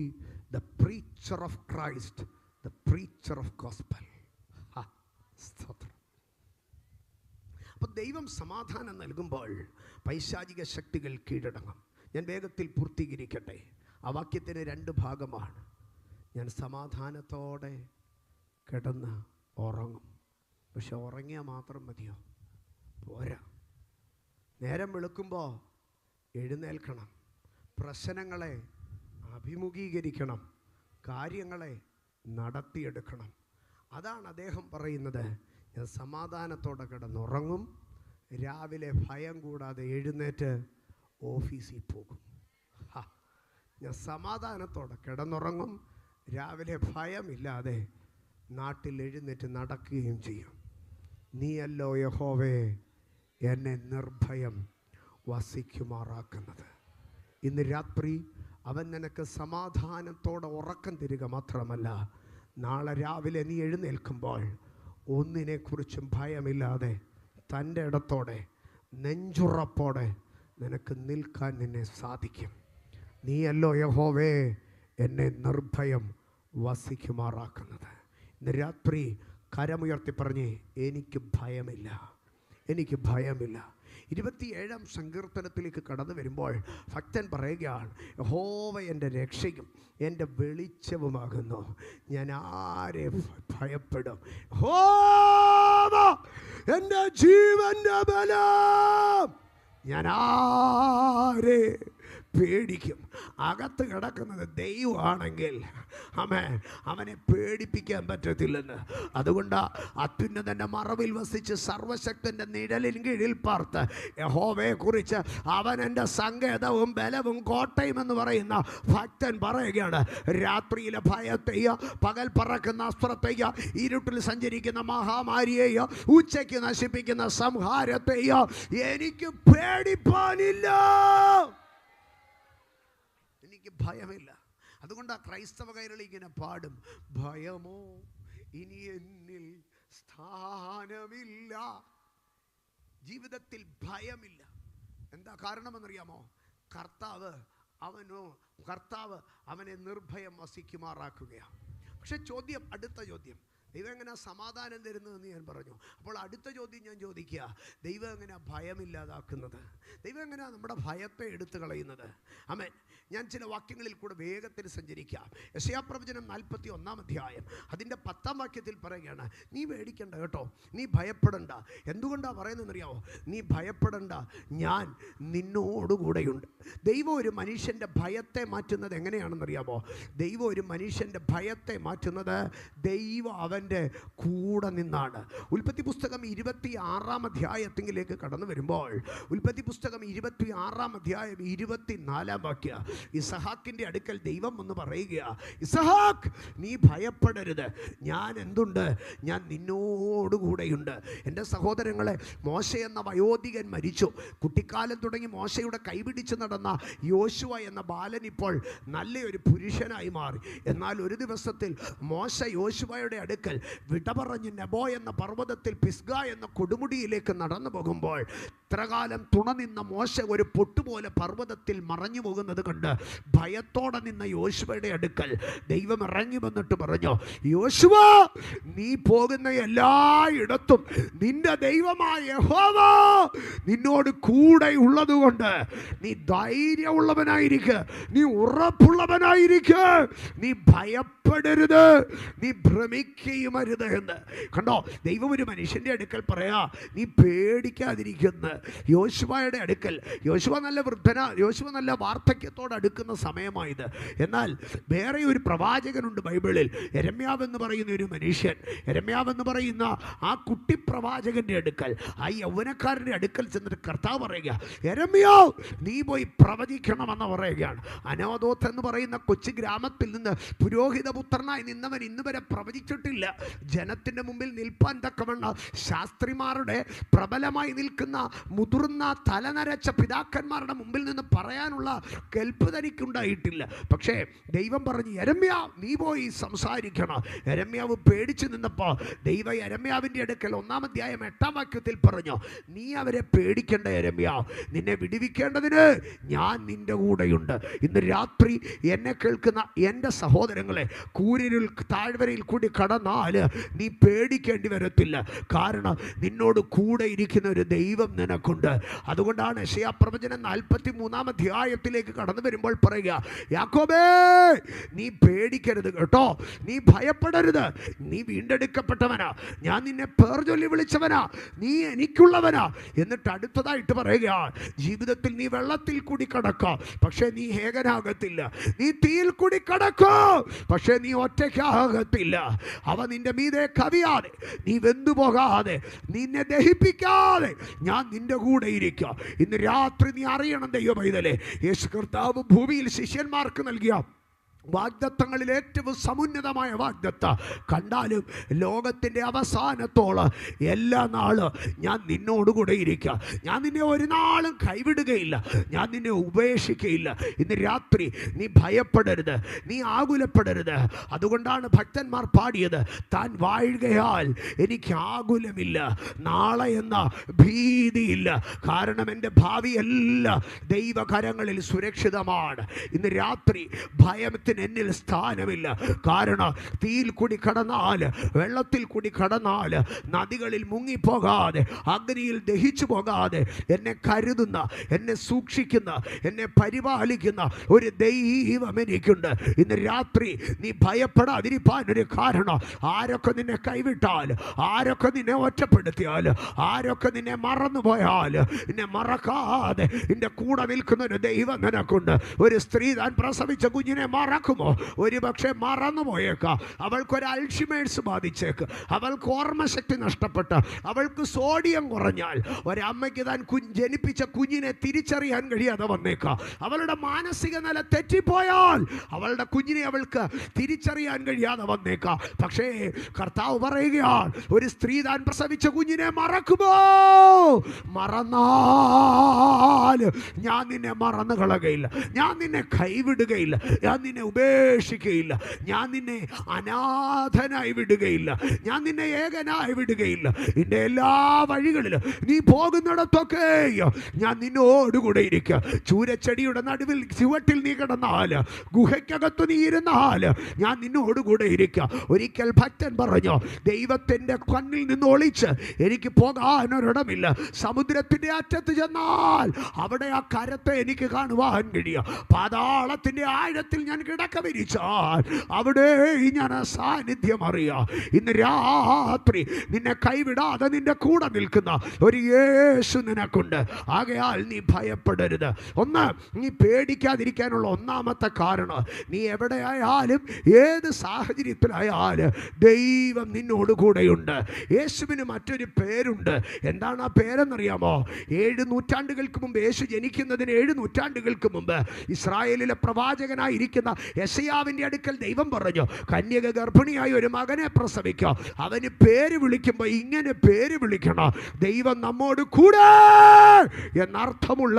the preacher of Christ, the preacher of gospel. സ്തോത്രം. അപ്പോൾ ദൈവം സമാധാനം നൽകുമ്പോൾ പൈശാചിക ശക്തികൾ കീഴടങ്ങും. ഞാൻ വേഗത്തിൽ പൂർത്തീകരിക്കട്ടെ. ആ വാക്യത്തിന് 2 ഭാഗമാണ്. ഞാൻ സമാധാനത്തോടെ കിടന്ന് ഉറങ്ങും. പക്ഷെ ഉറങ്ങിയാൽ മാത്രം മതിയോ? പോരാ. നേരം വെളുക്കുമ്പോൾ എഴുന്നേൽക്കണം, പ്രശ്നങ്ങളെ അഭിമുഖീകരിക്കണം, കാര്യങ്ങളെ നടത്തിയെടുക്കണം. അതാണ് അദ്ദേഹം പറയുന്നത്, ഞാൻ സമാധാനത്തോടെ കിടന്നുറങ്ങും, രാവിലെ ഭയം കൂടാതെ എഴുന്നേറ്റ് ഓഫീസിൽ പോകും. ഞാൻ സമാധാനത്തോടെ കിടന്നുറങ്ങും, രാവിലെ ഭയമില്ലാതെ നാട്ടിൽ എഴുന്നേറ്റ് നടക്കുകയും ചെയ്യും. നീയല്ലോ യഹോവേ എന്നെ നിർഭയം വസിക്കുമാറാക്കുന്നത്. ഇന്ന് രാത്രി അവൻ നിനക്ക് സമാധാനത്തോടെ ഉറക്കം തരിക മാത്രമല്ല, നാളെ രാവിലെ നീ എഴുന്നേൽക്കുമ്പോൾ ഒന്നിനെക്കുറിച്ചും ഭയമില്ലാതെ തൻ്റെ ഇടത്തോടെ നെഞ്ചുറപ്പോടെ നിനക്ക് നിൽക്കാൻ നിന്നെ സാധിക്കും. നീയല്ലോ യഹോവേ എന്നെ നിർഭയം വസിക്കുമാറാക്കുന്നത്. ഇന്ന് രാത്രി കരമുയർത്തി പറഞ്ഞേ, എനിക്ക് ഭയമില്ല, എനിക്ക് ഭയമില്ല. 27-ാം സങ്കീർത്തനത്തിലേക്ക് കടന്നു വരുമ്പോൾ ഭക്തൻ പറയുകയാണ്, യഹോവ എൻ്റെ രക്ഷയും എൻ്റെ വെളിച്ചവുമാകുന്നു, ഞാൻ ആരെ ഭയപ്പെടും? യഹോവ എൻ്റെ ജീവൻ്റെ ബലം, ഞാൻ ആരെ പേടിക്കും. അകത്ത് കിടക്കുന്നത് ദൈവമാണെങ്കിൽ അവനെ പേടിപ്പിക്കാൻ പറ്റത്തില്ലെന്ന്. അതുകൊണ്ട് അത്യുന്നതൻ്റെ മറവിൽ വസിച്ച് സർവശക്തൻ്റെ നിഴലിൻ കീഴിൽ പാർത്ത് യഹോവയെ കുറിച്ച് അവൻ എൻ്റെ സങ്കേതവും ബലവും കോട്ടയും എന്ന് പറയുന്ന ഭക്തൻ പറയുകയാണ്. രാത്രിയിലെ ഭയത്തെയോ, പകൽ പറക്കുന്ന അസ്ത്രത്തെയോ, ഇരുട്ടിൽ സഞ്ചരിക്കുന്ന മഹാമാരിയെയോ, ഉച്ചയ്ക്ക് നശിപ്പിക്കുന്ന സംഹാരത്തെയോ എനിക്ക് പേടിപ്പാനില്ല, എനിക്ക് ഭയമില്ല. അതുകൊണ്ട് ആ ക്രൈസ്തവ കൈരളി ഇങ്ങനെ പാടും: ഭയമോ ഇനി എന്നിൽ സ്ഥാനമില്ല. ജീവിതത്തിൽ ഭയമില്ല. എന്താ കാരണമെന്നറിയാമോ? കർത്താവ് അവനെ നിർഭയം വസിക്കുമാറാക്കുകയാണ്. പക്ഷെ അടുത്ത ചോദ്യം, ദൈവം എങ്ങനെയാ സമാധാനം തരുന്നതെന്ന് ഞാൻ പറഞ്ഞു. അപ്പോൾ അടുത്ത ചോദ്യം ഞാൻ ചോദിക്കുക, ദൈവം എങ്ങനെയാ ഭയമില്ലാതാക്കുന്നത്? ദൈവം എങ്ങനെയാ നമ്മുടെ ഭയത്തെ എടുത്തു കളയുന്നത്? ആമേൻ. ഞാൻ ചില വാക്യങ്ങളിൽ കൂടെ വേഗത്തിൽ സഞ്ചരിക്കാം. യെശയ്യാപ്രവചനം 41 അധ്യായം അതിൻ്റെ 10 വാക്യത്തിൽ പറയുകയാണ്, നീ പേടിക്കണ്ട കേട്ടോ, നീ ഭയപ്പെടണ്ട. എന്തുകൊണ്ടാണ് പറയുന്നതെന്നറിയാമോ? നീ ഭയപ്പെടണ്ട, ഞാൻ നിന്നോടുകൂടെയുണ്ട്. ദൈവം ഒരു മനുഷ്യൻ്റെ ഭയത്തെ മാറ്റുന്നത് എങ്ങനെയാണെന്നറിയാമോ? ദൈവം ഒരു മനുഷ്യൻ്റെ ഭയത്തെ മാറ്റുന്നത് ദൈവം അവൻ്റെ കൂടെ നിന്നാണ്. ഉൽപ്പത്തി പുസ്തകം 26 അധ്യായത്തിലേക്ക് കടന്നു വരുമ്പോൾ, ഉൽപ്പത്തി പുസ്തകം 26 അധ്യായം 24 വാക്യം, ഇസഹാക്കിൻ്റെ അടുക്കൽ ദൈവം എന്ന് പറയുക, ഇസഹാക്ക് നീ ഭയപ്പെടരുത്, ഞാൻ എന്തുണ്ട്? ഞാൻ നിന്നോടുകൂടെയുണ്ട്. എൻ്റെ സഹോദരങ്ങളെ, മോശ എന്ന വയോധികൻ മരിച്ചു. കുട്ടിക്കാലം തുടങ്ങി മോശയുടെ കൈപിടിച്ച് നടന്ന യോശുവ എന്ന ബാലൻ ഇപ്പോൾ നല്ലൊരു പുരുഷനായി മാറി. എന്നാൽ ഒരു ദിവസത്തിൽ മോശ യോശുവയുടെ അടുക്കൽ വിട പറഞ്ഞ് നെബോ എന്ന പർവ്വതത്തിൽ പിസ്ഗ എന്ന കൊടുമുടിയിലേക്ക് നടന്നു പോകുമ്പോൾ, ഇത്രകാലം തുണ നിന്ന മോശ ഒരു പൊട്ടുപോലെ പർവ്വതത്തിൽ മറഞ്ഞു പോകുന്നത് കണ്ട് ഭയത്തോടെ നിന്ന യോശുവയുടെ അടുക്കൽ ദൈവം ഇറങ്ങി വന്നിട്ട് പറഞ്ഞു, യോശുവ, നീ പോകുന്ന എല്ലായിടത്തും നിന്റെ ദൈവമായ യഹോവ നിന്നോട് കൂടെ ഉള്ളതുകൊണ്ട് നീ ധൈര്യമുള്ളവനായിരിക്കുക, നീ ഉറപ്പുള്ളവനായിരിക്കുക, നീ ഭയപ്പെടരുത്, നീ ഭ്രമിക്കുകയുമരുത് എന്ന്. കണ്ടോ, ദൈവം ഒരു മനുഷ്യൻ്റെ അടുക്കൽ പറയാ, നീ പേടിക്കാതിരിക്കുന്ന യോശുവയുടെ അടുക്കൽ. യോശുവ നല്ല വൃദ്ധനാ, യോശുവ നല്ല വാർദ്ധക്യത്തോട് അടുക്കുന്ന സമയമായത്. എന്നാൽ വേറെ ഒരു പ്രവാചകനുണ്ട് ബൈബിളിൽ, യെരമ്യാവ് എന്ന് പറയുന്ന ഒരു മനുഷ്യൻ. യെരമ്യാവ് എന്ന് പറയുന്ന ആ കുട്ടി പ്രവാചകന്റെ അടുക്കൽ, ആ യൗവനക്കാരൻ്റെ അടുക്കൽ ചെന്നിട്ട് കർത്താവ് പറയുക, യെരമ്യാവ് നീ പോയി പ്രവചിക്കണമെന്ന് പറയുകയാണ്. അനാഥോത്ത് എന്ന് പറയുന്ന കൊച്ചു ഗ്രാമത്തിൽ നിന്ന് പുരോഹിതപുത്രനായി നിന്നവൻ ഇന്ന് വരെ പ്രവചിച്ചിട്ടില്ല. ജനത്തിൻ്റെ മുമ്പിൽ നിൽപ്പാൻ തക്കവണ്ണം ശാസ്ത്രിമാരുടെ പ്രബലമായി നിൽക്കുന്ന മുതിർന്ന തലനരച്ച പിതാക്കന്മാരുടെ മുമ്പിൽ നിന്ന് പറയാനുള്ള കെൽപ്പ് തനിക്കുണ്ടായിട്ടില്ല. പക്ഷേ ദൈവം പറഞ്ഞു, യെരമ്യാവ് നീ പോയി സംസാരിക്കണം. യെരമ്യാവ് പേടിച്ചു നിന്നപ്പോൾ ദൈവം യെരമ്യാവിൻ്റെ അടുക്കൽ 1 അധ്യായം 8 വാക്യത്തിൽ പറഞ്ഞു, നീ അവരെ പേടിക്കേണ്ട യെരമ്യാവ്, നിന്നെ വിടുവിക്കേണ്ടതിന് ഞാൻ നിന്റെ കൂടെയുണ്ട്. ഇന്ന് രാത്രി എന്നെ കേൾക്കുന്ന എൻ്റെ സഹോദരങ്ങളെ, കൂരിരുൾ താഴ്വരയിൽ കൂടി കടന്നാൽ നീ പേടിക്കേണ്ടി വരത്തില്ല. കാരണം നിന്നോട് കൂടെ ഇരിക്കുന്ന ഒരു ദൈവം നിനക്കുണ്ട്. അതുകൊണ്ടാണ് യെശയ്യാപ്രവചനം 43 അധ്യായത്തിലേക്ക് കടന്നു വരുമ്പോൾ പറയുക, യാക്കോബേ നീ പേടിക്കരുത് കേട്ടോ, നീ ഭയപ്പെടരുത്, നീ വീണ്ടെടുക്കപ്പെട്ടവനാ, ഞാൻ നിന്നെ പേർ ചൊല്ലി വിളിച്ചവനാ, നീ എനിക്കുള്ളവനാ. എന്നിട്ട് അടുത്തതായിട്ട് പറയുക, ജീവിതത്തിൽ നീ വെള്ളത്തിൽ കൂടി കടക്കാം, പക്ഷേ നീ ഏകനാകത്തില്ല. നീ തീയിൽ കൂടി കടക്കാം, പക്ഷേ നീ ഒറ്റയ്ക്കാകത്തില്ല. അവ നിന്റെ മീതെ കവിയാതെ, നീ വെന്തുപോകാതെ, നിന്നെ ദഹിപ്പിക്കാതെ ഞാൻ നിന്റെ കൂടെ ഇരിക്കാം. ഇന്ന് രാത്രി നീ അറിയണം ദൈവമൈതലേ, യേശു കർത്താവ് ഭൂമിയിൽ ശിഷ്യന്മാർക്ക് നൽകിയ വാഗ്ദത്തങ്ങളിൽ ഏറ്റവും സമുന്നതമായ വാഗ്ദത്ത കണ്ടാലും ലോകത്തിൻ്റെ അവസാനത്തോളം എല്ലാ നാളും ഞാൻ നിന്നോടുകൂടെ ഇരിക്കുക, ഞാൻ നിന്നെ ഒരു നാളും കൈവിടുകയില്ല, ഞാൻ നിന്നെ ഉപേക്ഷിക്കുകയില്ല. ഇന്ന് രാത്രി നീ ഭയപ്പെടരുത്, നീ ആകുലപ്പെടരുത്. അതുകൊണ്ടാണ് ഭക്തന്മാർ പാടിയത്, താൻ വാഴുകയാൽ എനിക്ക് ആകുലമില്ല, നാളെ എന്ന ഭീതിയില്ല, കാരണം എൻ്റെ ഭാവിയെല്ലാം ദൈവകരങ്ങളിൽ സുരക്ഷിതമാണ്. ഇന്ന് രാത്രി ഭയത്തിന് ഭയത്തിന് എന്നിൽ സ്ഥാനമില്ല. കാരണം തീയിൽ കൂടി കടന്നാൽ, വെള്ളത്തിൽ കൂടി കടന്നാൽ, നദികളിൽ മുങ്ങിപ്പോകാതെ, അഗ്നിയിൽ ദഹിച്ചു പോകാതെ എന്നെ കരുതുന്ന, എന്നെ സൂക്ഷിക്കുന്ന, എന്നെ പരിപാലിക്കുന്ന ഒരു ദൈവം എനിക്കുണ്ട്. ഇന്ന് രാത്രി നീ ഭയപ്പെടാതിരിക്കാൻ ഒരു കാരണം, ആരൊക്കെ നിന്നെ കൈവിട്ടാൽ, ആരൊക്കെ നിന്നെ ഒറ്റപ്പെടുത്തിയാൽ, ആരൊക്കെ നിന്നെ മറന്നുപോയാൽ, നിന്നെ മറക്കാതെ നിന്റെ കൂടെ നിൽക്കുന്ന ഒരു ദൈവം നിനക്കുണ്ട്. ഒരു സ്ത്രീ താൻ പ്രസവിച്ച കുഞ്ഞിനെ മറക്കുമോ? ഒരു പക്ഷേ മറന്നുപോയേക്കാം. അവൾക്കൊരു അൽഷിമേഴ്സ് ബാധിച്ചേക്ക്, അവൾക്ക് ഓർമ്മശക്തി നഷ്ടപ്പെട്ട്, അവൾക്ക് സോഡിയം കുറഞ്ഞാൽ, ഒരമ്മയ്ക്ക് താൻ ജനിപ്പിച്ച കുഞ്ഞിനെ തിരിച്ചറിയാൻ കഴിയാതെ വന്നേക്കാം. അവളുടെ മാനസിക നില തെറ്റിപ്പോയാൽ അവളുടെ കുഞ്ഞിനെ അവൾക്ക് തിരിച്ചറിയാൻ കഴിയാതെ വന്നേക്കാം. പക്ഷേ കർത്താവ് പറയുകയാണ്, ഒരു സ്ത്രീ താൻ പ്രസവിച്ച കുഞ്ഞിനെ മറക്കുമോ? മറന്നാൽ ഞാൻ നിന്നെ മറന്നു കളയുകയില്ല, ഞാൻ നിന്നെ കൈവിടുകയില്ല, ഞാൻ നിന്നെ ഉപേക്ഷിക്കുകയില്ല, ഞാൻ നിന്നെ അനാഥനായി വിടുകയില്ല, ഞാൻ നിന്നെ ഏകനായി വിടുകയില്ല. നിന്റെ എല്ലാ വഴികളിലും നീ പോകുന്നിടത്തൊക്കെ ഞാൻ നിന്നോടുകൂടെ ഇരിക്കുക. ചൂരച്ചെടിയുടെ നടുവിൽ ചുവട്ടിൽ നീ കിടന്നാൽ, ഗുഹയ്ക്കകത്ത് നീ ഇരുന്നാൽ, ഞാൻ നിന്നോടുകൂടെ ഇരിക്കുക. ഒരിക്കൽ ഭക്തൻ പറഞ്ഞു, ദൈവത്തിൻ്റെ കണ്ണിൽ നിന്ന് ഒളിച്ച് എനിക്ക് പോകാനൊരിടമില്ല. സമുദ്രത്തിൻ്റെ അറ്റത്ത് ചെന്നാൽ അവിടെ ആ കരത്തെ എനിക്ക് കാണുവാൻ കഴിയും. പാതാളത്തിൻ്റെ ആഴത്തിൽ ഞാൻ കിടക്ക വിരിച്ചാൽ അവിടെ ഞാൻ സാന്നിധ്യം അറിയാം. ഇന്ന് രാത്രി നിന്നെ കൈവിടാതെ നിന്റെ കൂടെ നിൽക്കുന്ന ഒരു യേശു നിനക്കുണ്ട്. ആകയാൽ നീ ഭയപ്പെടരുത്. ഒന്ന്, നീ പേടിക്കാതിരിക്കാനുള്ള ഒന്നാമത്തെ കാരണം, നീ എവിടെയായാലും ഏത് സാഹചര്യത്തിലായാലും ദൈവം നിന്നോട് കൂടെയുണ്ട്. യേശുവിന് മറ്റൊരു പേരുണ്ട്. എന്താണ് ആ പേരെന്നറിയാമോ? 7 നൂറ്റാണ്ടുകൾക്ക് മുമ്പ്, യേശു ജനിക്കുന്നതിന് 7 നൂറ്റാണ്ടുകൾക്ക് മുമ്പ് ഇസ്രായേലിലെ പ്രവാചകനായിരിക്കുന്ന യെശയ്യാവിൻ്റെ അടുക്കൽ ദൈവം പറഞ്ഞു, കന്യക ഗർഭിണിയായി ഒരു മകനെ പ്രസവിക്കാം, അവന് പേര് വിളിക്കുമ്പോൾ ഇങ്ങനെ പേര് വിളിക്കണം, ദൈവം നമ്മോട് കൂടെ എന്നർത്ഥമുള്ള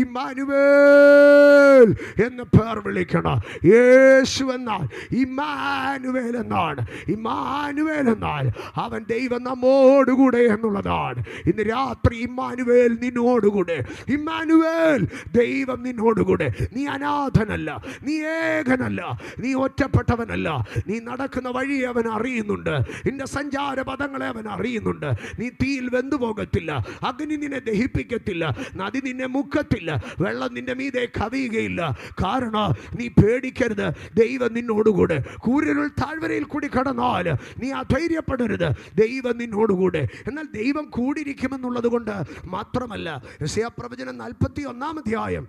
ഇമ്മാനുവേൽ എന്ന പേർ വിളിക്കണം. യേശു എന്നാൽ ഇമ്മാനുവേൽ എന്നാണ്. ഇമ്മാനുവേൽ എന്നാൽ അവൻ ദൈവം നമ്മോടുകൂടെ എന്നുള്ളതാണ്. ഇന്ന് രാത്രി ഇമ്മാനുവേൽ നിന്നോടുകൂടെ, ഇമ്മാനുവേൽ ദൈവം നിന്നോടുകൂടെ. നീ അനാഥനല്ല, നീ ഏകനല്ല, നീ ഒറ്റപ്പെട്ടവനല്ല. നീ നടക്കുന്ന വഴി അവൻ അറിയുന്നുണ്ട്, നിന്റെ സഞ്ചാര പദങ്ങളെ അവൻ അറിയുന്നുണ്ട്. നീ തീയിൽ വെന്തുപോകത്തില്ല, അഗ്നി നിന്നെ ദഹിപ്പിക്കത്തില്ല, നദി നിന്നെ മുക്കത്തില്ല, വെള്ളം നിന്റെ മീതെ കവിയുകയില്ല. കാരണം നീ പേടിക്കരുത്, ദൈവം നിന്നോടുകൂടെ. കൂരിരുൾ താഴ്വരയിൽ കൂടി കടന്നാൽ നീ അധൈര്യപ്പെടരുത്, ദൈവം നിന്നോടുകൂടെ. എന്നാൽ ദൈവം കൂടിയിരിക്കുമെന്നുള്ളത് കൊണ്ട് മാത്രമല്ല. യെശയ്യാ പ്രവചനം 41-ാം അധ്യായം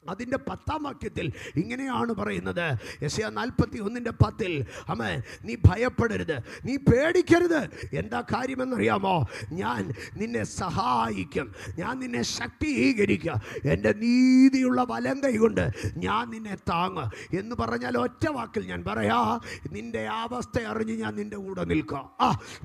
അതിൻ്റെ 10-ാം വാക്യത്തിൽ ഇങ്ങനെയാണ് പറയുന്നത്. യെശയ്യാ 41:10, അമ്മേ നീ ഭയപ്പെടരുത്, നീ പേടിക്കരുത്. എന്താ കാര്യമെന്നറിയാമോ? ഞാൻ നിന്നെ സഹായിക്കും, ഞാൻ നിന്നെ ശക്തീകരിക്കുക, എൻ്റെ നീതിയുള്ള വലം കൈ കൊണ്ട് ഞാൻ നിന്നെ താങ്ങും എന്ന് പറഞ്ഞാൽ ഒറ്റ വാക്കിൽ ഞാൻ പറയാ, നിന്റെ അവസ്ഥ അറിഞ്ഞ് ഞാൻ നിന്റെ കൂടെ നിൽക്കാം.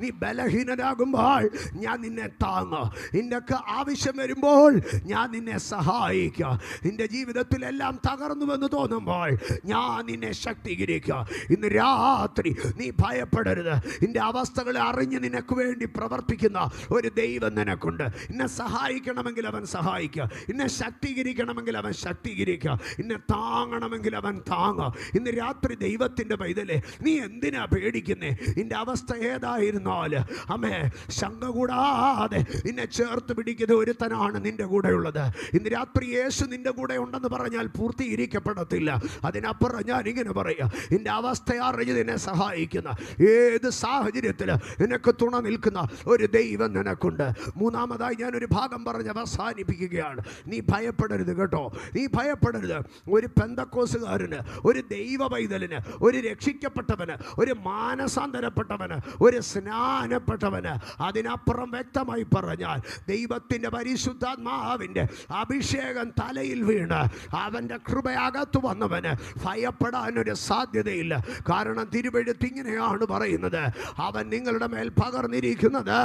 നീ ബലഹീനനാകുമ്പോൾ ഞാൻ നിന്നെ താങ്ങും, നിനക്ക് ആവശ്യം വരുമ്പോൾ ഞാൻ നിന്നെ സഹായിക്കാം, നിന്റെ ജീവിതത്തിലെല്ലാം തകർന്നുവെന്ന് തോന്നുമ്പോൾ ഞാൻ നിന്നെ ശക്തീകരിക്കുക. ഇന്ന് രാത്രി നീ ഭയപ്പെടരുത്. നിന്റെ അവസ്ഥകളെ അറിഞ്ഞ് നിനക്ക് വേണ്ടി പ്രവർത്തിക്കുന്ന ഒരു ദൈവം നിനക്കുണ്ട്. എന്നെ സഹായിക്കണമെങ്കിൽ അവൻ സഹായിക്കുക, എന്നെ ശക്തീകരിക്കണമെങ്കിൽ അവൻ ശക്തീകരിക്കുക, എന്നെ താങ്ങണമെങ്കിൽ അവൻ താങ്ങുക. ഇന്ന് രാത്രി ദൈവത്തിൻ്റെ പൈതലേ, നീ എന്തിനാ പേടിക്കുന്നേ? നിന്റെ അവസ്ഥ ഏതായിരുന്നാലും അമ്മേ, ശങ്ക കൂടാതെ നിന്നെ ചേർത്ത് പിടിക്കുന്ന ഒരുത്തനാണ് നിന്റെ കൂടെയുള്ളത്. ഇന്ന് രാത്രി യേശു നിന്റെ കൂടെ ഉണ്ടെന്ന് പറഞ്ഞാൽ പൂർത്തീകരിക്കപ്പെടത്തില്ല. അതിനപ്പുറം ഞാൻ ഇങ്ങനെ പറയാം, നിന്റെ അവസ്ഥ അറിഞ്ഞ് നിന്നെ സഹായിക്കുന്ന, ഏത് സാഹചര്യത്തിൽ നിനക്ക് തുണ നിൽക്കുന്ന ഒരു ദൈവം നിനക്കുണ്ട്. മൂന്നാമതായി ഞാനൊരു ഭാഗം പറഞ്ഞ് അവസാനിപ്പിക്കുകയാണ്. നീ ഭയപ്പെടരുത് കേട്ടോ, നീ ഭയപ്പെടരുത്. ഒരു പെന്തക്കോസുകാരന്, ഒരു ദൈവ പൈതലിന്, ഒരു രക്ഷിക്കപ്പെട്ടവന്, ഒരു മാനസാന്തരപ്പെട്ടവന്, ഒരു സ്നാനപ്പെട്ടവന്, അതിനപ്പുറം വ്യക്തമായി പറഞ്ഞാൽ ദൈവത്തിൻ്റെ പരിശുദ്ധാത്മാവിൻ്റെ അഭിഷേകം തലയിൽ വീണ് അവൻ്റെ കൃപയകത്ത് വന്നവന് ഭയപ്പെടാനൊരു സാധ്യതയില്ല. കാരണം തിരുവെഴുത്ത് ഇങ്ങനെയാണ് പറയുന്നത്, അവൻ നിങ്ങളുടെ മേൽ പകർന്നിരിക്കുന്നത്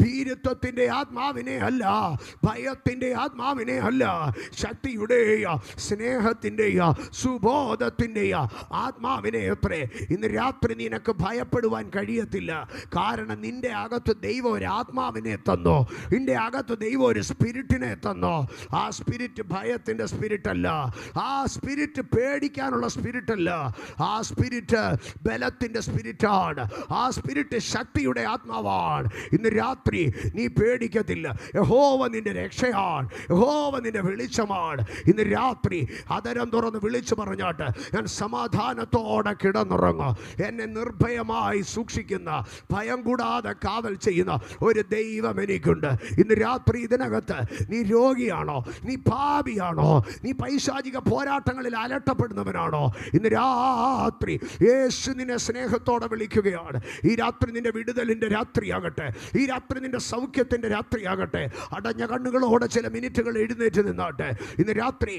ഭീരുത്വത്തിൻ്റെ ആത്മാവിനെ അല്ല, ഭയത്തിൻ്റെ ആത്മാവിനെ അല്ല, ശക്തിയുടെയോ സ്നേഹത്തിൻ്റെയോ സുബോധത്തിൻ്റെയോ ആത്മാവിനെ അത്രേ. ഇന്ന് രാത്രി നിനക്ക് ഭയപ്പെടുവാൻ കഴിയത്തില്ല. കാരണം നിന്റെ അകത്ത് ദൈവം ഒരു ആത്മാവിനെ തന്നോ, നിന്റെ അകത്ത് ദൈവം ഒരു സ്പിരിറ്റിനെ തന്നോ. ആ സ്പിരിറ്റ് ഭയത്തിൻ്റെ സ്പിരിറ്റ് സ്പിരിറ്റ് അല്ല. ആ സ്പിരിറ്റ് പേടിക്കാനുള്ള സ്പിരിറ്റ് അല്ല. ആ സ്പിരിറ്റ് ബലത്തിൻ്റെ സ്പിരിറ്റാണ്. ആ സ്പിരിറ്റ് ശക്തിയുടെ ആത്മാവാണ്. ഇന്ന് രാത്രി നീ പേടിക്കത്തില്ല. യഹോവ നിന്റെ രക്ഷയാണ്. യഹോവ നിന്റെ വെളിച്ചമാണ്. ഇന്ന് രാത്രി അതരം തുറന്ന് വിളിച്ചു പറഞ്ഞാട്ട് ഞാൻ സമാധാനത്തോടെ കിടന്നുറങ്ങും. എന്നെ നിർഭയമായി സൂക്ഷിക്കുന്ന, ഭയം കൂടാതെ കാവൽ ചെയ്യുന്ന ഒരു ദൈവം എനിക്കുണ്ട്. ഇന്ന് രാത്രി ഇതിനകത്ത് നീ രോഗിയാണോ, നീ പാപിയാണോ, നീ പൈശാചിക പോരാട്ടങ്ങളിൽ അലട്ടപ്പെടുന്നവനാണോ, ഇന്ന് രാത്രി യേശു നിന്നെ സ്നേഹത്തോടെ വിളിക്കുകയാണ്. ഈ രാത്രി നിന്റെ വിടുതലിൻ്റെ രാത്രിയാകട്ടെ. ഈ രാത്രി നിന്റെ സൗഖ്യത്തിൻ്റെ രാത്രിയാകട്ടെ. അടഞ്ഞ കണ്ണുകളോടെ ചില മിനിറ്റുകൾ എഴുന്നേറ്റ് നിന്നാട്ടെ. ഇന്ന് രാത്രി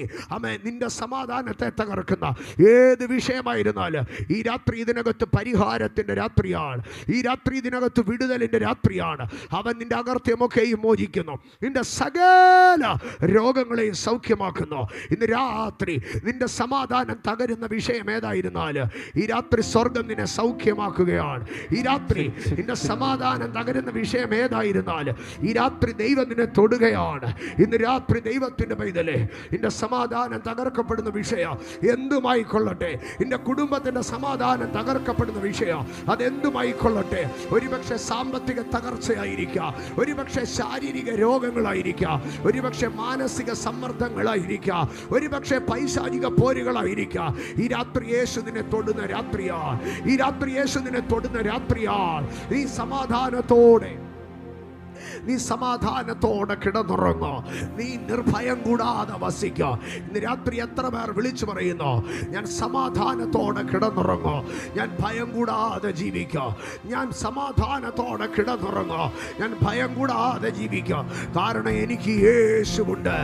നിന്റെ സമാധാനത്തെ തകർക്കുന്ന ഏത് വിഷയമായിരുന്നാലും ഈ രാത്രി ഇതിനകത്ത് പരിഹാരത്തിൻ്റെ രാത്രിയാണ്. ഈ രാത്രി ഇതിനകത്ത് വിടുതലിൻ്റെ രാത്രിയാണ്. അവൻ നിന്റെ അകർത്യമൊക്കെയും മോചിക്കുന്നു, നിന്റെ സകല രോഗങ്ങളെയും സൗഖ്യമാക്കുന്നു. ഇന്ന് രാത്രി നിന്റെ സമാധാനം തകരുന്ന വിഷയം ഏതായിരുന്നാലും ഈ രാത്രി സ്വർഗം നിന്നെ സൗഖ്യമാക്കുകയാണ്. ഈ രാത്രി നിന്റെ സമാധാനം തകരുന്ന വിഷയം ഏതായിരുന്നാലും ഈ രാത്രി ദൈവം നിന്നെ തൊടുകയാണ്. ഇന്ന് രാത്രി ദൈവത്തിൻ്റെ പൈതലേ, നിന്റെ സമാധാനം തകർക്കപ്പെടുന്ന വിഷയം എന്തുമായിക്കൊള്ളട്ടെ, നിന്റെ കുടുംബത്തിൻ്റെ സമാധാനം തകർക്കപ്പെടുന്ന വിഷയം അതെന്തുമായിക്കൊള്ളട്ടെ, ഒരുപക്ഷെ സാമ്പത്തിക തകർച്ചയായിരിക്കാം, ഒരുപക്ഷെ ശാരീരിക രോഗങ്ങളായിരിക്കാം, ഒരുപക്ഷെ മാനസിക സമ്മർദ്ദങ്ങളായിരിക്കാം, ഒരുപക്ഷെ പൈശാചിക പോരുകളായിരിക്കാം. ഈ രാത്രി യേശു നിന്നെ തൊടുന്ന രാത്രിയാണ്. ഈ രാത്രി യേശു നിന്നെ തൊടുന്ന രാത്രിയാണ്. നീ സമാധാനത്തോടെ കിടന്നുറങ്ങോ. നീ നിർഭയം കൂടാതെ വസിക്കോ. ഇന്ന് രാത്രി എത്ര പേർ വിളിച്ചു പറയുന്നു, ഞാൻ സമാധാനത്തോടെ കിടന്നുറങ്ങോ, ഞാൻ ഭയം കൂടാതെ ജീവിക്കോ, ഞാൻ സമാധാനത്തോടെ കിടന്നുറങ്ങോ, ഞാൻ ഭയം കൂടാതെ ജീവിക്കോ. കാരണം എനിക്ക് യേശുവുണ്ട്,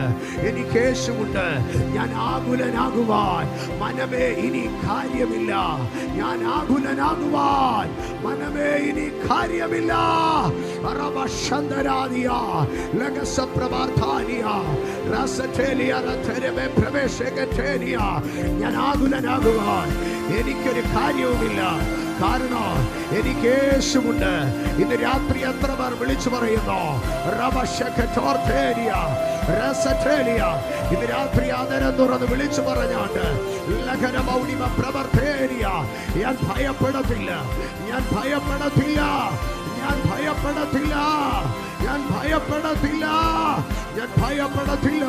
എനിക്ക് യേശുവുണ്ട്. ഞാൻ ആകുലനാകുവാൻ മനമേ ഇനി കാര്യമില്ല. ഞാൻ ആകുലനാകുവാൻ മനമേ ഇനി കാര്യമില്ല. ഞാൻ ആകുലനാകുവാൻ എനിക്കൊരു കാര്യവുമില്ല. കാരണം എനിക്ക് യേശുവുണ്ട്. ഇന്ന് രാത്രി എത്ര പേർ വിളിച്ചു പറയുന്നു, ഇന്ന് രാത്രി ആദരം തുറന്ന് വിളിച്ചു പറഞ്ഞാണ്ട് ഞാൻ ഭയപ്പെടത്തില്ല, ഞാൻ ഭയപ്പെടത്തില്ല, ഞാൻ ഭയപ്പെടത്തില്ല, ഞാൻ ഭയപ്പെടത്തില്ല, ഞാൻ ഭയപ്പെടത്തില്ല.